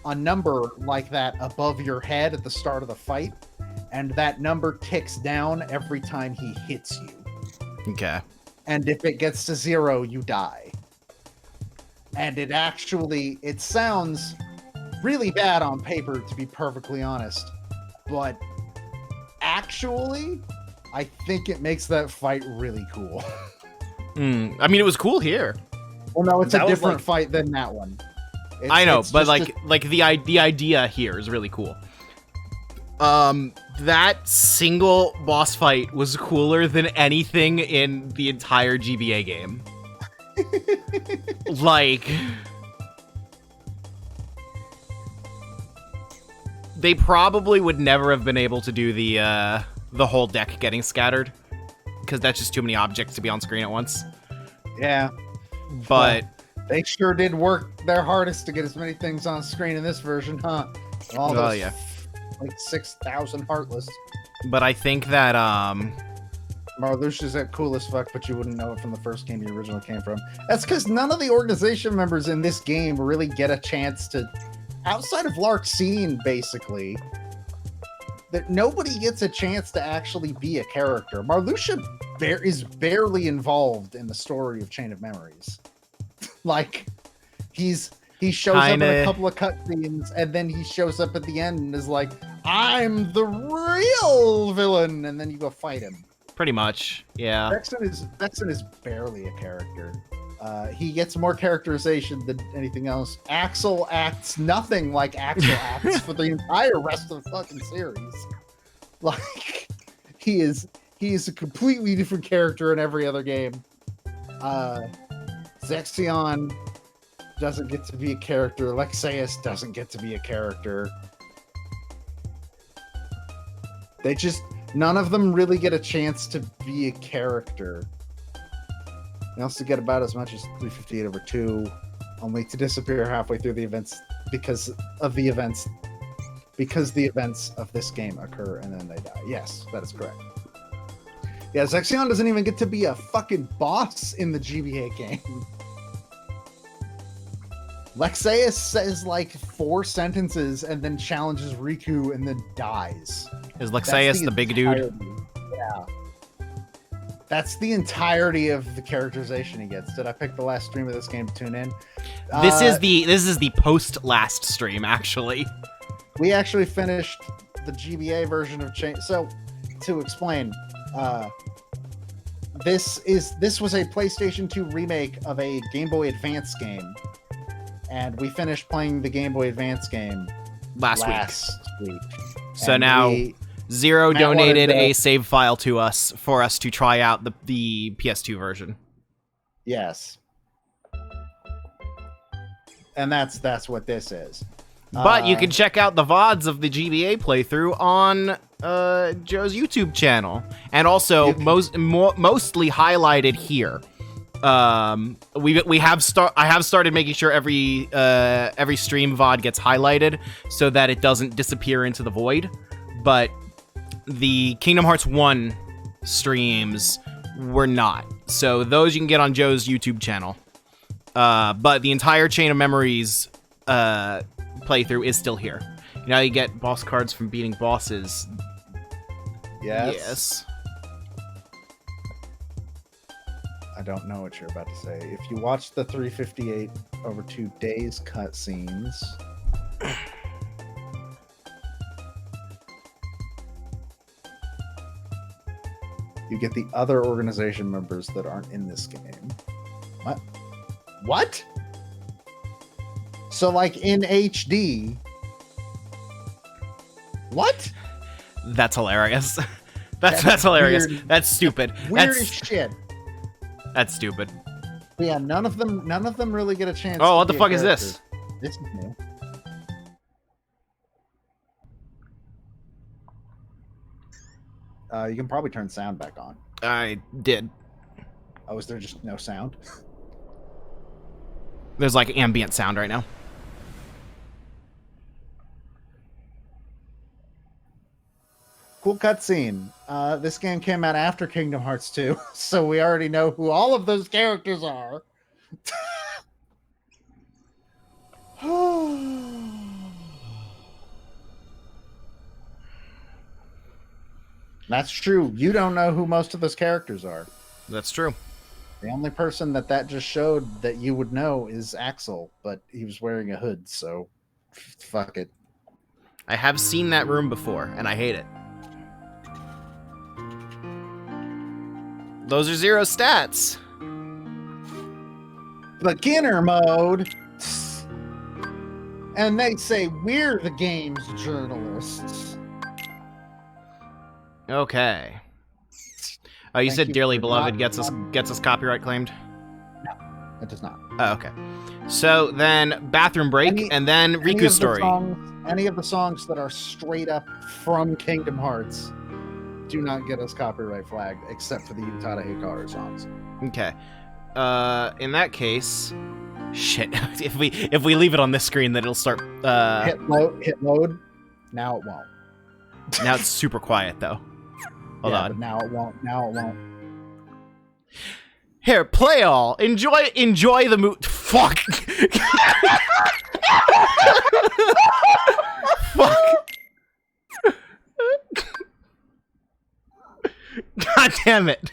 a number like that above your head at the start of the fight, and that number ticks down every time he hits you. Okay. And if it gets to 0, you die. And it sounds really bad on paper, to be perfectly honest. But actually, I think it makes that fight really cool. I mean, it was cool here. Well, no, it's That a was, different like- fight than that one. I know, It's but just the idea here is really cool. That single boss fight was cooler than anything in the entire GBA game. Like, they probably would never have been able to do the whole deck getting scattered, because that's just too many objects to be on screen at once. Yeah. But they sure did work their hardest to get as many things on screen in this version, huh? All Oh, those, yeah. like 6,000 Heartless. But I think that Marluxia's that cool as fuck, but you wouldn't know it from the first game you originally came from. That's because none of the organization members in this game really get a chance to, outside of Larxene, basically, that nobody gets a chance to actually be a character. Marluxia is barely involved in the story of Chain of Memories. Like, he shows up in a couple of cutscenes, and then he shows up at the end and is like, "I'm the real villain," and then you go fight him. pretty much, yeah. Vexen is barely a character. He gets more characterization than anything else. Axel acts nothing like Axel acts for the entire rest of the fucking series. Like, he is a completely different character in every other game. Zexion doesn't get to be a character. Lexaeus doesn't get to be a character. None of them really get a chance to be a character. They also get about as much as 358/2, only to disappear halfway through the events because the events of this game occur and then they die. Yes, that is correct. Yeah, Zexion doesn't even get to be a fucking boss in the GBA game. Lexaeus says like 4 sentences and then challenges Riku and then dies. Is Lexaeus the big dude? Yeah. That's the entirety of the characterization he gets. Did I pick the last stream of this game to tune in? This is the post last stream, actually. We actually finished the GBA version of Chain. So, to explain, this was a PlayStation 2 remake of a Game Boy Advance game, and we finished playing the Game Boy Advance game last week. So And now Zero Matt donated wanted to- a save file to us for us to try out the PS2 version. Yes. And that's what this is. But you can check out the VODs of the GBA playthrough on Joe's YouTube channel, and also mostly highlighted here. I have started making sure every stream VOD gets highlighted so that it doesn't disappear into the void. But The Kingdom Hearts 1 streams were not. So those you can get on Joe's YouTube channel. But the entire Chain of Memories playthrough is still here. You know how you get boss cards from beating bosses? Yes. I don't know what you're about to say. If you watch the 358 over 2 days cutscenes, you get the other organization members that aren't in this game. What? What? So, like in HD. What? That's hilarious. That's hilarious. Weird. That's stupid. Weird That's as shit. That's stupid. Yeah, none of them really get a chance. Oh, to what the be a fuck is character. this? This is new. You can probably turn sound back on. I did. Oh, is there just no sound? There's like ambient sound right now. Cool cutscene. This game came out after Kingdom Hearts 2, so we already know who all of those characters are. That's true. You don't know who most of those characters are. That's true. The only person that just showed that you would know is Axel, but he was wearing a hood, so fuck it. I have seen that room before, and I hate it. Those are 0 stats. Beginner mode. And they say we're the game's journalists. Okay. Oh, you Thank said you Dearly for Beloved not- gets us copyright claimed? No, it does not. Oh, okay. So then Bathroom Break, and then Riku's story. Any of the songs that are straight up from Kingdom Hearts do not get us copyright flagged, except for the Utada Hikaru songs. Okay. In that case, shit. if we leave it on this screen, then it'll start. Hit load. Now it won't. Now it's super quiet though. Hold Yeah, on. but now it won't. Now it won't. Here, play all. Enjoy the mood. Fuck. Fuck. God damn it.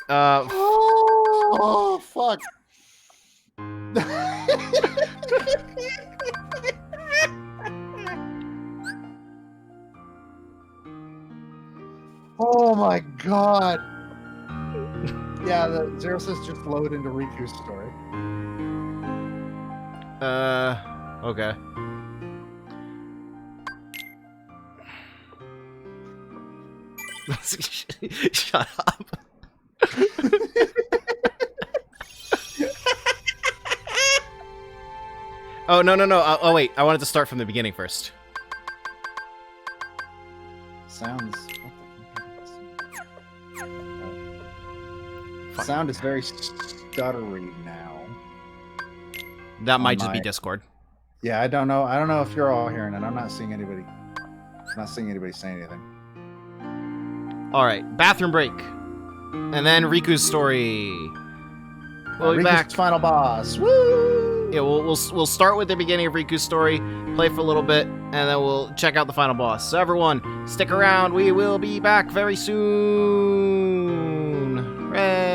Oh, fuck. Oh my god. Yeah, the Zero says just load into Riku's story. Okay. Shut up. Oh, no. Oh, wait. I wanted to start from the beginning first. Sounds... Sound is very stuttery now. That might just be Discord. Yeah, I don't know. I don't know if you're all hearing it. I'm not seeing anybody. I'm not seeing anybody saying anything. All right, Bathroom Break, and then Riku's story. We'll be Riku's back. Final boss. Woo! Yeah, we'll start with the beginning of Riku's story, play for a little bit, and then we'll check out the final boss. So everyone, stick around. We will be back very soon. Hooray!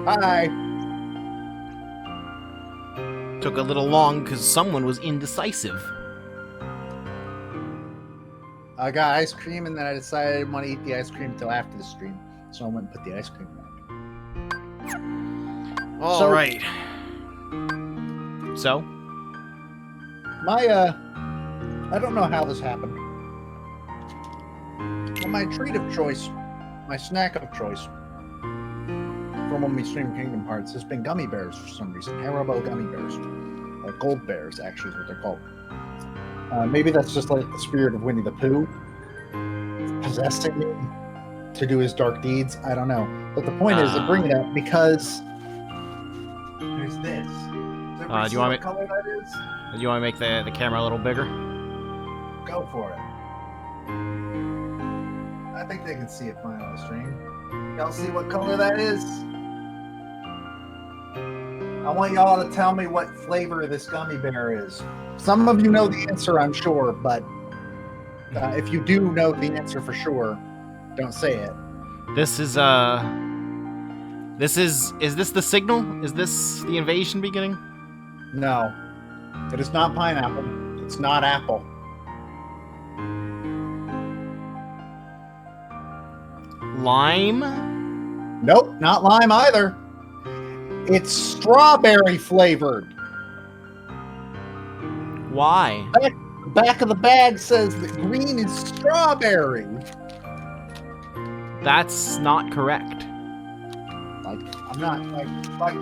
Hi. Took a little long because someone was indecisive. I got ice cream, and then I decided I didn't want to eat the ice cream until after the stream, so I went and put the ice cream back. All right. So? I don't know how this happened. But my treat of choice, my snack of choice, from when we stream Kingdom Hearts has been gummy bears for some reason. Haribo gummy bears. Gold bears, actually, is what they're called. Maybe that's just like the spirit of Winnie the Pooh possessing me to do his dark deeds. I don't know. But the point is, I bring it up because there's this. Do you want what color that is? Do you want to make the camera a little bigger? Go for it. I think they can see it fine on the stream. Y'all see what color that is? I want y'all to tell me what flavor this gummy bear is. Some of you know the answer, I'm sure, but if you do know the answer for sure, don't say it. Is this the signal? Is this the invasion beginning? No. It is not pineapple. It's not apple. Lime? Nope, not lime either. It's strawberry flavored. Why? Back of the bag says that green is strawberry. That's not correct. I'm not like.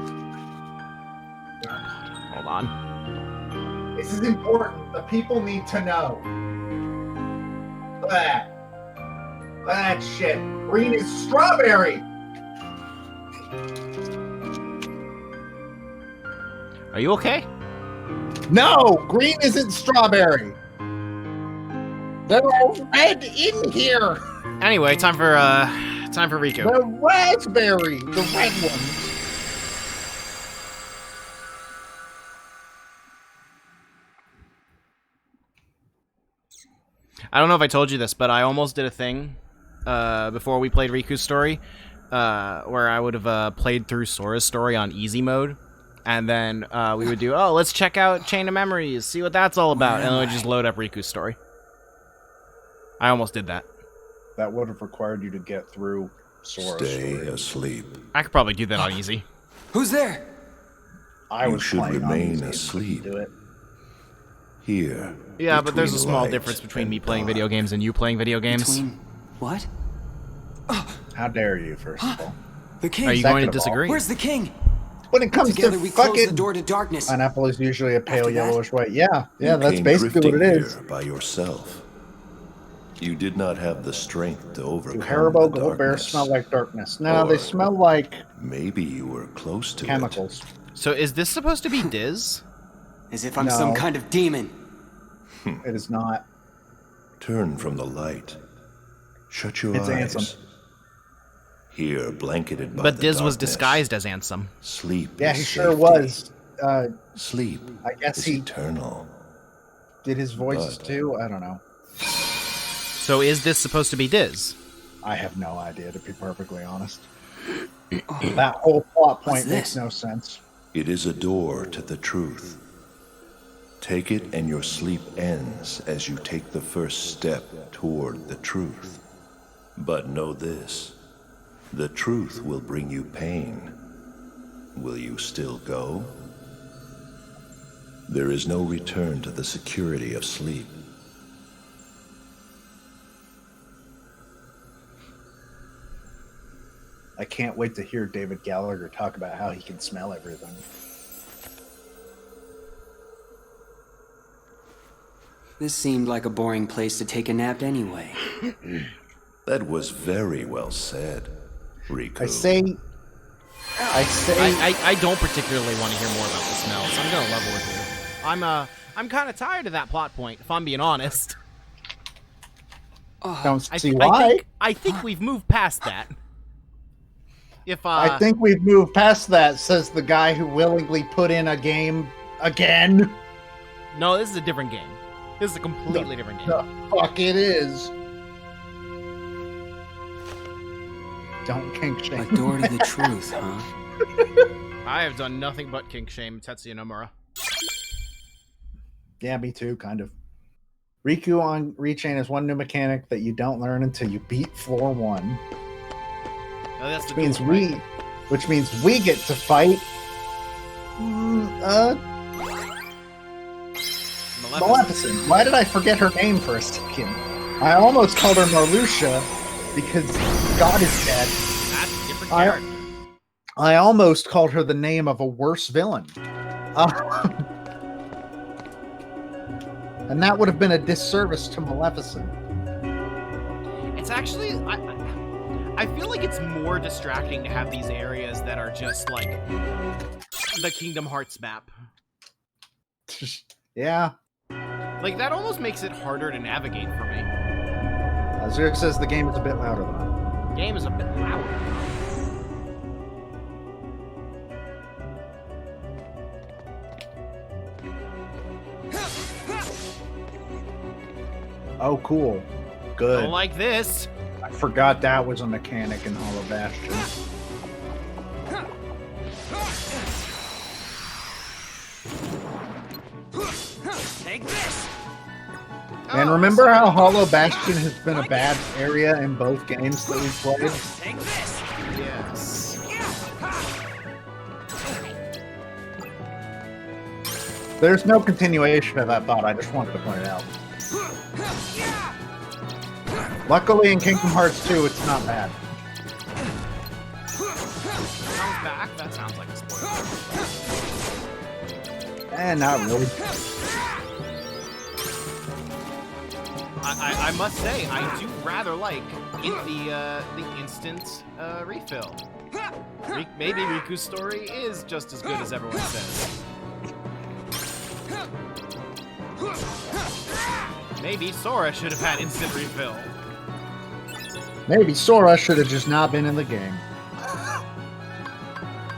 Hold on. This is important. The people need to know. That shit. Green is strawberry. Are you okay? No, green isn't strawberry. They're all red in here. Anyway, time for Riku. The raspberry, the red one. I don't know if I told you this, but I almost did a thing before we played Riku's story where I would have played through Sora's story on easy mode. And then we would do, let's check out Chain of Memories, see what that's all about. And then we'd just load up Riku's story. I almost did that. That would have required you to get through Sora's Stay story. asleep. I could probably do that on easy. Who's there? You should remain asleep. Do it. Here. Yeah, but there's a between small light difference between me and playing dark. video games and you playing video games. Between what? How dare you, first of all? The king. Are you going to disagree? Where's the king? When it comes Together to we close fucking the door to darkness. pineapple is usually a pale After that? yellowish white. Yeah, You that's came basically what it drifting is. here by yourself. You did not have the strength to Do overcome Haribo the gold bears darkness. smell like darkness? No, they Or smell like Maybe you were close to chemicals. So is this supposed to be Diz? As if I'm No. some kind of demon. It is not. it. Turn from the light. Shut your It's eyes. Ansem. Here, blanketed by But the Diz was darkness, disguised as Ansem. Sleep. Yeah, is he sure safety. was. Sleep. I guess is he eternal. did his voices But- too. I don't know. So is this supposed to be Diz? I have no idea, to be perfectly honest. That whole plot point makes no sense. It is a door to the truth. Take it and your sleep ends as you take the first step toward the truth. But know this, the truth will bring you pain. Will you still go? There is no return to the security of sleep. I can't wait to hear David Gallagher talk about how he can smell everything. This seemed like a boring place to take a nap anyway. That was very well said, Riku. I say I don't particularly want to hear more about the smells. I'm gonna level with you. I'm kind of tired of that plot point, if I'm being honest. don't see why. I think we've moved past that. If I think we've moved past that, says the guy who willingly put in a game Again? No, this is a different game. This is a completely different game. The fuck it is. Don't kink shame. A door to the truth, huh? I have done nothing but kink shame Tetsuya Nomura. Yeah, me too, kind of. Riku on Rechain is one new mechanic that you don't learn until you beat floor 1. Oh, that's the Which means duel, right? which means we get to fight Maleficent. Why did I forget her name for a second? I almost called her Marluxia because God is dead. That's a different character. I almost called her the name of a worse villain. And that would have been a disservice to Maleficent. It's actually, I feel like it's more distracting to have these areas that are just like the Kingdom Hearts map. Yeah. Like, that almost makes it harder to navigate for me. Azir says the game is a bit louder than that. Game is a bit louder. Oh, cool. Good. Don't like this. I forgot that was a mechanic in Hollow Bastion. Take this. And remember how Hollow Bastion has been a bad area in both games that we've played? Take this. Yes. There's no continuation of that thought. I just wanted to point it out. Luckily, in Kingdom Hearts 2, it's not bad. Comes back? That sounds like a spoiler. Not really. I must say, I do rather like the instant refill. Maybe Riku's story is just as good as everyone says. Maybe Sora should have had instant refill. Maybe Sora should have just not been in the game.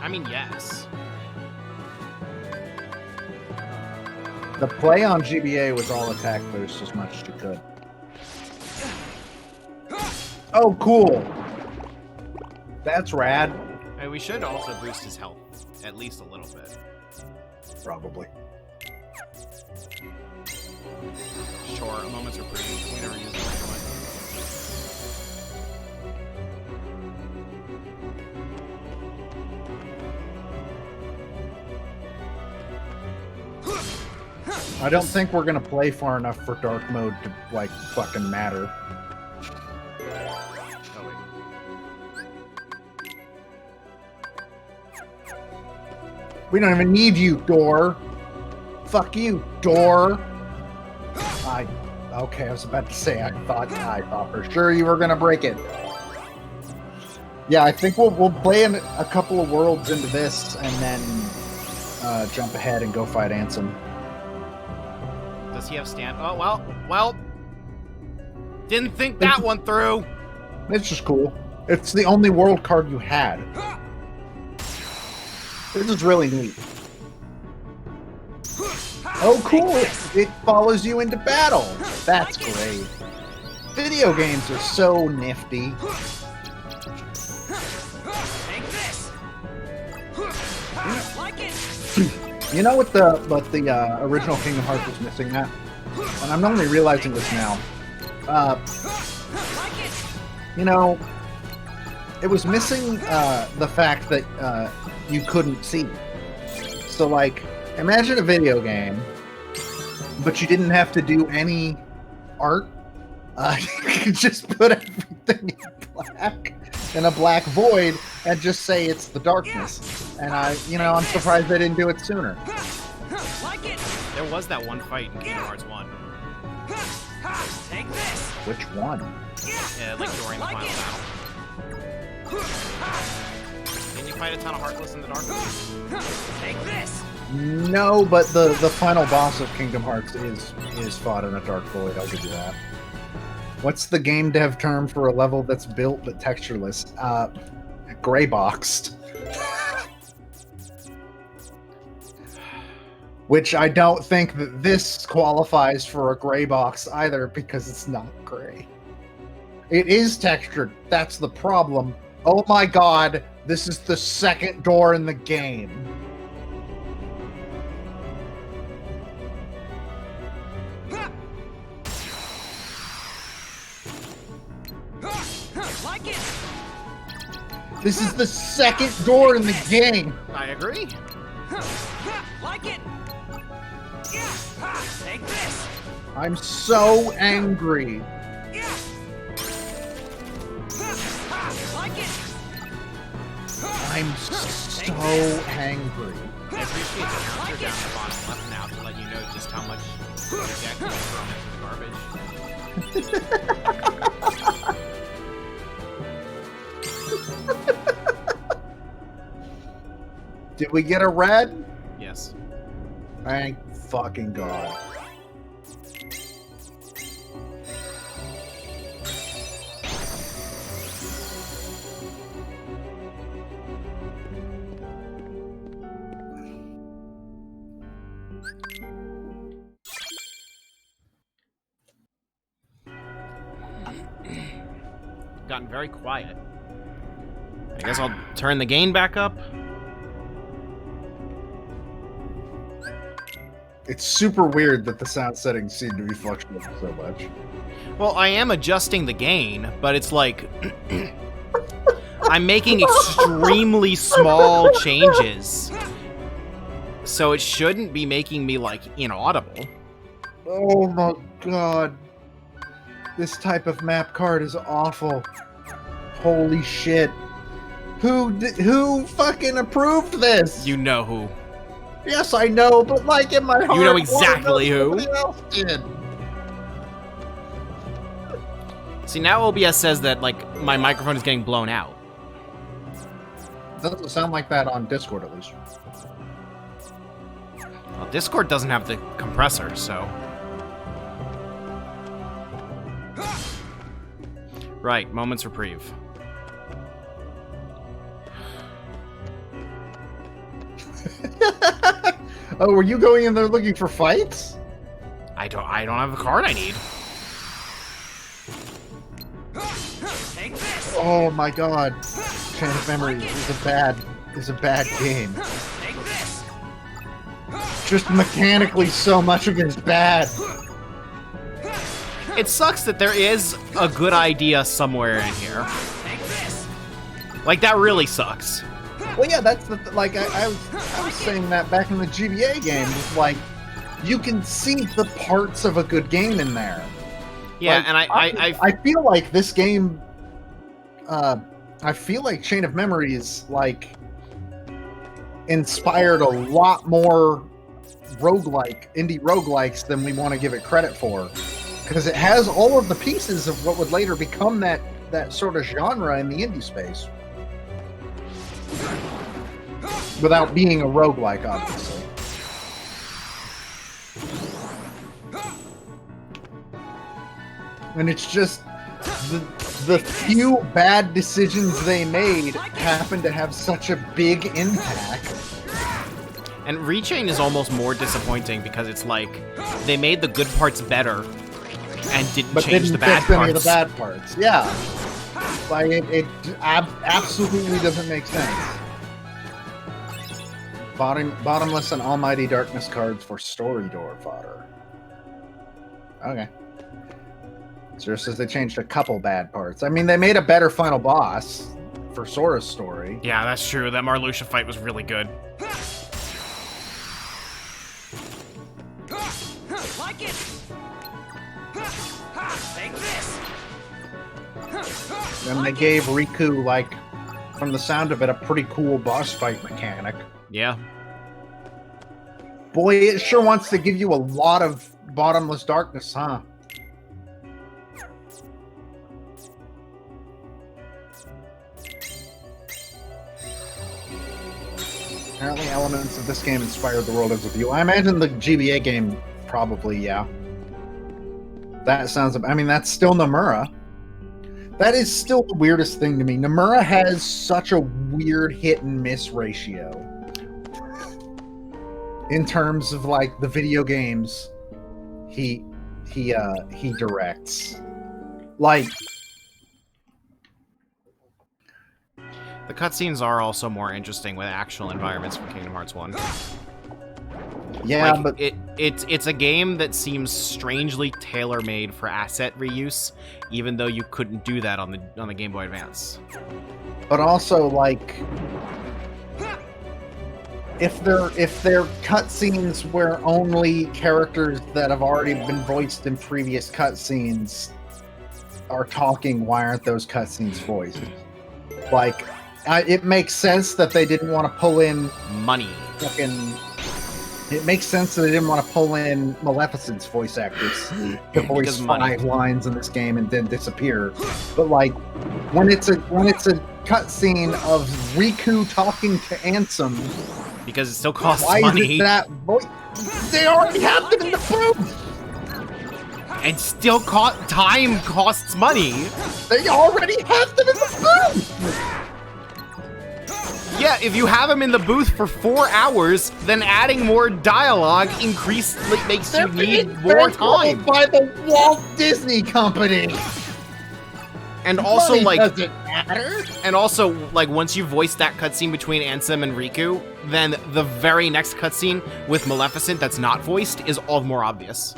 I mean, yes. The play on GBA was all attack boost as much as you could. Oh, cool. That's rad. And we should also boost his health, at least a little bit. Probably. Sure, a moment's reprieve. We never use it anyway. I don't think we're gonna play far enough for dark mode to, like, fucking matter. Oh, wait. We don't even need you, door. Fuck you, door. Okay, I was about to say I thought for sure you were gonna break it. Yeah, I think we'll play a couple of worlds into this and then jump ahead and go fight Ansem. Does he have stand? Oh, well. Didn't think that one through. It's just cool. It's the only world card you had. This is really neat. Oh, cool. It follows you into battle. That's great. Video games are so nifty. Take this. Like it. You know what the original Kingdom Hearts was missing, Matt? And I'm only realizing this now. You know, it was missing the fact that you couldn't see. So, like, imagine a video game, but you didn't have to do any art. You could just put everything in a black void and just say it's the darkness. And I'm surprised they didn't do it sooner. There was that one fight in Kingdom Hearts 1. Take this. Which one? Yeah, like during the final battle. Didn't you fight a ton of Heartless in the dark? Take this. No, but the final boss of Kingdom Hearts is fought in a dark void. I'll give you that. What's the game dev term for a level that's built but textureless? Gray boxed. Which I don't think that this qualifies for a gray box either, because it's not gray. It is textured. That's the problem. Oh my god, this is the second door in the game. Like it. This is the second door in the game. I agree. Like it. Take this. I'm so angry. Like it. I'm so angry. I appreciate the counter down the bottom left now to let you know just how much the deck is thrown into the garbage. Did we get a red? Yes. Thank fucking god. Gotten very quiet. I guess I'll turn the gain back up. It's super weird that the sound settings seem to be fluctuating so much. Well, I am adjusting the gain, but it's like I'm making extremely small changes. So it shouldn't be making me like inaudible. Oh my god. This type of map card is awful. Holy shit. Who fucking approved this? You know who. Yes, I know, but like in my heart, You know exactly who. somebody else did. See, now OBS says that like my microphone is getting blown out. Doesn't sound like that on Discord, at least. Well, Discord doesn't have the compressor, so. Right, moment's reprieve. Oh, were you going in there looking for fights? I don't have the card I need. Oh my god. Chain of Memories is a bad game. Just mechanically, so much of it is bad. It sucks that there is a good idea somewhere in here. Like, that really sucks. Well, yeah, that's the like I was saying that back in the GBA game. Like, you can see the parts of a good game in there. Yeah, like, and I feel like this game. I feel like Chain of Memories like inspired a lot more indie roguelikes than we want to give it credit for, because it has all of the pieces of what would later become that sort of genre in the indie space. Without being a roguelike, obviously. And it's just the few bad decisions they made happen to have such a big impact. And Rechain is almost more disappointing because it's like they made the good parts better and didn't change the bad parts. Any of the bad parts. Yeah. Like it absolutely doesn't make sense. Bottomless and Almighty Darkness cards for story door fodder. Okay. Zero says they changed a couple bad parts. I mean, they made a better final boss for Sora's story. Yeah, that's true. That Marluxia fight was really good. Like it. Take this. And they gave Riku, like, from the sound of it, a pretty cool boss fight mechanic. Yeah. Boy, it sure wants to give you a lot of bottomless darkness, huh? Apparently elements of this game inspired the world as with you. I imagine the GBA game probably, yeah. That sounds... I mean, that's still Nomura. That is still the weirdest thing to me. Nomura has such a weird hit and miss ratio. in terms of like the video games he directs. Like, The cutscenes are also more interesting with actual environments from Kingdom Hearts 1. yeah, Like, but it's a game that seems strangely tailor-made for asset reuse, even though you couldn't do that on the Game Boy Advance. but also like if they're cutscenes where only characters that have already been voiced in previous cutscenes are talking, why aren't those cutscenes voiced? Like, it makes sense that they didn't want to pull in money. It makes sense that they didn't want to pull in Maleficent's voice actress to voice 5 lines in this game and then disappear. But like, when it's a cutscene of Riku talking to Ansem, because it still costs why money. Is it that voice? They already have them in the booth. And still time costs money. They already have them in the booth. Yeah, if you have them in the booth for 4 hours, then adding more dialogue makes you need more time. By the Walt Disney Company. And also, Money like, doesn't matter. And also, like, once you voice that cutscene between Ansem and Riku, then the very next cutscene with Maleficent that's not voiced is all the more obvious.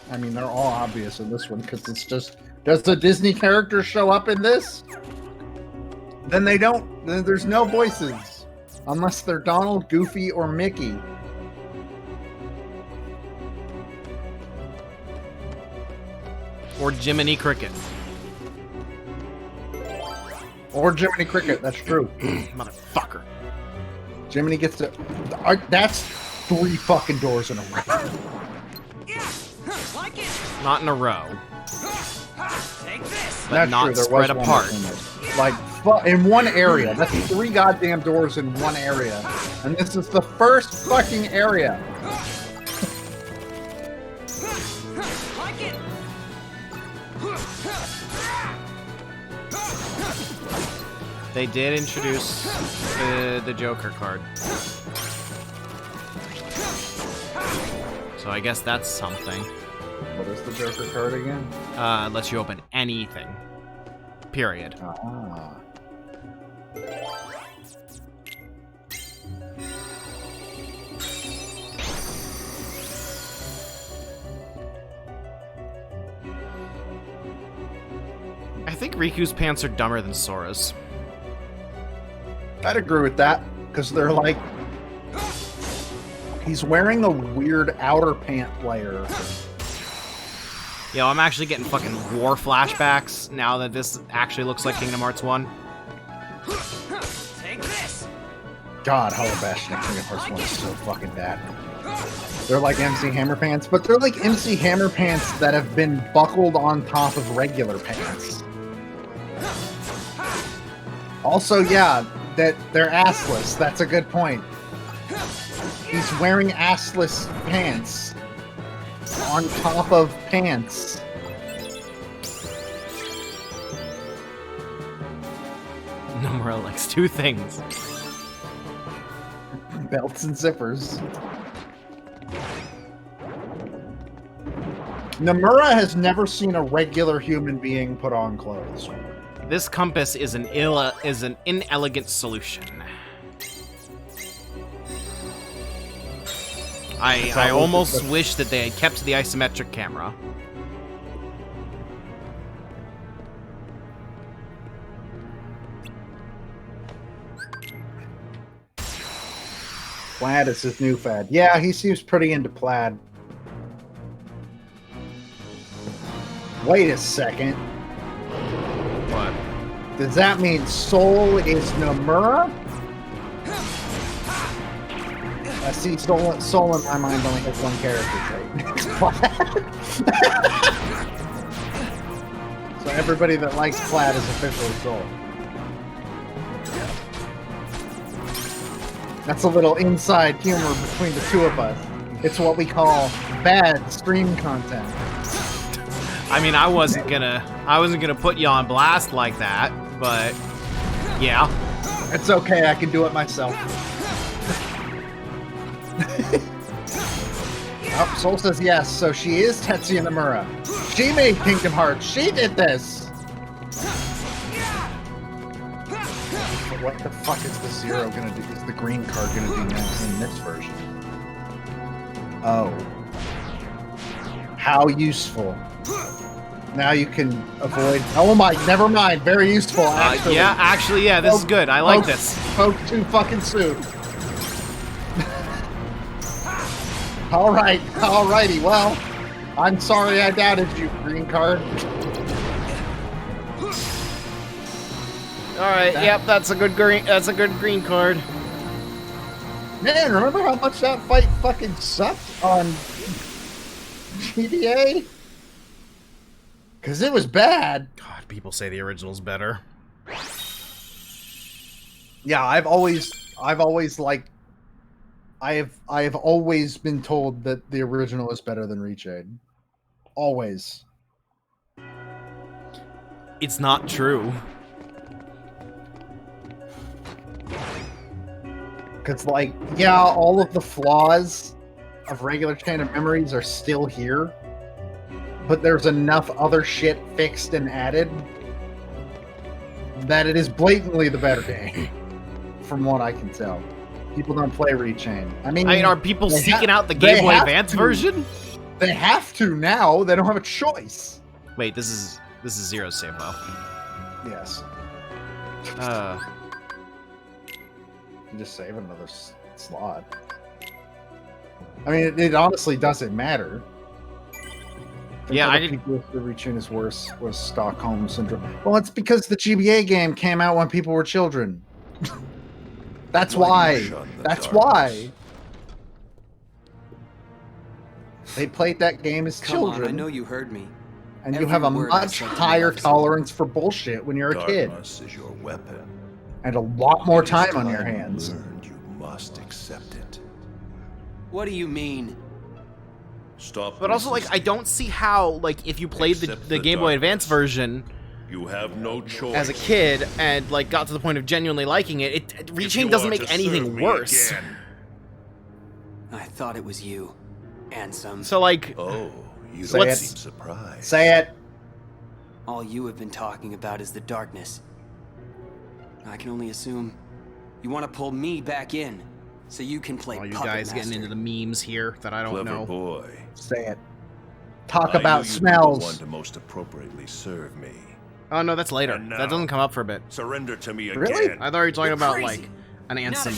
I mean, they're all obvious in this one because it's just, does the Disney character show up in this? Then they don't. Then there's no voices unless they're Donald, Goofy, or Mickey. Or Jiminy Cricket. Or Jiminy Cricket, that's true. Motherfucker. Jiminy gets to... That's 3 fucking doors in a row. Not in a row. Take this. But not spread apart. Like, in one area. That's 3 goddamn doors in one area. And this is the first fucking area. They did introduce the Joker card. So I guess that's something. What is the Joker card again? Lets you open anything. Period. Ah. I think Riku's pants are dumber than Sora's. I'd agree with that, because they're like... He's wearing a weird outer pant layer. Yo, I'm actually getting fucking war flashbacks now that this actually looks like Kingdom Hearts 1. Take this. God, Hollow Bastion and Kingdom Hearts 1 is so fucking bad. They're like MC Hammer pants, but they're like MC Hammer pants that have been buckled on top of regular pants. Also, yeah, that they're assless. That's a good point. He's wearing assless pants on top of pants. Nomura likes 2 things. Belts and zippers. Nomura has never seen a regular human being put on clothes. This compass is an inelegant solution. I almost wish that they had kept the isometric camera. Plaid is his new fad. Yeah, he seems pretty into plaid. Wait a second. What? Does that mean Soul is Nomura? I see Soul in my mind only has one character trait. So everybody that likes plaid is officially Soul. That's a little inside humor between the 2 of us. It's what we call bad stream content. I mean, I wasn't gonna put you on blast like that, but yeah. It's okay, I can do it myself. Oh, Soul says yes, so she is Tetsuya Nomura. She made Kingdom Hearts. She did this. But what the fuck is the Zero gonna do? Is the green card gonna do next in this version? Oh. How useful. Now you can avoid. Oh my, never mind. Very useful, actually. Yeah, this is good. I like this. Poke too fucking soon. Alrighty. Well, I'm sorry I doubted you, green card. Alright, yep, that's a good green card. Man, remember how much that fight fucking sucked on GBA? Because it was bad. God, people say the original's better. Yeah, I've always been told that the original is better than Rechain. Always. It's not true. Because, like, yeah, all of the flaws of regular Chain of Memories are still here, but there's enough other shit fixed and added that it is blatantly the better game, from what I can tell. People don't play Rechain. I mean, are people seeking out the Game Boy Advance version? They have to now. They don't have a choice. Wait, this is Zero's save file. Yes. You just save another slot. I mean, it honestly doesn't matter. Yeah, I didn't. People with the Rechain is worse was Stockholm Syndrome. Well, it's because the GBA game came out when people were children. That's why. That's why. They played that game as children. On, I know you heard me. And you have a much higher tolerance for bullshit when you're a kid. Darkness is your weapon. And a lot more time on your hands. You must accept it. What do you mean? Stop. But also, like, I don't see how, like, if you played the Game Boy Advance version, you have no choice. As a kid, and like got to the point of genuinely liking it, Rechain doesn't make anything worse. I thought it was you, Ansem. So like, you don't seem surprised. Say it. All you have been talking about is the darkness. I can only assume you want to pull me back in, so you can play. All you guys getting into the memes here that I don't know. Boy. Say it. Talk about smells. The one to most appropriately serve me. Oh no, that's later. That doesn't come up for a bit. Surrender to me again. Really? I thought you were talking about like an Ansem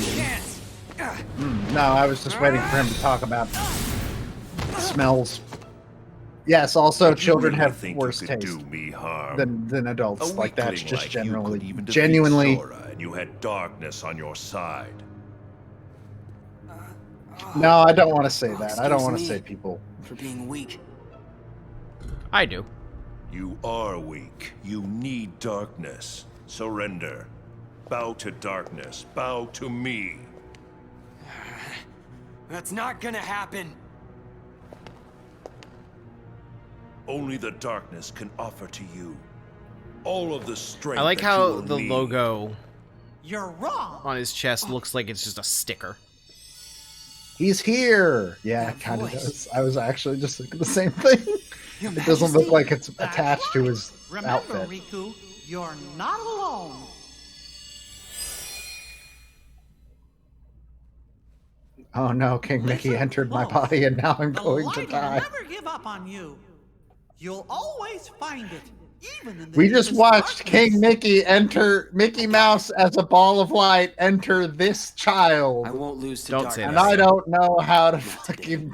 meme. No, I was just waiting for him to talk about smells. Yes, also children have worse taste than adults. Like that's just genuinely. And you had darkness on your side. No, I don't want to say that. I don't want to say people for being weak. I do. You are weak. You need darkness. Surrender. Bow to darkness. Bow to me. That's not gonna happen. Only the darkness can offer to you all of the strength. I like how the logo You're wrong. on his chest looks like it's just a sticker. He's here. Yeah, it kind of does. I was actually just thinking the same thing. It doesn't look like it's attached to his outfit. Riku, you're not alone. Oh no, King Mickey entered my body and now I'm going to die. Never give up on you. You'll always find it, even in the We just watched darkness. King Mickey enter Mickey Mouse as a ball of light enter this child. I won't lose to Don't darkness. say And that. I don't know how to fucking.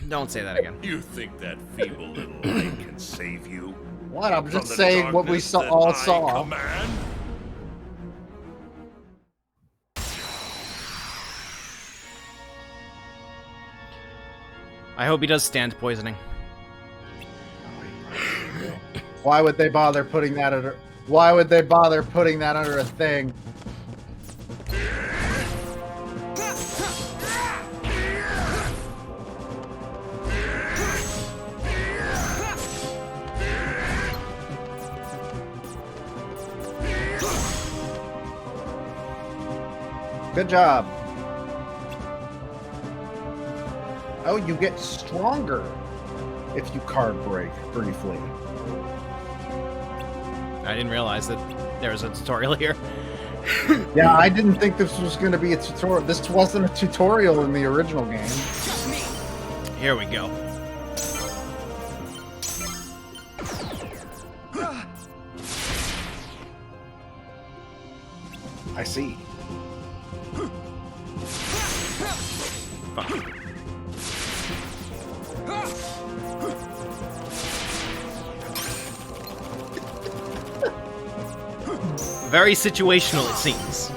Don't say that again. You think that feeble little light can save you? What? I'm From just the saying what we darkness all that I saw. command? I hope he does stand poisoning. Why would they bother putting that under? Why would they bother putting that under a thing? Good job. Oh, you get stronger if you card break briefly. I didn't realize that there was a tutorial here. Yeah, I didn't think this was going to be a tutorial. This wasn't a tutorial in the original game. Here we go. I see. Fuck. Very situational, it seems.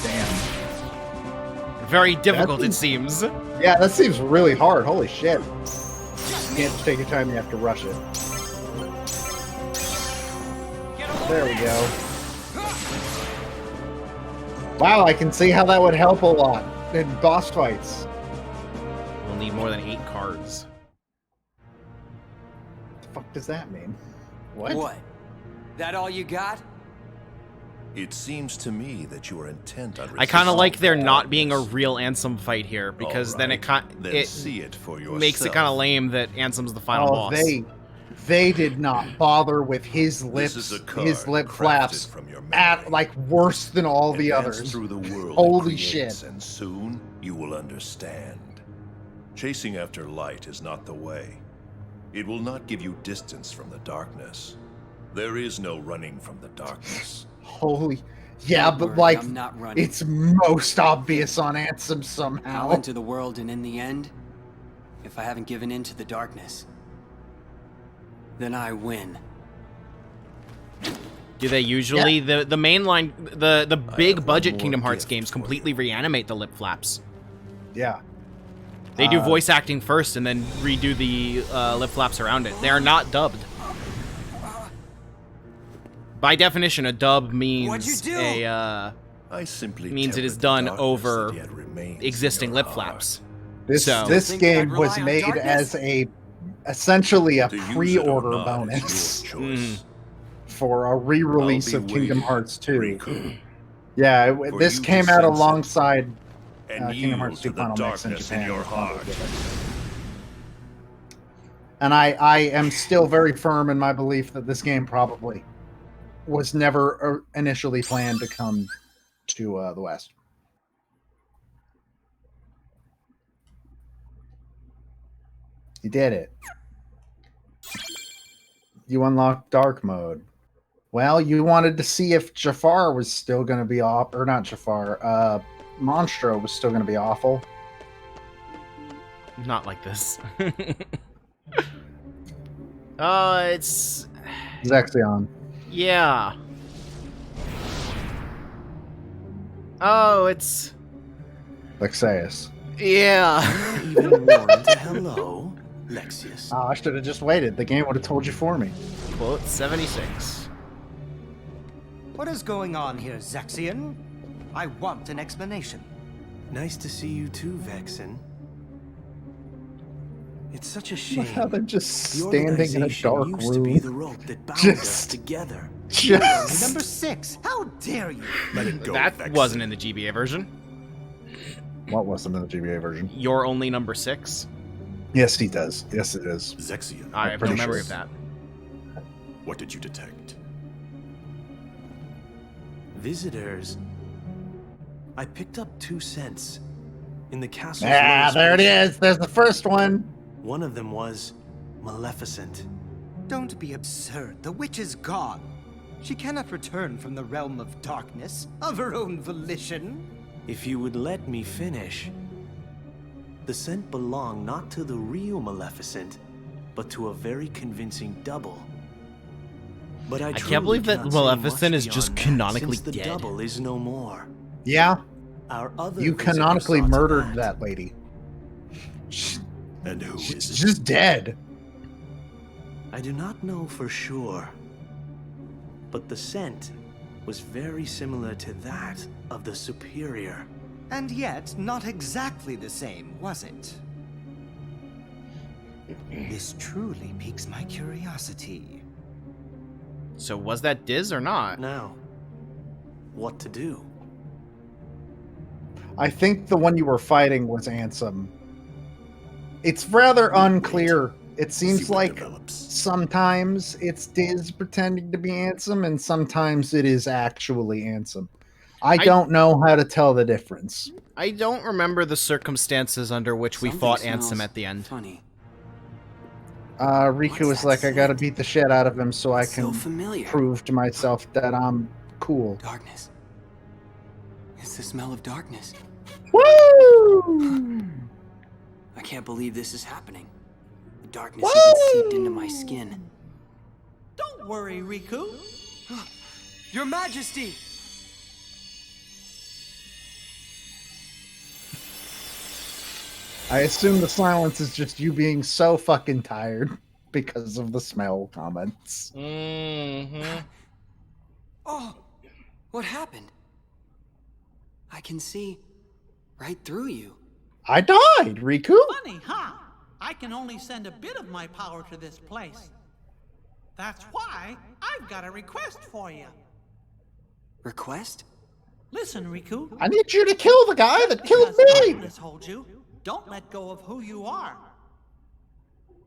Damn. Very difficult, it seems. Yeah, that seems really hard. Holy shit. You can't just take your time, you have to rush it. There we go. Wow, I can see how that would help a lot in boss fights. We'll need more than 8 cards. What the fuck does that mean? What? What? That all you got? It seems to me that you are intent on. I kind of like there not being a real Ansem fight here, because then it see it for yourself. makes it kind of lame that Ansem's the final boss. They did not bother with his lip flaps at like worse than all the others. Through the world Holy shit! And soon you will understand. Chasing after light is not the way. It will not give you distance from the darkness. There is no running from the darkness. Holy, yeah, but like it's most obvious on Ansem somehow. I'll enter the world, and in the end, if I haven't given in to the darkness, then I win. Do they usually the mainline the big budget Kingdom Hearts games completely reanimate the lip flaps? Yeah. They do voice acting first and then redo the lip flaps around it. They are not dubbed. By definition, a dub means it is done over existing lip flaps. This game was made as essentially a pre-order bonus for a re-release of Kingdom Hearts 2. Yeah, this came out alongside Kingdom Hearts 2 Final Mix in Japan. And I am still very firm in my belief that this game probably was never initially planned to come to the West. You did it. You unlocked dark mode. Well, you wanted to see if Jafar was still going to be off, or not Jafar, Monstro was still going to be awful. Not like this. It's Zexion. Yeah. Oh, it's Lexaeus. Yeah. Even warned. Hello, Lexius. Oh, I should have just waited. The game would have told you for me. Quote 76. What is going on here, Zexion? I want an explanation. Nice to see you too, Vexen. It's such a shame. How they're just standing in a dark room. To be the rope that bound us together. Number 6. How dare you? Let it go, That Vexen. wasn't in the GBA version. What wasn't in the GBA version? You're only number 6. Yes, he does. Yes, it is. Zexion. I have no memory of that. What did you detect? Visitors. I picked up 2 scents in the castle. Ah, there it is. There's the first one. One of them was Maleficent. Don't be absurd. The witch is gone. She cannot return from the realm of darkness of her own volition. If you would let me finish. The scent belonged not to the real Maleficent, but to a very convincing double. But I can't believe that Maleficent is just canonically since the dead. double is no more. Yeah. Our other You visitor canonically saw to murdered that lady. And who is She's it? just dead. I do not know for sure, but the scent was very similar to that of the superior. And yet, not exactly the same, was it? This truly piques my curiosity. So was that Diz or not? Now, what to do? I think the one you were fighting was Ansem. It's rather unclear. It seems like sometimes it's Diz pretending to be Ansem, and sometimes it is actually Ansem. I don't know how to tell the difference. I don't remember the circumstances under which we fought Ansem at the end. Funny. Riku was like, I gotta beat the shit out of him so I can familiar. prove to myself that I'm cool. Darkness. It's the smell of darkness. Woo! I can't believe this is happening. The darkness even seeped into my skin. Don't worry, Riku. Your Majesty! I assume the silence is just you being so fucking tired because of the smell comments. Mm-hmm. Oh, what happened? I can see right through you. I died, Riku. Funny, huh? I can only send a bit of my power to this place. That's why I've got a request for you. Request? Listen, Riku. I need you to kill the guy that killed me. Darkness holds you. Don't let go of who you are.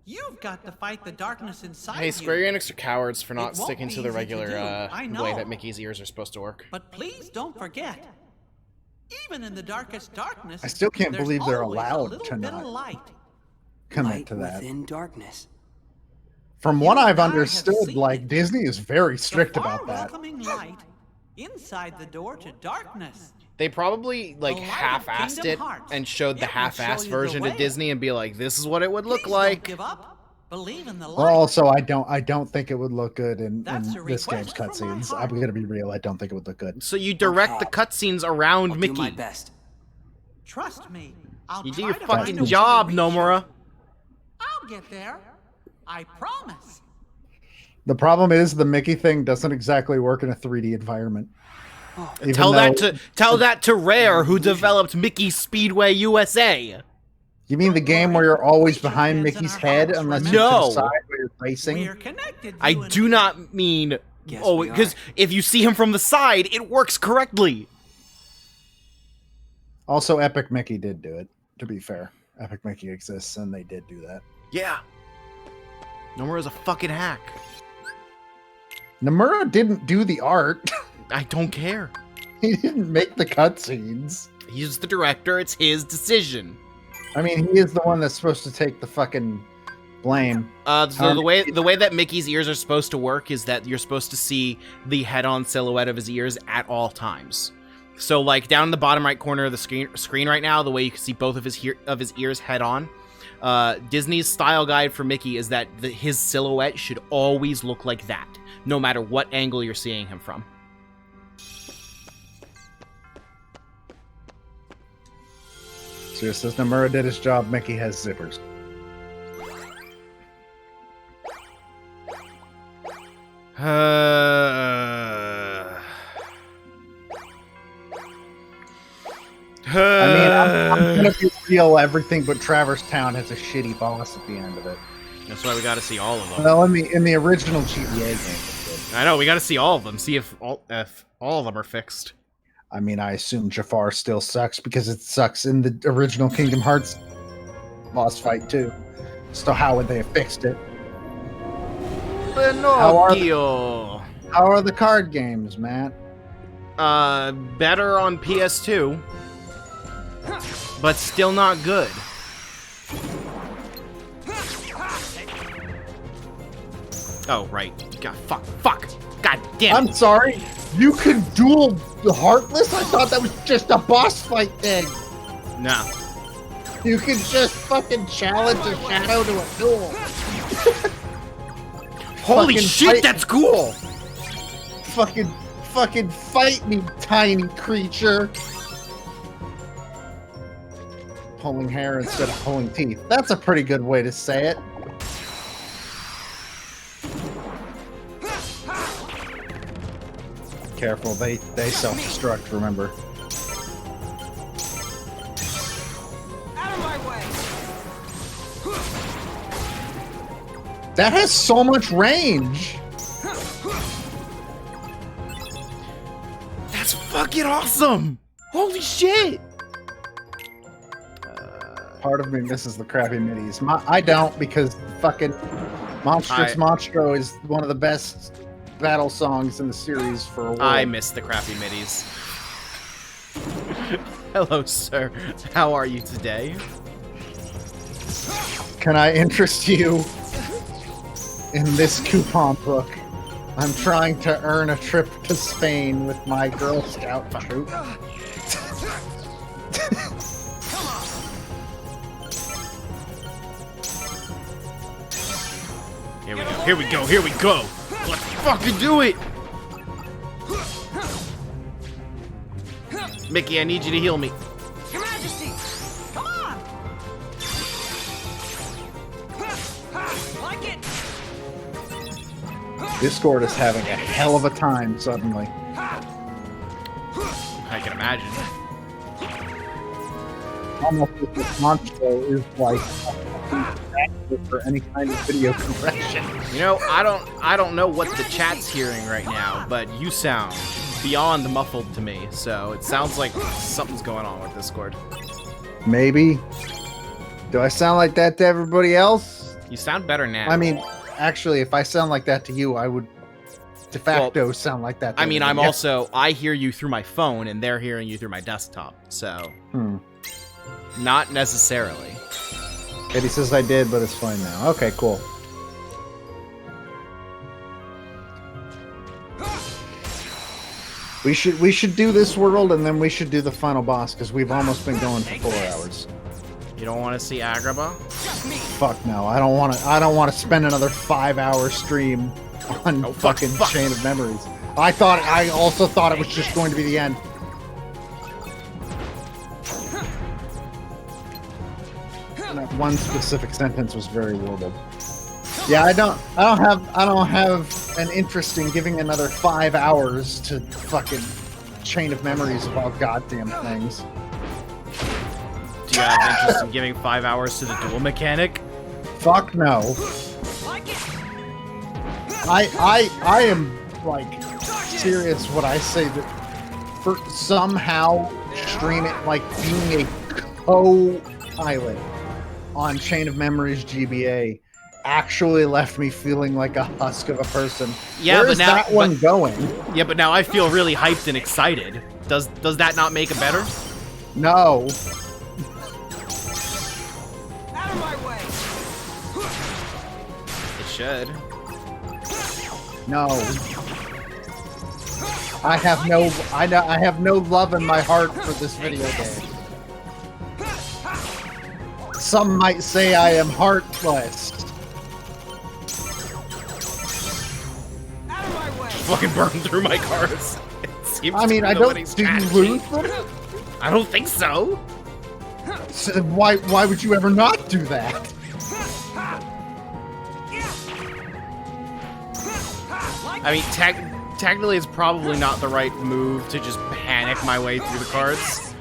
You've got to fight the darkness inside Hey, you. Square-enix are cowards for not It won't sticking be to the easy to regular do, I know. way that Mickey's ears are supposed to work. But please don't forget, even in the darkest darkness, I still can't there's believe they're always a allowed little to bit not of light. commit to that. Within darkness. From what I've understood, like, Disney is very strict The about that. welcoming light inside the door to darkness. They probably, like, The light of half-assed Kingdom it Hearts. and showed the It will show half-assed you the version to way. Disney and be like, this is what it would look Please like. Don't give up. Believe in the light. Well, also, I don't think it would look good in That's a this game's request from my cutscenes. heart. I'm gonna be real. I don't think it would look good. So you direct the cutscenes around I'll Mickey. do my best. Trust me. I'll You do try your to find a fucking way to job, reach Nomura. you. I'll get there. I promise. The problem is the Mickey thing doesn't exactly work in a 3D environment. Even Tell though- that to Rare, who developed Mickey Speedway USA. You mean the game where you're always behind Mickey's head unless you're to No. the side where you're racing? I do not mean. Oh, we because if you see him from the side, it works correctly. Also, Epic Mickey did do it, to be fair. Epic Mickey exists, and they did do that. Yeah. Nomura's a fucking hack. Nomura didn't do the art. I don't care. He didn't make the cutscenes. He's the director. It's his decision. I mean, he is the one that's supposed to take the fucking blame. So the way that Mickey's ears are supposed to work is that you're supposed to see the head-on silhouette of his ears at all times. So, like, down in the bottom right corner of the screen right now, the way you can see both of his ears head-on, Disney's style guide for Mickey is that his silhouette should always look like that, no matter what angle you're seeing him from. So it says Nomura did his job, Mickey has zippers. I'm gonna be real, everything but Traverse Town has a shitty boss at the end of it. That's why we gotta see all of them. Well, in the original GTA game, it did. I know, we gotta see all of them, see if all of them are fixed. I mean, I assume Jafar still sucks because it sucks in the original Kingdom Hearts boss fight too. So how would they have fixed it? How are the card games, Matt? Better on PS2, but still not good. Oh, right. God, fuck. God damn it. I'm sorry. You can duel the Heartless? I thought that was just a boss fight thing. No. You can just fucking challenge a shadow to a duel. Holy Fucking shit, fight- that's cool! Fucking fight me, tiny creature. Pulling hair instead of pulling teeth. That's a pretty good way to say it. Careful, they self-destruct, remember. Out of my way. That has so much range. That's fucking awesome! Holy shit! Part of me misses the crappy middies. I don't, because fucking Monstrous Monstro is one of the best battle songs in the series for a while. I miss the crappy middies. Hello, sir. How are you today? Can I interest you in this coupon book? I'm trying to earn a trip to Spain with my Girl Scout troop. Here we go, here we go, here we go! Let's fucking do it! Mickey, I need you to heal me. Your Majesty! Come on! Like it! Discord is having a hell of a time suddenly. I can imagine. Almost as this Monstro is like for any kind of video compression. You know, I don't know what the chat's hearing right now, but you sound beyond muffled to me, so it sounds like something's going on with Discord. Maybe. Do I sound like that to everybody else? You sound better now. I mean, actually, if I sound like that to you, I would de facto sound like that to I mean, everybody I'm also, I hear you through my phone, and they're hearing you through my desktop, so... Not necessarily. Eddie says I did, but it's fine now. Okay, cool. We should do this world, and then we should do the final boss, because we've almost been going for 4 hours. You don't want to see Agrabah? Fuck no, I don't want to spend another 5-hour stream on fucking Chain of Memories. I also thought it was just going to be the end. And that one specific sentence was very warbled. Yeah, I don't have an interest in giving another 5 hours to fucking Chain of Memories of all goddamn things. Do you have interest in giving 5 hours to the duel mechanic? Fuck no. I am like serious when I say that for somehow stream it like being a co-pilot on Chain of Memories GBA actually left me feeling like a husk of a person. Yeah, Where but is now that one going? Yeah, but now I feel really hyped and excited. Does that not make it better? No. Out of my way! It should. No. I have no love in my heart for this video game. Some might say I am heartless. Fucking burn through my cards. I mean, I don't. Do you lose them? I don't think so. So why would you ever not do that? I mean, technically, it's probably not the right move to just panic my way through the cards.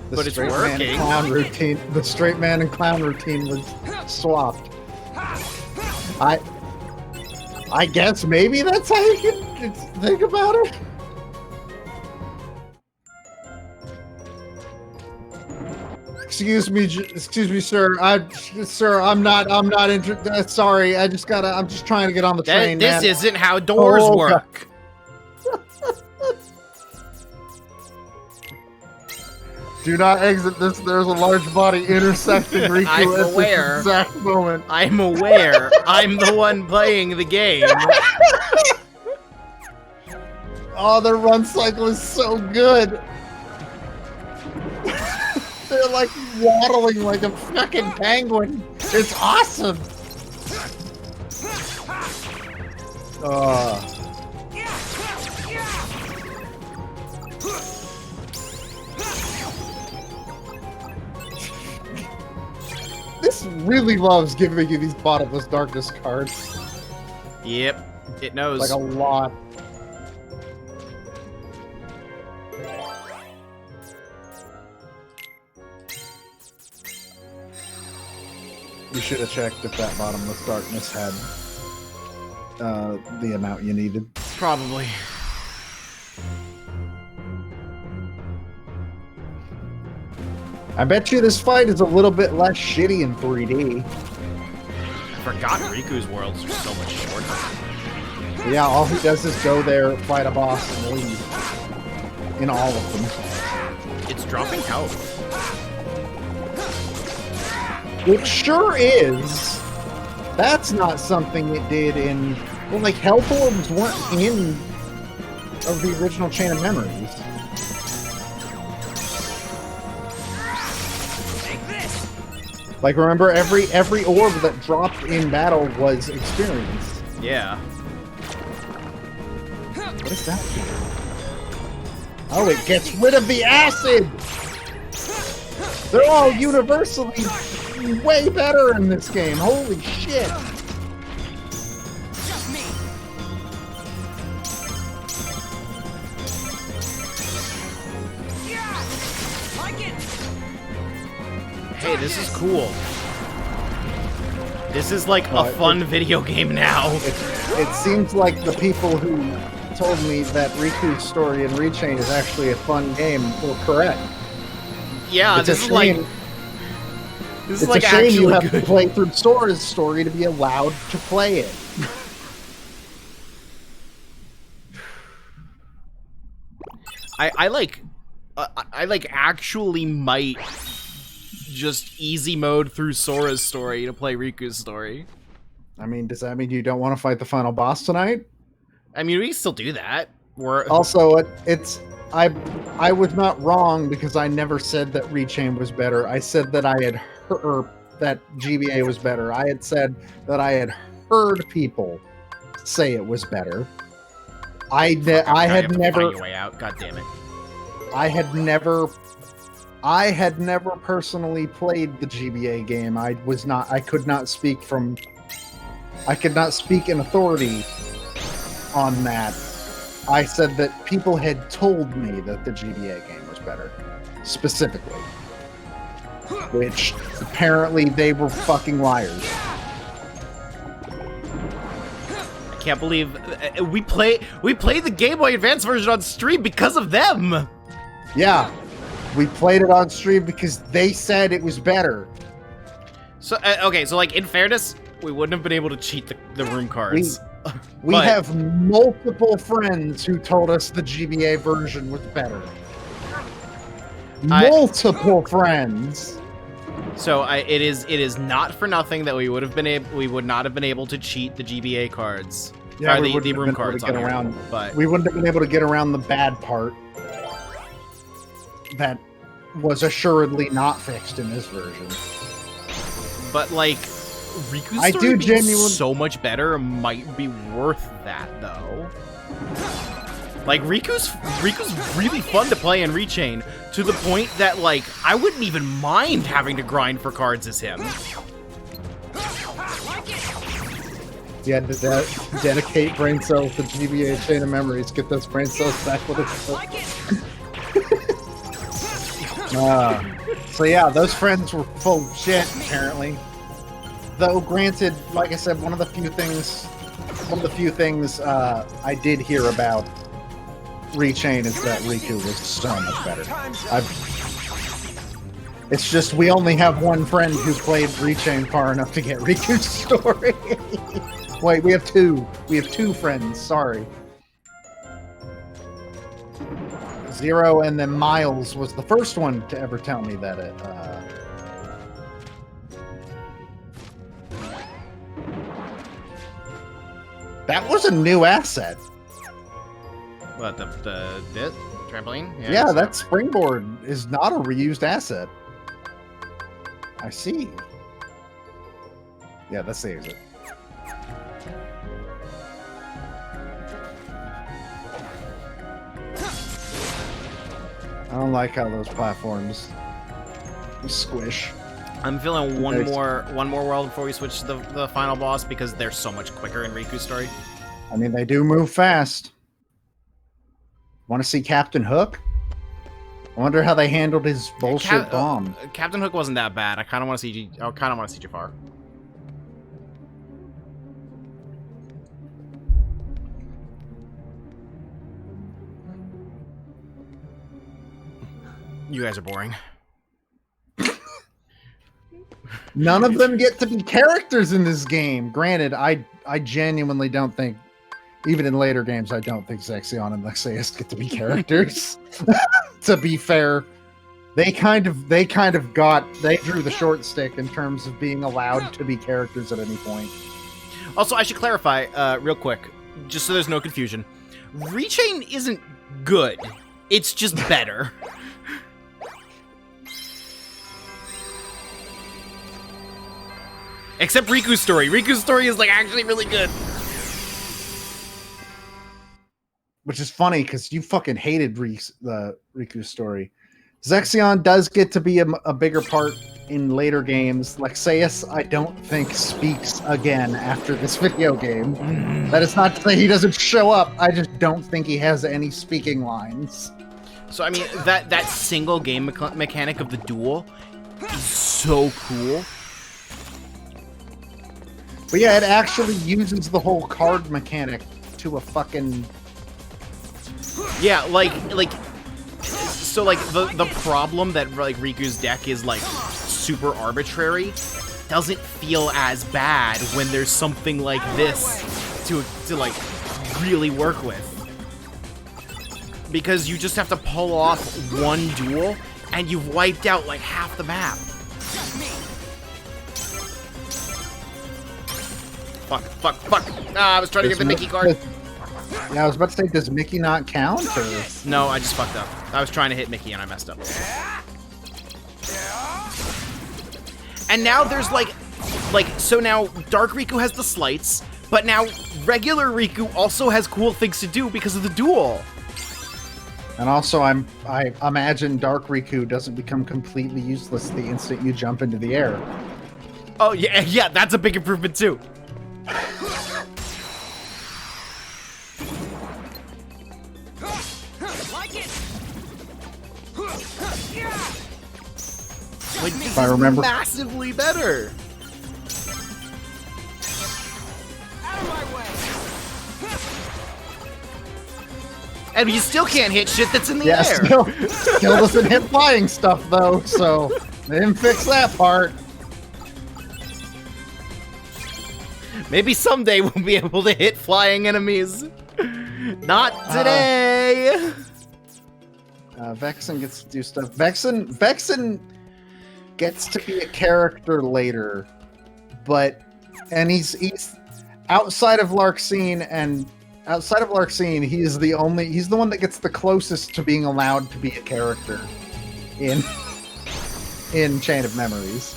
But it's working. The straight man and clown routine was swapped. I guess maybe that's how you can think about it. Excuse me, sir. I'm not interested. Sorry, I'm just trying to get on the train. This isn't how doors work. Do not exit this. There's a large body intersecting Riku I'm at aware. this exact moment. I'm aware. I'm the one playing the game. Oh, their run cycle is so good. They're like waddling like a fucking penguin. It's awesome. This really loves giving you these bottomless darkness cards. Yep, it knows. Like a lot. You should have checked if that bottomless darkness had the amount you needed. Probably. I bet you this fight is a little bit less shitty in 3D. I forgot Riku's worlds are so much shorter. Yeah, all he does is go there, fight a boss, and leave. In all of them. It's dropping health. It sure is. That's not something it did in... Well, like, health orbs weren't in of the original Chain of Memories. Like, remember, every orb that dropped in battle was experience. Yeah. What is that? Oh, it gets rid of the acid! They're all universally way better in this game. Holy shit! Hey, this is cool. This is like a fun video game now. It seems like the people who told me that Riku's story in Rechain is actually a fun game were correct. Yeah, it's this is like... This is like a shame you have to play through Sora's story to be allowed to play it. I like actually might just easy mode through Sora's story to play Riku's story. I mean, does that mean you don't want to fight the final boss tonight? I mean, we can still do that. Also, I was not wrong because I never said that Rechain was better. I said that I had heard that GBA was better. I had said that I had heard people say it was better. I had never. Find your way out. God damn it. I had never personally played the GBA game. I could not speak in authority on that. I said that people had told me that the GBA game was better, specifically. Which, apparently, they were fucking liars. I can't believe we played the Game Boy Advance version on stream because of them! Yeah, we played it on stream because they said it was better. So, okay, so like, in fairness, we wouldn't have been able to cheat the room cards. We have multiple friends who told us the GBA version was better. Multiple friends. So it is not for nothing that we would not have been able to cheat the GBA cards. Yeah, the room cards get around. But we wouldn't have been able to get around the bad part that was assuredly not fixed in this version. But like, Riku's story being genuinely so much better might be worth that though. Like Riku's really fun to play in Rechain to the point that like I wouldn't even mind having to grind for cards as him. You had to dedicate brain cells to GBA Chain of Memories. Get those brain cells back with us. So yeah, those friends were full of shit, apparently. Though, granted, like I said, one of the few things I did hear about Rechain is that Riku was so much better. It's just we only have one friend who's played Rechain far enough to get Riku's story. Wait, we have two. We have two friends, sorry. Zero and then Miles was the first one to ever tell me that it... That was a new asset. What, the trampoline? Yeah, that springboard is not a reused asset. I see. Yeah, that saves it. I don't like how those platforms squish. I'm feeling one more world before we switch to the final boss because they're so much quicker in Riku's story. I mean, they do move fast. Want to see Captain Hook? I wonder how they handled his bullshit bomb. Captain Hook wasn't that bad. I kind of want to see. I kind of want to see Jafar. You guys are boring. None of them get to be characters in this game. Granted, I genuinely don't think, even in later games, I don't think Zexion and Lexaeus get to be characters. To be fair, they drew the short stick in terms of being allowed to be characters at any point. Also, I should clarify real quick, just so there's no confusion. Rechain isn't good. It's just better. Except Riku's story. Riku's story is like actually really good. Which is funny because you fucking hated Riku's story. Zexion does get to be a bigger part in later games. Lexaeus, I don't think, speaks again after this video game. That is not to say he doesn't show up. I just don't think he has any speaking lines. So, I mean, that single game mechanic of the duel is so cool. But yeah, it actually uses the whole card mechanic to a fucking... Yeah, so like the problem that like Riku's deck is like super arbitrary doesn't feel as bad when there's something like this to like really work with. Because you just have to pull off one duel and you've wiped out like half the map. Fuck. Ah, I was trying to get the Mickey card. Yeah, I was about to say, does Mickey not count? Or? No, I just fucked up. I was trying to hit Mickey and I messed up. And now there's so now Dark Riku has the slights, but now regular Riku also has cool things to do because of the duel. And also, I imagine Dark Riku doesn't become completely useless the instant you jump into the air. Oh yeah, that's a big improvement too. Like, if I remember, massively better. And you still can't hit shit that's in the air. Still doesn't hit flying stuff though, so they didn't fix that part. Maybe someday we'll be able to hit flying enemies. Not today. Vexen gets to do stuff. Vexen gets to be a character later, and he's outside of Larxene, and outside of Larxene, he's the one that gets the closest to being allowed to be a character in Chain of Memories.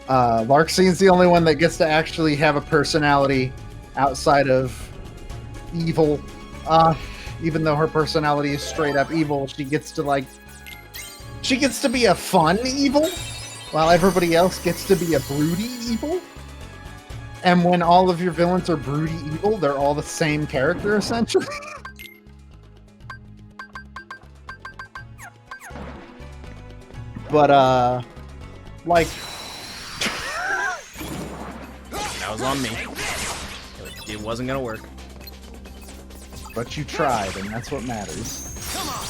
Larxene's the only one that gets to actually have a personality outside of evil. Even though her personality is straight up evil, she gets to be a fun evil, while everybody else gets to be a broody evil. And when all of your villains are broody evil, they're all the same character, essentially. But, like... That was on me. It wasn't gonna work. But you tried, and that's what matters. Come on.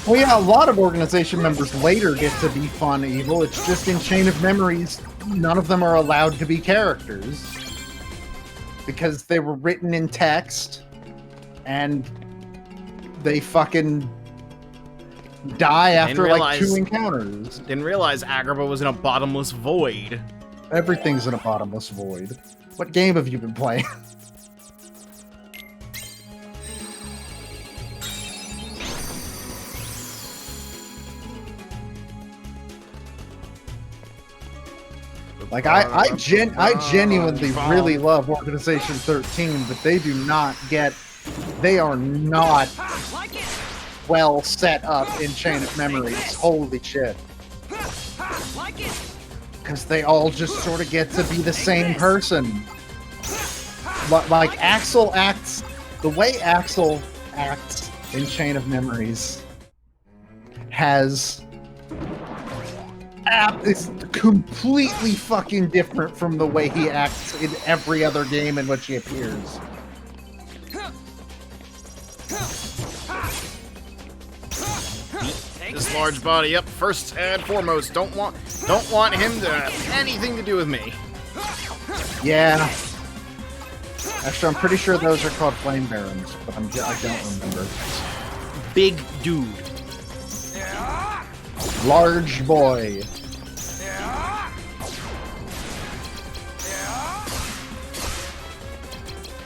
Well, yeah, a lot of organization members later get to be fun evil. It's just in Chain of Memories, none of them are allowed to be characters. Because they were written in text, and they fucking die after like 2 encounters. Didn't realize Agrabah was in a bottomless void. Everything's in a bottomless void. What game have you been playing? Like I genuinely really love Organization 13, but they are not well set up in Chain of Memories. Holy shit. Because they all just sort of get to be the same person. Like Axel acts, the way Axel acts in Chain of Memories is completely fucking different from the way he acts in every other game in which he appears. large body. Yep, first and foremost, don't want him to have anything to do with me. Yeah. Actually, I'm pretty sure those are called flame barons, but I don't remember. Big dude. Large boy.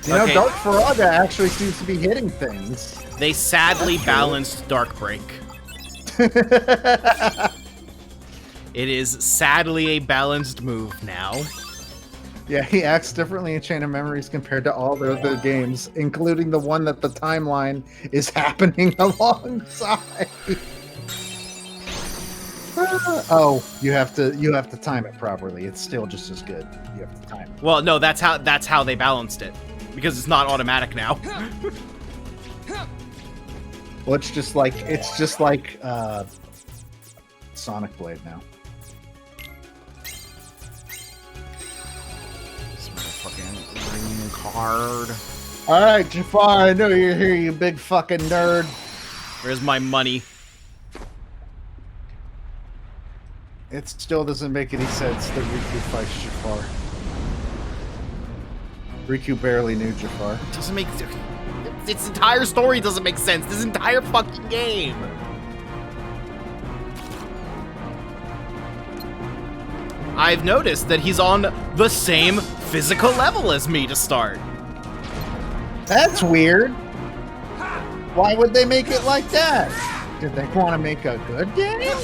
You know, Okay. Dark Faraga actually seems to be hitting things. They sadly balanced Dark Break. It is sadly a balanced move now. Yeah, he acts differently in Chain of Memories compared to all the other games, including the one that the timeline is happening alongside. Oh, you have to time it properly. It's still just as good. You have to time it. Well, no, that's how they balanced it, because it's not automatic now. Well, it's just like Sonic Blade now. This motherfucking green card. All right, Jafar, I know you're here, you big fucking nerd. Where's my money? It still doesn't make any sense that Riku fights Jafar. Riku barely knew Jafar. It doesn't make... Its entire story doesn't make sense. This entire fucking game. I've noticed that he's on the same physical level as me to start. That's weird. Why would they make it like that? Did they want to make a good game?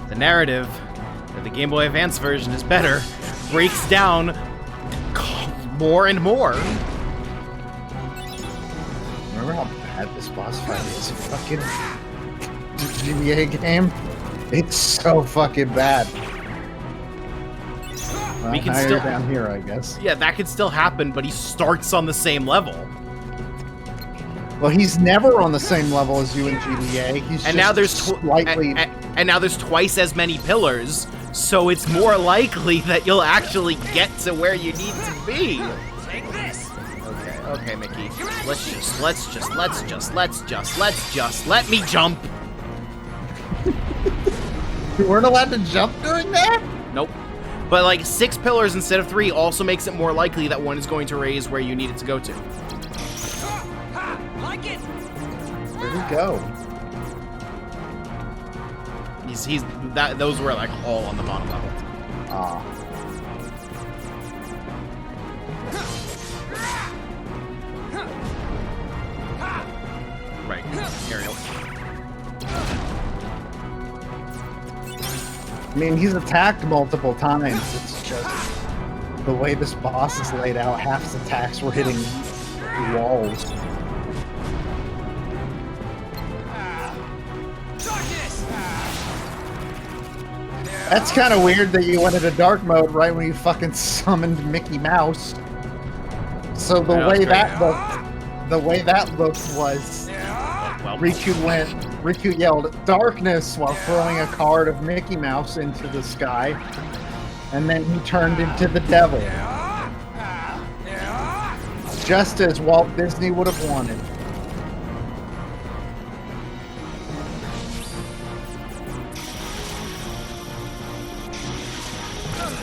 The narrative that the Game Boy Advance version is better breaks down more and more. Remember how bad this boss fight is? Fucking GBA game. It's so fucking bad. Well, We can now still you're down here, I guess. Yeah, that could still happen, but he starts on the same level. Well, he's never on the same level as you in GBA. He's And just now there's slightly. and now there's twice as many pillars, so it's more likely that you'll actually get to where you need to be. Take this. Okay, Mickey. Let me jump. You weren't allowed to jump during that? Nope. But like 6 pillars instead of 3 also makes it more likely that one is going to raise where you need it to go to. Like it. Where'd he go? Those were like all on the bottom level. Ah. Right. Ariel. I mean, he's attacked multiple times. It's just the way this boss is laid out. Half his attacks were hitting walls. That's kind of weird that you went into dark mode right when you fucking summoned Mickey Mouse. So the way that looked was Riku yelled "darkness" while throwing a card of Mickey Mouse into the sky, and then he turned into the devil, just as Walt Disney would have wanted.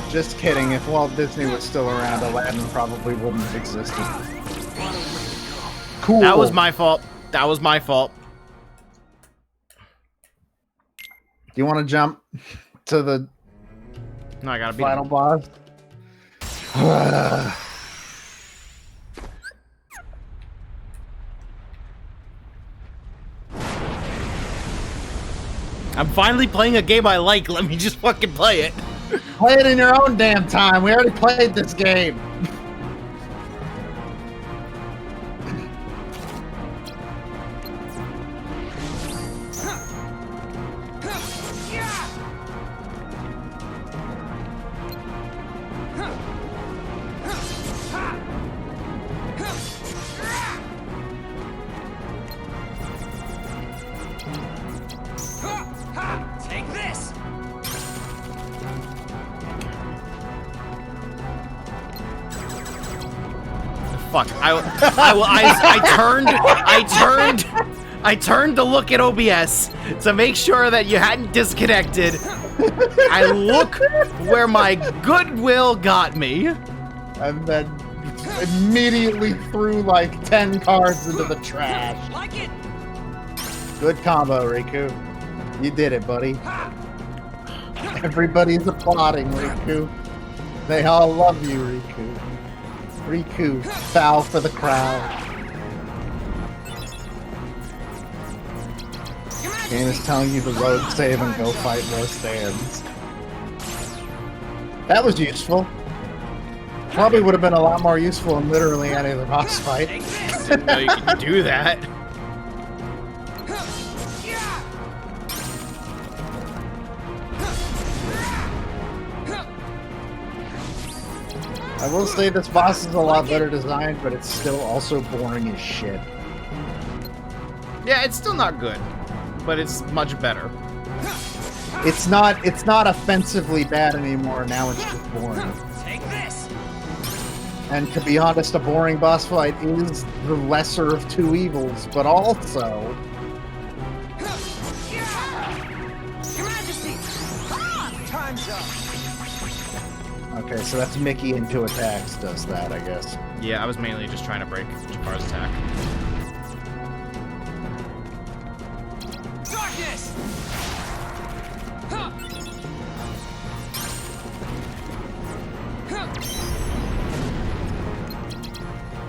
Just kidding. If Walt Disney was still around, Aladdin probably wouldn't have existed. Cool. That was my fault. That was my fault. Do you want to jump to the No, I gotta beat final him. boss? I'm finally playing a game I like. Let me just fucking play it. Play it in your own damn time. We already played this game. Take this. Fuck. I turned to look at OBS to make sure that you hadn't disconnected. I look where my goodwill got me. And then immediately threw like 10 cards into the trash. Like it. Good combo, Riku. You did it, buddy. Everybody's applauding, Riku. They all love you, Riku. Riku, foul for the crowd. Game is telling you to road save and go fight more stands. That was useful. Probably would have been a lot more useful in literally any other boss fight. Didn't know you could do that. I will say this boss is a lot better designed, but it's still also boring as shit. Yeah, it's still not good, but it's much better. It's not offensively bad anymore. Now it's just boring. Take this. And to be honest, a boring boss fight is the lesser of two evils, but also Your Majesty. Time's up. okay. So that's Mickey into attacks does that, I guess. Yeah, I was mainly just trying to break Jafar's attack. Darkness. Huh. Huh.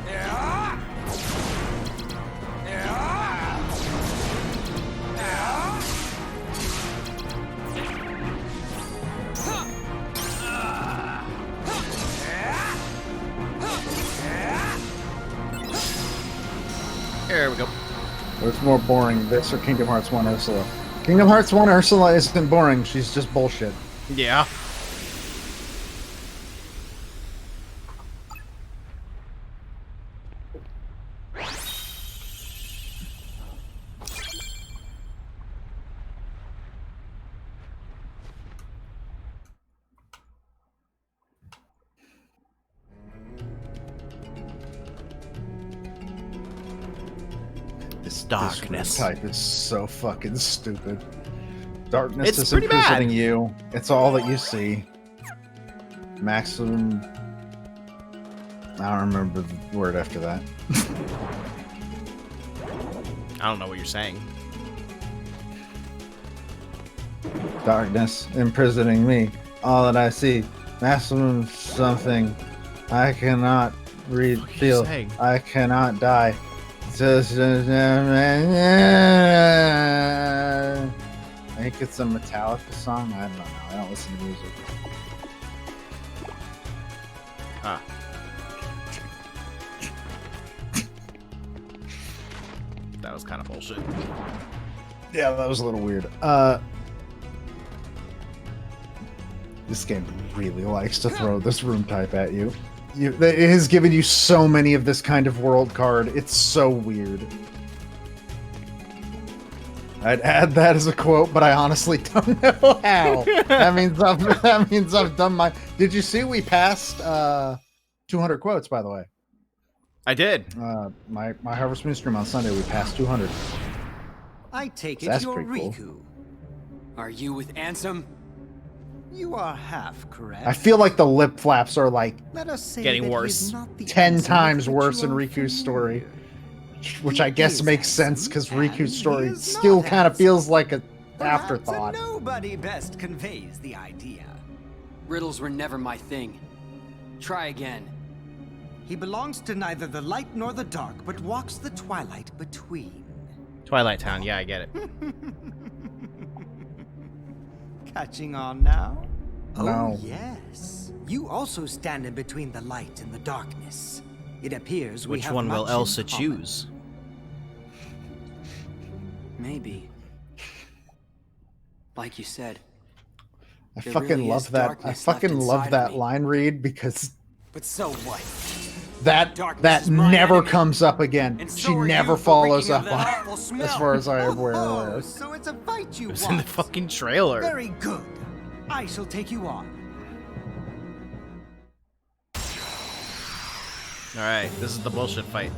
Yeah. Yeah. Yeah. There we go. What's more boring, this or Kingdom Hearts 1 Ursula? Kingdom Hearts 1 Ursula isn't boring. She's just bullshit. Yeah. This Darkness. type is so fucking stupid. Darkness It's is pretty imprisoning bad. you. It's all that you see. Maximum. I don't remember the word after that. I don't know what you're saying. Darkness imprisoning me. All that I see. Maximum something. I cannot read, What are you feel. saying? I cannot die. I think it's a Metallica song. I don't know. I don't listen to music. Huh. That was kind of bullshit. Yeah, that was a little weird. This game really likes to throw this room type at you. It has given you so many of this kind of world card. It's so weird. I'd add that as a quote, but I honestly don't know how. that means I've done my. Did you see we passed 200 quotes? By the way, I did. My Harvest Moon stream on Sunday, we passed 200. I take it That's you're pretty cool. Riku. Are you with Ansem? You are half correct. I feel like the lip flaps are like Let us say Getting that worse. he is not the 10 Ansem times with worse which in you are Riku's story. familiar. Which I guess He makes is sense because handsome, Riku's and story he is still not kind of handsome. feels like an Perhaps afterthought. a nobody best conveys the idea. Riddles were never my thing. Try again. He belongs to neither the light nor the dark, but walks the twilight between. Twilight Town, yeah, I get it. Catching on now? No. Oh, yes. You also stand in between the light and the darkness. It appears we Which have one will much in Elsa common. choose? Maybe. Like you said. I There fucking really love is that. I darkness fucking left love inside that of me. line read because But so what? that Darkness is that my never enemy. comes up again. And so She are never you for follows reeking up of that on awful it, smell. as far as I am aware. Oh, so it's a fight you It was want. in the fucking trailer. Very good. I shall take you on. Alright, this is the bullshit fight.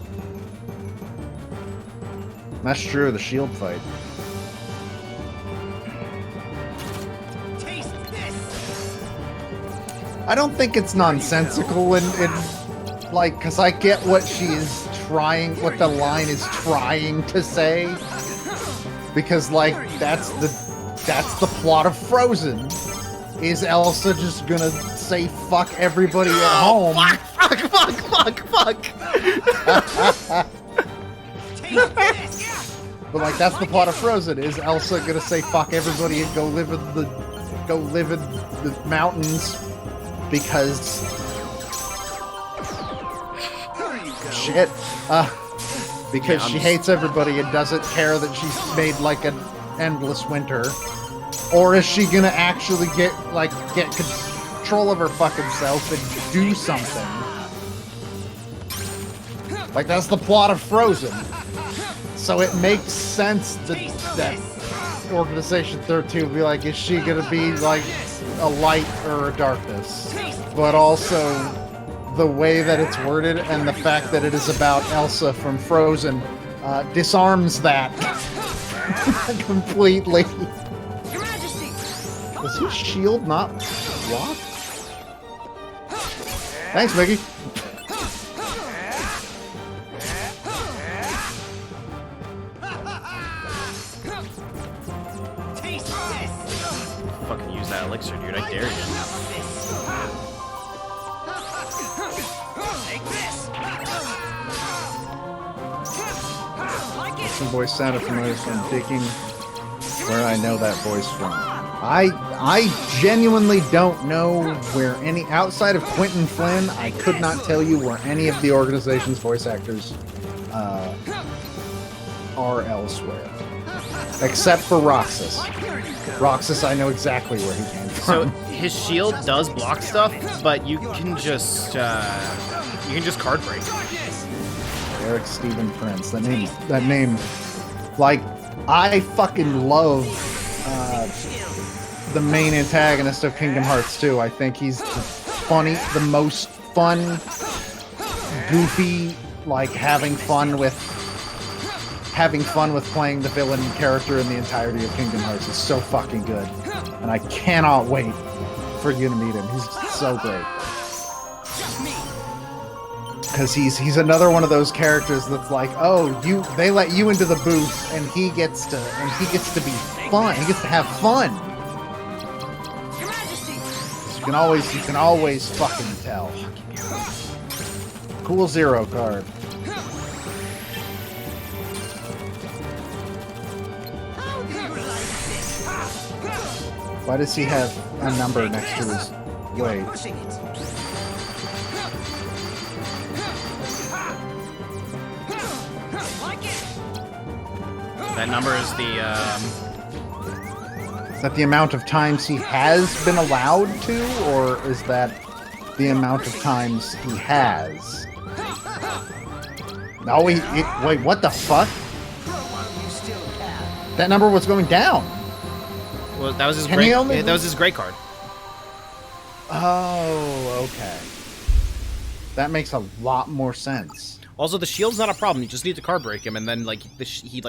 That's true, the shield fight. I don't think it's nonsensical in like, because I get what she is trying, what the line is trying to say. Because, like, that's the plot of Frozen. Is Elsa just gonna say fuck everybody at home? Fuck! But like, that's the plot of Frozen. Is Elsa gonna say fuck everybody and go live in the mountains because shit? Because she hates everybody and doesn't care that she's made like an endless winter. Or is she gonna actually get control of her fucking self and do something? Like, that's the plot of Frozen. So it makes sense that Organization 13 would be like, is she gonna be like a light or a darkness? But also, the way that it's worded and the fact that it is about Elsa from Frozen disarms that completely. Does his shield not block? Thanks, Mickey. Fucking use that elixir, dude. I dare you. Some voice sounded familiar, so I'm digging where I know that voice from. I genuinely don't know where any, outside of Quentin Flynn, I could not tell you where any of the organization's voice actors are elsewhere. Except for Roxas. Roxas, I know exactly where he came from. So his shield does block stuff, but you can just card break. Eric Stephen Prince. That name, like, I fucking love the main antagonist of Kingdom Hearts 2. I think he's the most fun, goofy, like having fun with playing the villain character in the entirety of Kingdom Hearts is so fucking good. And I cannot wait for you to meet him. He's so great. Because he's another one of those characters that's like, oh, they let you into the booth and he gets to be fun. He gets to have fun. You can always fucking tell. Cool Zero card. Why does he have a number next to his weight? That number is the, Is that the amount of times he has been allowed to, or is that the amount of times he has? No, wait, what the fuck? That number was going down. Well, that was his great. That was his great card. Oh, okay. That makes a lot more sense. Also, the shield's not a problem. You just need to card break him, and then like he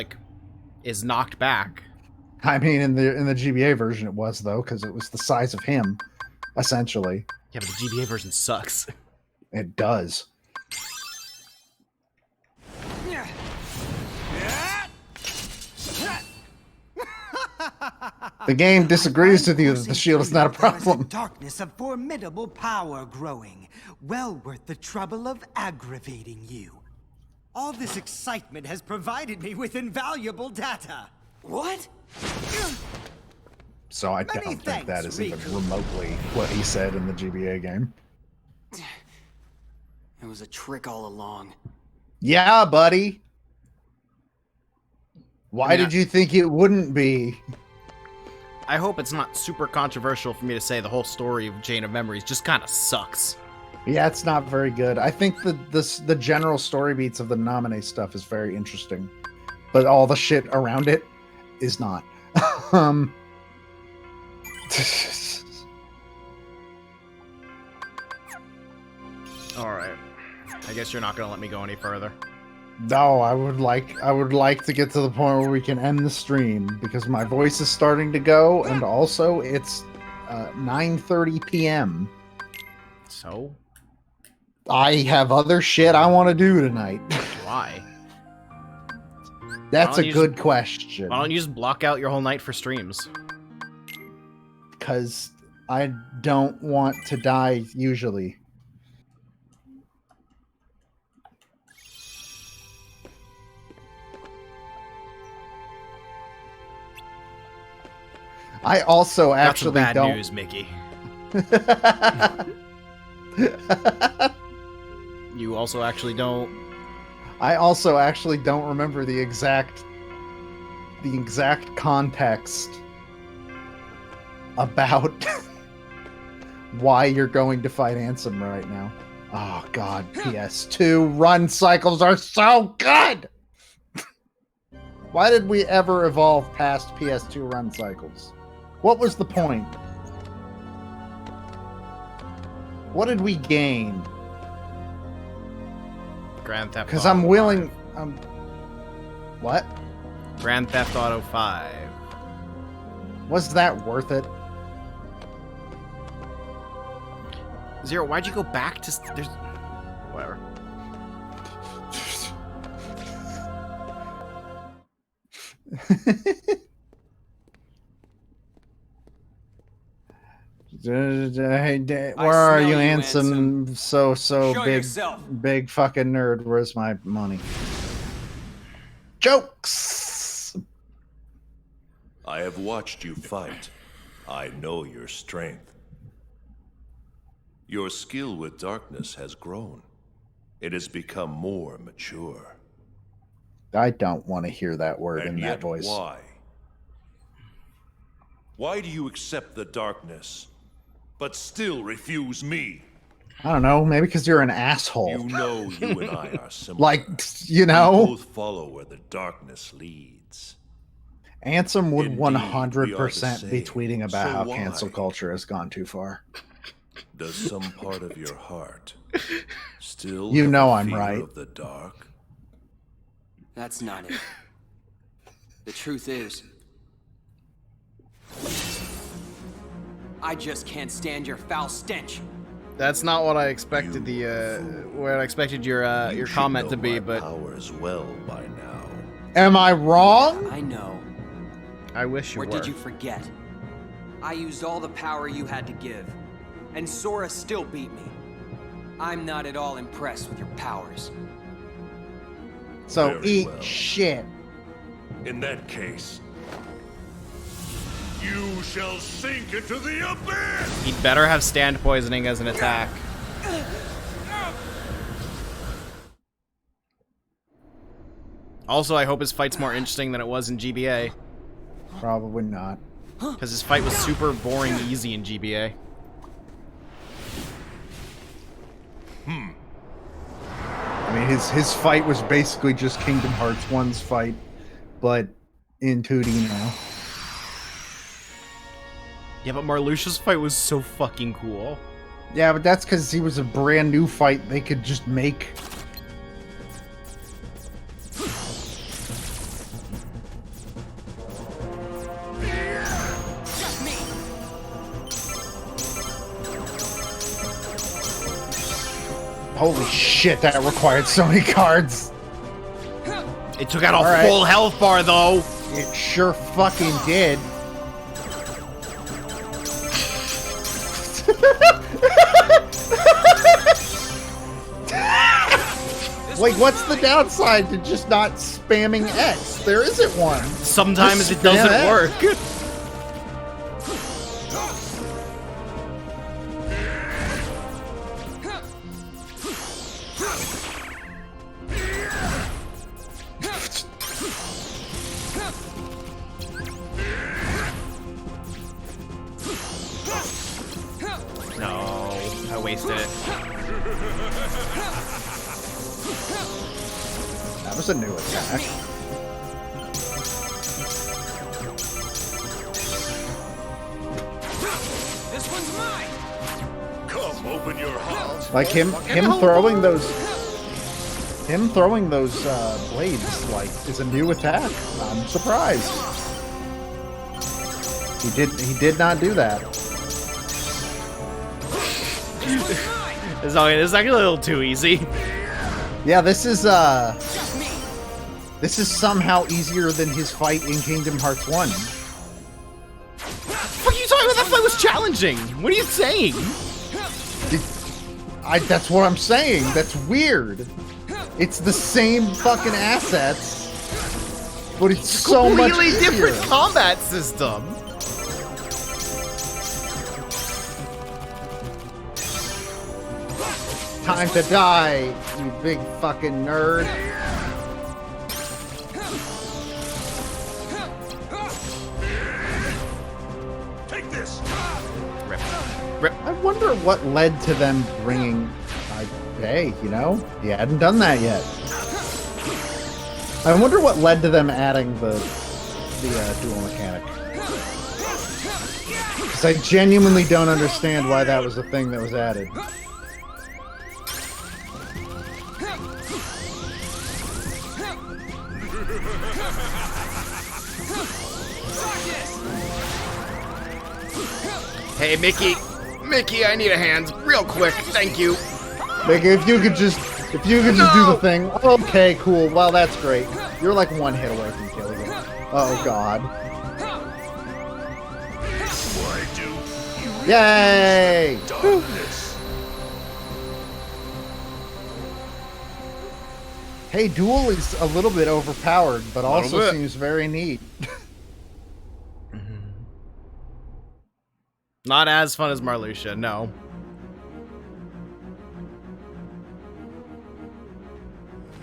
is knocked back. I mean, in the GBA version, it was though, because it was the size of him, essentially. Yeah, but the GBA version sucks. It does. The game disagrees with you that the shield is not a problem. Darkness of formidable power growing, well worth the trouble of aggravating you. All this excitement has provided me with invaluable data. What? So I don't think that is even remotely what he said in the GBA game. It was a trick all along. Yeah, buddy. Why did you think it wouldn't be? I hope it's not super controversial for me to say the whole story of Chain of Memories just kind of sucks. Yeah, it's not very good. I think the general story beats of the Naminé stuff is very interesting, but all the shit around it is not. All right. I guess you're not gonna let me go any further. No, I would like to get to the point where we can end the stream because my voice is starting to go, and also it's 9:30 p.m. So? I have other shit I want to do tonight. Why? That's a good question. Why don't you just block out your whole night for streams? Because I don't want to die usually. I also actually bad don't. news, Mickey. You also actually don't. I also actually don't remember the exact context about why you're going to fight Ansem right now. Oh god, PS2 run cycles are so good! Why did we ever evolve past PS2 run cycles? What was the point? What did we gain? Grand Theft Auto. Because I'm willing... what? Grand Theft Auto 5. Was that worth it? Zero, why'd you go back to... There's... Whatever. Where are you, Ansem? So Show big, yourself. big fucking nerd. Where's my money? Jokes! I have watched you fight. I know your strength. Your skill with darkness has grown. It has become more mature. I don't want to hear that word And in yet that voice. why? Why do you accept the darkness, but still refuse me? I don't know. Maybe because you're an asshole. You know you and I are similar. Like, you know? We both follow where the darkness leads. Ansem would Indeed, we are the 100% be same. tweeting about So how why? cancel culture has gone too far. Does some part of your heart still You have know a I'm fear right. of the dark? That's not it. The truth is, I just can't stand your foul stench. That's not what I expected where I expected your comment to be, but powers well by now. Am I wrong? I know. I wish you Or were. did you forget? I used all the power you had to give, and Sora still beat me. I'm not at all impressed with your powers. So Very eat well. shit. In that case, you shall sink into the abyss! He'd better have stand poisoning as an attack. Also, I hope his fight's more interesting than it was in GBA. Probably not. Because his fight was super boring easy in GBA. I mean, his fight was basically just Kingdom Hearts 1's fight, but in 2D now. Yeah, but Marluxia's fight was so fucking cool. Yeah, but that's because he was a brand new fight they could just make. Holy shit, that required so many cards. It took out a full health bar, though. It sure fucking did. Like, what's the downside to just not spamming X? There isn't one. Sometimes Just it doesn't spam work. X. No, I wasted it. That was a new attack. This one's mine. Come, open your heart. Like him throwing those Him throwing those blades like is a new attack. I'm surprised. He did not do that. It's like a little too easy. Yeah, this is somehow easier than his fight in Kingdom Hearts 1. What are you talking about? That fight was challenging. What are you saying? That's what I'm saying. That's weird. It's the same fucking assets, but it's so much completely easier. different combat system. Time to die, you big fucking nerd. Take this. Rip. I wonder what led to them bringing. Hey, you know, he hadn't done that yet. I wonder what led to them adding the dual mechanic. Because I genuinely don't understand why that was a thing that was added. Hey, Mickey. Mickey, I need a hand real quick. Thank you. Mickey, if you could just do the thing. Okay, cool. Well, that's great. You're like one hit away from killing it. Oh God. Why do you Yay! darkness? Hey, Duel is a little bit overpowered, but also bit. seems very neat. Not as fun as Marluxia, no.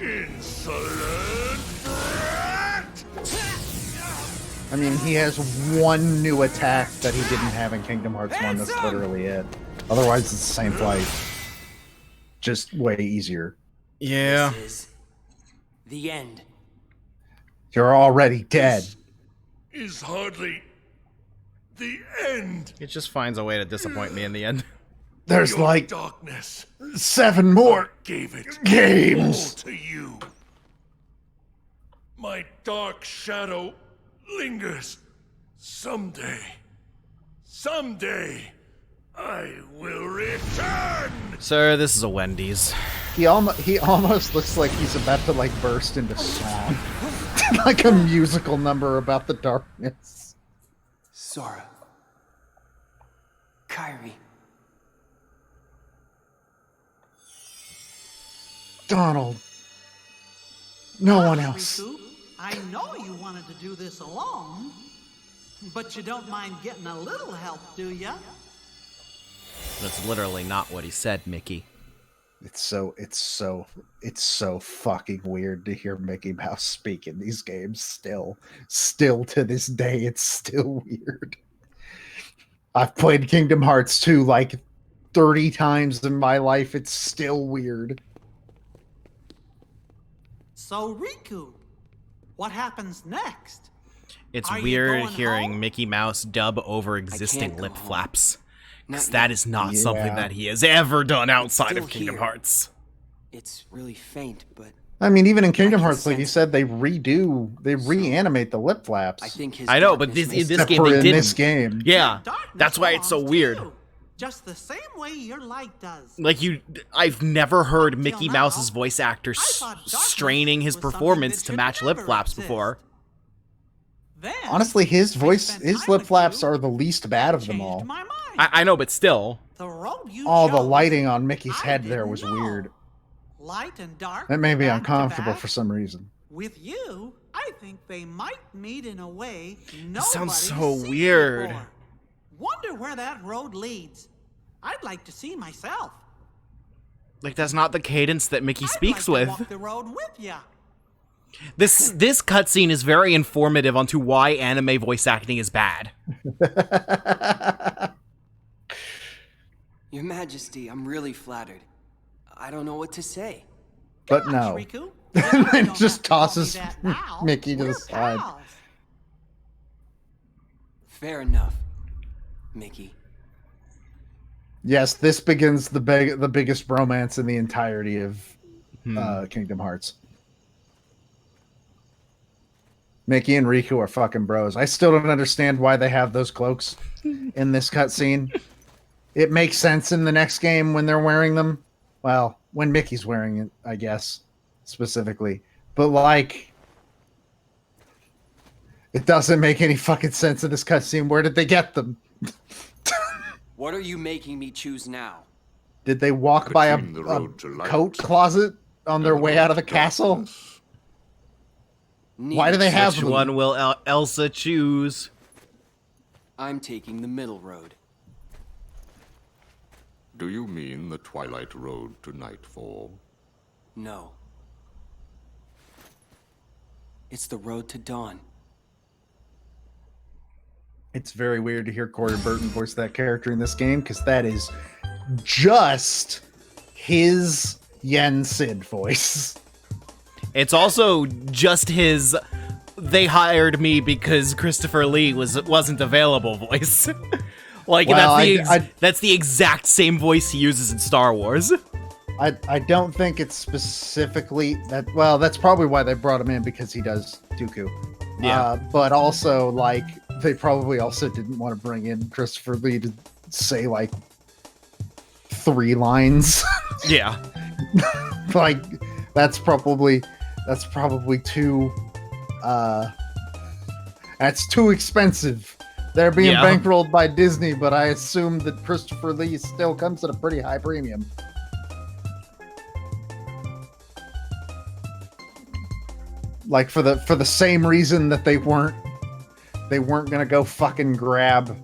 Insolent brat! I mean, he has one new attack that he didn't have in Kingdom Hearts 1. That's literally it. Otherwise, it's the same fight. Just way easier. Yeah. This is the end. You're already dead. Is hardly the end. It just finds a way to disappoint me in the end. There's Your like darkness 7 more gave it games. all to you. My dark shadow lingers. Someday, I will return. Sir, this is a Wendy's. He almost looks like he's about to like burst into song. Like a musical number about the darkness. Sora. Kairi. Donald. No one else. Riku, I know you wanted to do this alone, but you don't mind getting a little help, do ya? That's literally not what he said, Mickey. It's so fucking weird to hear Mickey Mouse speak in these games still. Still to this day, it's still weird. I've played Kingdom Hearts 2 like 30 times in my life. It's still weird. So, Riku, what happens next? It's Are you weird going hearing home? Mickey Mouse dub over existing go lip home. flaps. Because Not that yet. is not Yeah. something that he has ever done outside still of Kingdom here. Hearts. It's really faint, but I mean, even in Kingdom can Hearts, like you sense said, they reanimate the lip flaps. I think his I know, but darkness in makes this Except game for they in didn't. this game. Yeah, Darkness that's why it's so belongs to weird. you, just the same way your light does. Like I've never heard Until Mickey now, Mouse's voice actor thought darkness straining his was something performance that to should match lip never flaps exist. before. Then, Honestly, his spent time lip with flaps you, are the least bad of them changed all. my mind. I know, but still. The road you All the chose, lighting on Mickey's I head there didn't was know. weird. Light and dark. That made me back to uncomfortable back. for some reason. With you, I think they might meet in a way It sounds nobody's so seen weird. before. Wonder where that road leads. I'd like to see myself. Like that's not the cadence that Mickey speaks I'd like with. to walk the road with ya. This cutscene is very informative onto why anime voice acting is bad. Your Majesty, I'm really flattered. I don't know what to say. But no. Riku, And then don't just have to tell me tosses that now. Mickey to We're the side. pals. Fair enough, Mickey. Yes, this begins the biggest bromance in the entirety of Kingdom Hearts. Mickey and Riku are fucking bros. I still don't understand why they have those cloaks in this cutscene. It makes sense in the next game when they're wearing them. Well, when Mickey's wearing it, I guess, specifically. But, like, it doesn't make any fucking sense in this cutscene. Where did they get them? What are you making me choose now? Did they walk by a coat closet on their way out of the castle? Why do they have Which them? one will Elsa choose? I'm taking the middle road. Do you mean the Twilight Road to Nightfall? No. It's the road to dawn. It's very weird to hear Corey Burton voice that character in this game, because that is just his Yen Sid voice. It's also just his "they hired me because Christopher Lee wasn't available" voice. Like, well, that's the exact same voice he uses in Star Wars. I don't think it's specifically that. Well, that's probably why they brought him in, because he does Dooku. Yeah. But also, like, they probably also didn't want to bring in Christopher Lee to say, like, 3 lines. Yeah. Like, that's probably too that's too expensive. They're being bankrolled by Disney, but I assume that Christopher Lee still comes at a pretty high premium. Like, for the same reason that they weren't gonna go fucking grab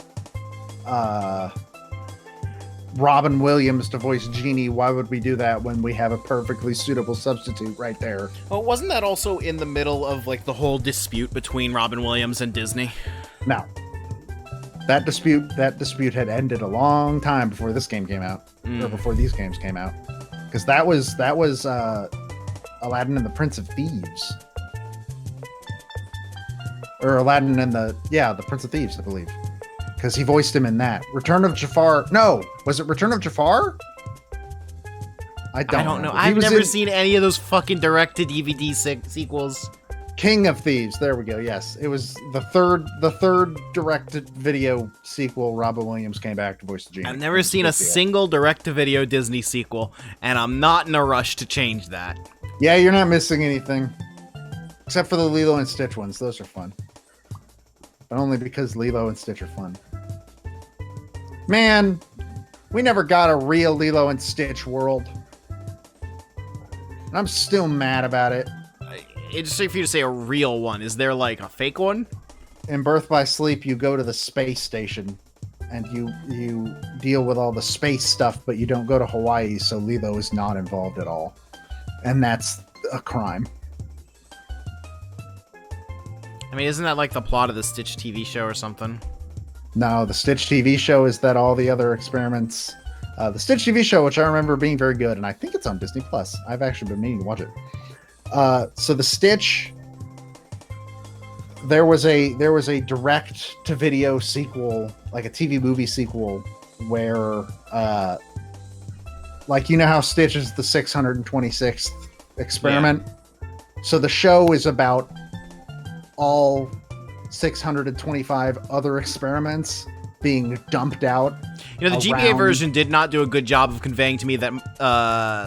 Robin Williams to voice Genie. Why would we do that when we have a perfectly suitable substitute right there? Well, wasn't that also in the middle of, like, the whole dispute between Robin Williams and Disney? No. That dispute had ended a long time before this game came out, or before these games came out, because that was Aladdin and the Prince of Thieves, or Aladdin and the Prince of Thieves, I believe. Because he voiced him in that. Return of Jafar. No, was it Return of Jafar? I don't know. I've never seen any of those fucking direct-to-DVD sequels. King of Thieves. There we go. Yes, it was the third direct-to-video sequel. Robin Williams came back to voice the Genie. I've never seen a single direct-to-video Disney sequel, and I'm not in a rush to change that. Yeah, you're not missing anything, except for the Lilo and Stitch ones. Those are fun, but only because Lilo and Stitch are fun. Man, we never got a real Lilo and Stitch world. And I'm still mad about it. It's safe for you to say a real one. Is there, like, a fake one? In Birth by Sleep, you go to the space station and you deal with all the space stuff, but you don't go to Hawaii, so Lilo is not involved at all. And that's a crime. I mean, isn't that like the plot of the Stitch TV show or something? No, the Stitch TV show is that all the other experiments... the Stitch TV show, which I remember being very good, and I think it's on Disney+. I've actually been meaning to watch it. So the Stitch... There was a direct-to-video sequel, like a TV movie sequel, where... like, you know how Stitch is the 626th experiment? Yeah. So the show is about all 625 other experiments being dumped out. You know, the GBA version did not do a good job of conveying to me that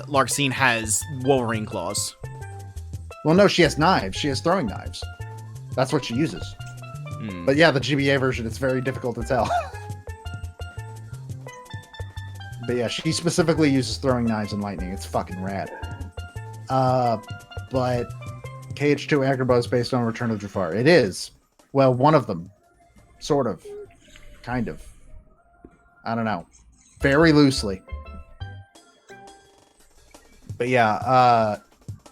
Larxene has Wolverine claws. Well, no, she has knives. She has throwing knives. That's what she uses. But yeah, the GBA version, it's very difficult to tell. But yeah, she specifically uses throwing knives and lightning. It's fucking rad. But KH2 Agrabah is based on Return of Jafar. It is. Well, one of them. Sort of. Kind of. I don't know. Very loosely. But yeah,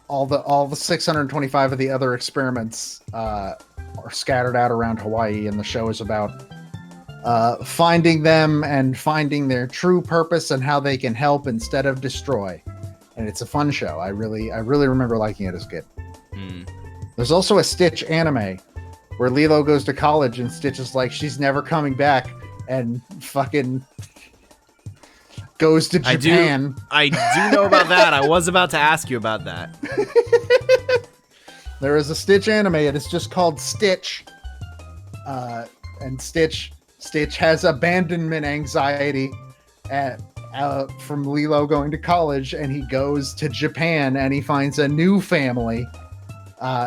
all the 625 of the other experiments are scattered out around Hawaii, and the show is about finding them and finding their true purpose and how they can help instead of destroy. And it's a fun show. I really remember liking it as a kid. There's also a Stitch anime where Lilo goes to college and Stitch is like, she's never coming back, and fucking goes to Japan. I do know about that. I was about to ask you about that. There is a Stitch anime. It is just called Stitch. And Stitch has abandonment anxiety from Lilo going to college, and he goes to Japan and he finds a new family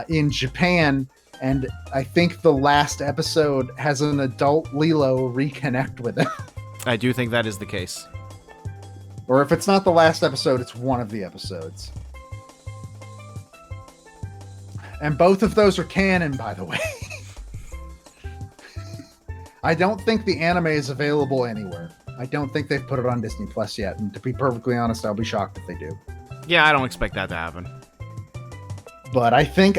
in Japan. And I think the last episode has an adult Lilo reconnect with him. I do think that is the case. Or if it's not the last episode, it's one of the episodes. And both of those are canon, by the way. I don't think the anime is available anywhere. I don't think they've put it on Disney Plus yet. And to be perfectly honest, I'll be shocked if they do. Yeah, I don't expect that to happen. But I think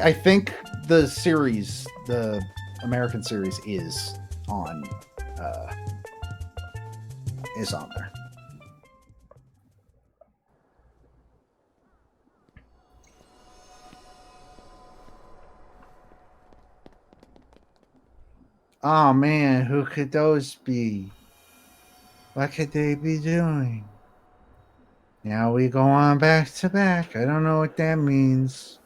the series, the American series, is on there. Oh man, who could those be? What could they be doing? Now we go on back to back. I don't know what that means.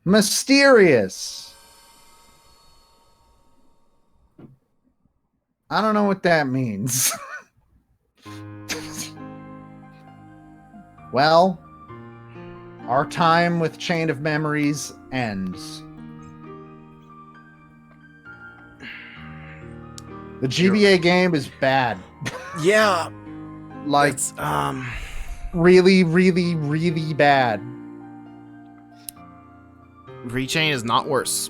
Mysterious. I don't know what that means. Well, our time with Chain of Memories ends. The GBA game is bad. Yeah. Like, really, really, really bad. Rechain is not worse.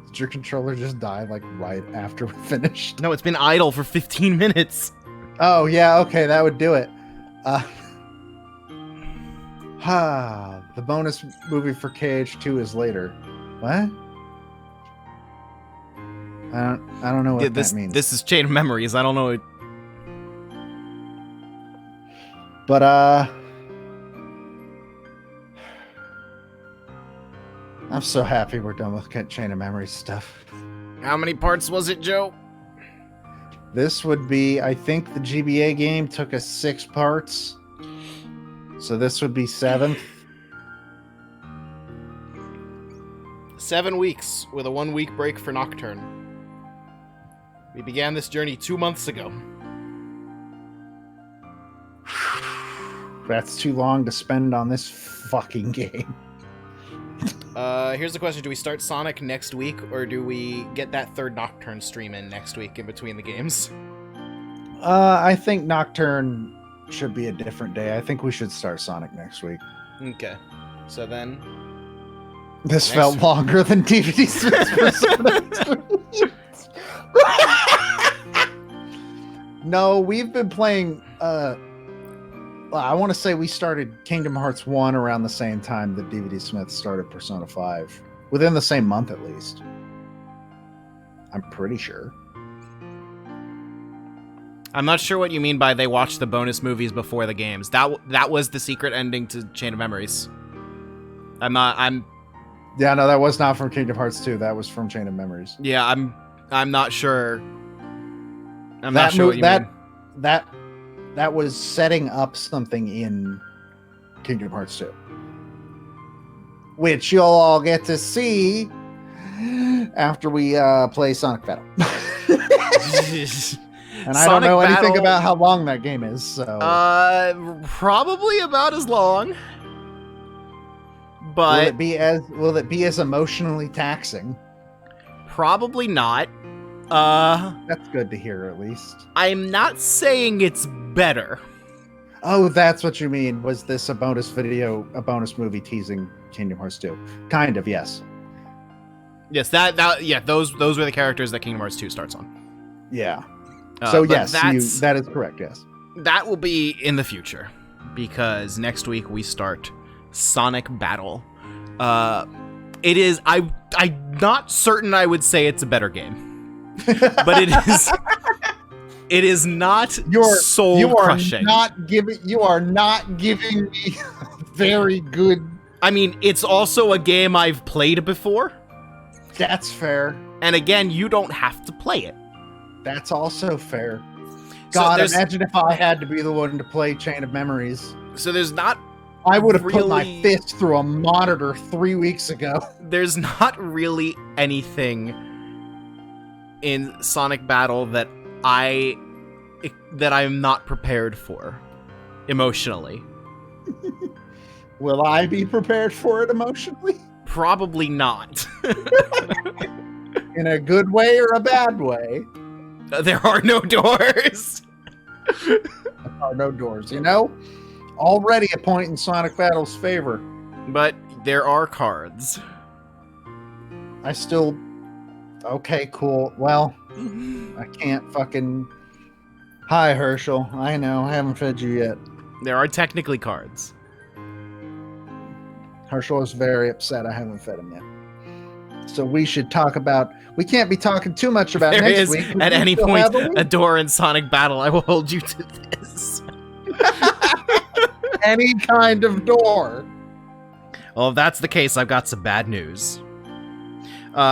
Did your controller just die, like, right after we finished? No, it's been idle for 15 minutes. Oh, yeah, okay, that would do it. The bonus movie for KH2 is later. What? I don't know what that means. This is Chain of Memories. I don't know. But, I'm so happy we're done with Chain of Memories stuff. How many parts was it, Joe? This would be, I think the GBA game took us 6 parts. So this would be 7th. 7 weeks with a 1-week break for Nocturne. We began this journey 2 months ago. That's too long to spend on this fucking game. Here's the question. Do we start Sonic next week, or do we get that third Nocturne stream in next week in between the games? I think Nocturne should be a different day. I think we should start Sonic next week. Okay. So then... This felt longer than DVD Smith's. No, we've been playing... I want to say we started Kingdom Hearts 1 around the same time that DVD Smith started Persona 5. Within the same month, at least. I'm pretty sure. I'm not sure what you mean by they watched the bonus movies before the games. That was the secret ending to Chain of Memories. Yeah, no, that was not from Kingdom Hearts 2. That was from Chain of Memories. Yeah, I'm not sure. I'm not sure what you mean. That was setting up something in Kingdom Hearts 2. Which you'll all get to see after we play Sonic Battle. And I don't know anything about how long that game is, so... Probably about as long. But... Will it be as emotionally taxing? Probably not. That's good to hear, at least. I'm not saying it's better. Oh, that's what you mean. Was this a bonus video, a bonus movie teasing Kingdom Hearts 2? Kind of, yes. Yes, those were the characters that Kingdom Hearts 2 starts on. Yeah. So yes, that is correct, yes. That will be in the future, because next week we start Sonic Battle. It is, I'm not certain I would say it's a better game. But it is It is not You soul are crushing. You are not giving me very good. I mean, it's also a game I've played before. That's fair. And again, you don't have to play it. That's also fair. God, imagine if I had to be the one to play Chain of Memories. So there's not. I would have put my fist through a monitor 3 weeks ago. There's not really anything in Sonic Battle that I'm not prepared for emotionally. Will I be prepared for it emotionally? Probably not. In a good way or a bad way? There are no doors. There are no doors, you know? Already a point in Sonic Battle's favor. But there are cards. I still... Okay, cool. Well, I can't fucking... Hi, Herschel. I know, I haven't fed you yet. There are technically cards. Herschel is very upset I haven't fed him yet. So we should talk about... We can't be talking too much about next week. At any point a door in Sonic Battle. I will hold you to this. Any kind of door. Well, if that's the case, I've got some bad news.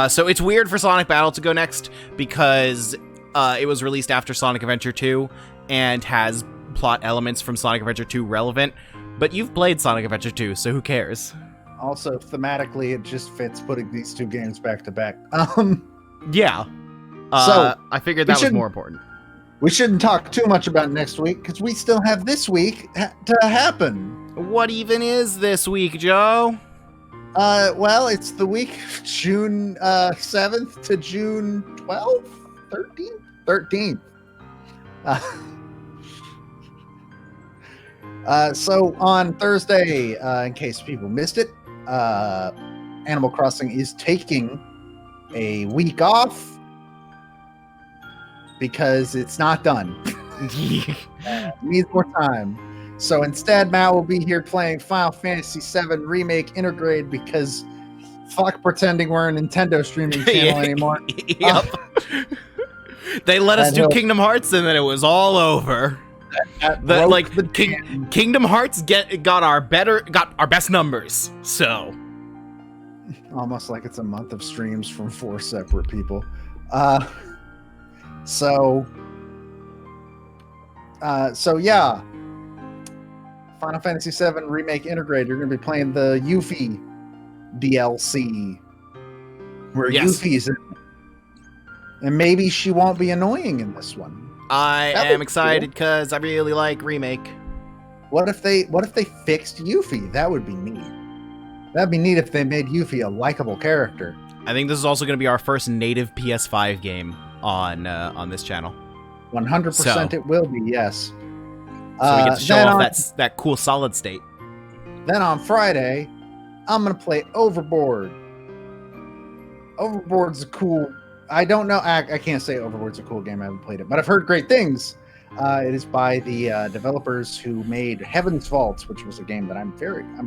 So it's weird for Sonic Battle to go next because it was released after Sonic Adventure 2 and has plot elements from Sonic Adventure 2 relevant. But you've played Sonic Adventure 2, so who cares? Also, thematically, it just fits putting these two games back to back. Yeah. So I figured that was more important. We shouldn't talk too much about next week because we still have this week to happen. What even is this week, Joe? Well, it's the week June 7th to June 12th? 13th? 13th. So on Thursday, in case people missed it, Animal Crossing is taking a week off because it's not done. Needs more time. So instead, Matt will be here playing Final Fantasy VII Remake Intergrade because fuck pretending we're a Nintendo streaming channel anymore. Yep. They let us do Kingdom Hearts and then it was all over. Kingdom Hearts got our best numbers. So almost like it's a month of streams from 4 separate people. So yeah. Final Fantasy VII Remake Intergrade. You're going to be playing the Yuffie DLC, where Yuffie's in it. And maybe she won't be annoying in this one. I am excited because I really like Remake. What if they fixed Yuffie? That would be neat. That'd be neat if they made Yuffie a likable character. I think this is also going to be our first native PS5 game on this channel. 100% it will be, yes. So we get to show off that cool solid state. Then on Friday, I'm going to play Overboard. Overboard's a cool... I don't know. I can't say Overboard's a cool game. I haven't played it, but I've heard great things. It is by the developers who made Heaven's Vault, which was a game that I'm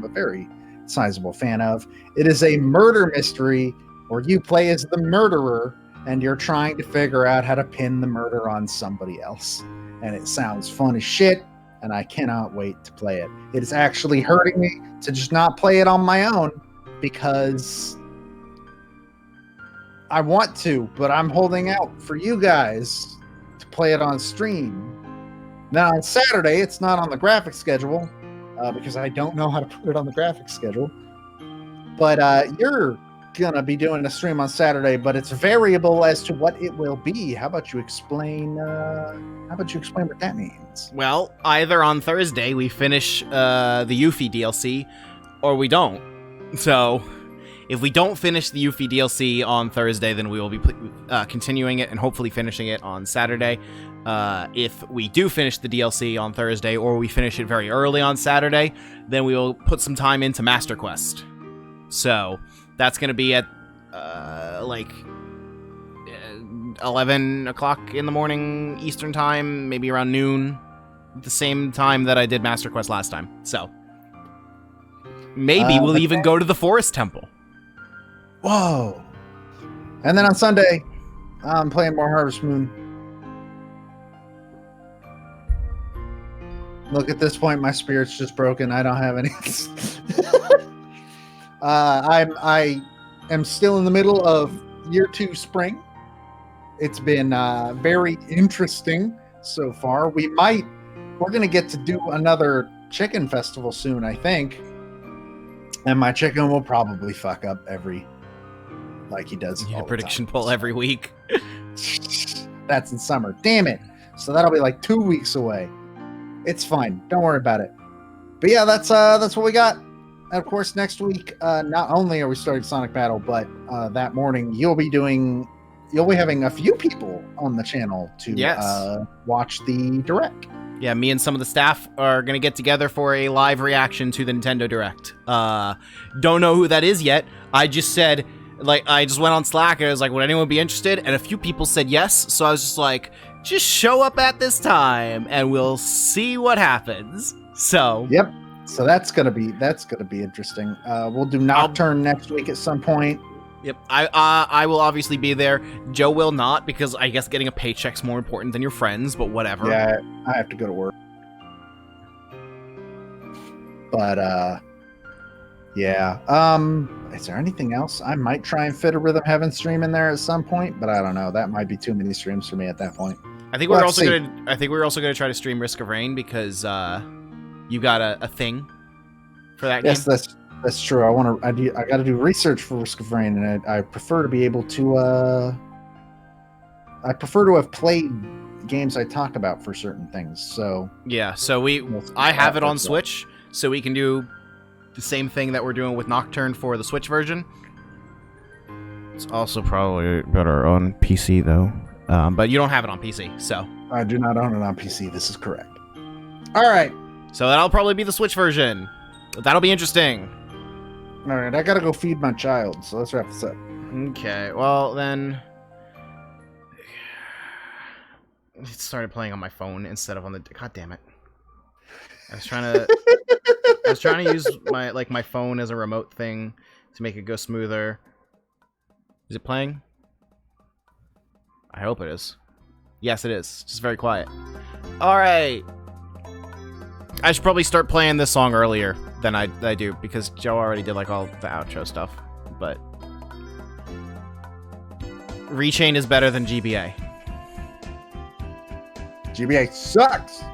a very sizable fan of. It is a murder mystery where you play as the murderer and you're trying to figure out how to pin the murder on somebody else. And it sounds fun as shit, and I cannot wait to play it. It is actually hurting me to just not play it on my own because I want to, but I'm holding out for you guys to play it on stream. Now on Saturday, it's not on the graphic schedule because I don't know how to put it on the graphic schedule. But you're gonna be doing a stream on Saturday, but it's variable as to what it will be. How about you explain? What that means? Well, either on Thursday we finish the Yuffie DLC, or we don't. So, if we don't finish the Yuffie DLC on Thursday, then we will be continuing it and hopefully finishing it on Saturday. If we do finish the DLC on Thursday, or we finish it very early on Saturday, then we will put some time into Master Quest. So, that's going to be at 11 o'clock in the morning Eastern time, maybe around noon, the same time that I did Master Quest last time. So, maybe we'll even go to the Forest Temple. Whoa. And then on Sunday, I'm playing more Harvest Moon. Look, at this point, my spirit's just broken. I don't have any. I am still in the middle of year 2 spring. It's been very interesting so far. We're going to get to do another chicken festival soon, I think. And my chicken will probably fuck up like he does. You need a prediction poll every week. That's in summer. Damn it. So that'll be like 2 weeks away. It's fine. Don't worry about it. But yeah, that's what we got. And of course, next week, not only are we starting Sonic Battle, but that morning you'll be having a few people on the channel to watch the Direct. Yeah, me and some of the staff are going to get together for a live reaction to the Nintendo Direct. Don't know who that is yet. I just said, I just went on Slack and I was like, would anyone be interested? And a few people said yes. So I was just like, just show up at this time and we'll see what happens. So. Yep. So that's gonna be interesting. We'll do Nocturne next week at some point. Yep. I will obviously be there. Joe will not, because I guess getting a paycheck's more important than your friends, but whatever. Yeah, I have to go to work. But yeah. Is there anything else? I might try and fit a Rhythm Heaven stream in there at some point, but I don't know. That might be too many streams for me at that point. I think we're also gonna try to stream Risk of Rain because you got a thing for that game. Yes, that's true. I got to do research for Risk of Rain, and I prefer to be able to. I prefer to have played games I talk about for certain things. So yeah, so I have it on Switch, so we can do the same thing that we're doing with Nocturne for the Switch version. It's also probably better on PC though, but you don't have it on PC, so I do not own it on PC. This is correct. All right. So that'll probably be the Switch version. That'll be interesting. All right, I gotta go feed my child, so let's wrap this up. Okay, well then, it started playing on my phone instead of on the. God damn it! I was trying to use my phone as a remote thing to make it go smoother. Is it playing? I hope it is. Yes, it is. Just very quiet. All right. I should probably start playing this song earlier than I do, because Joe already did all the outro stuff. But Rechain is better than GBA. GBA sucks.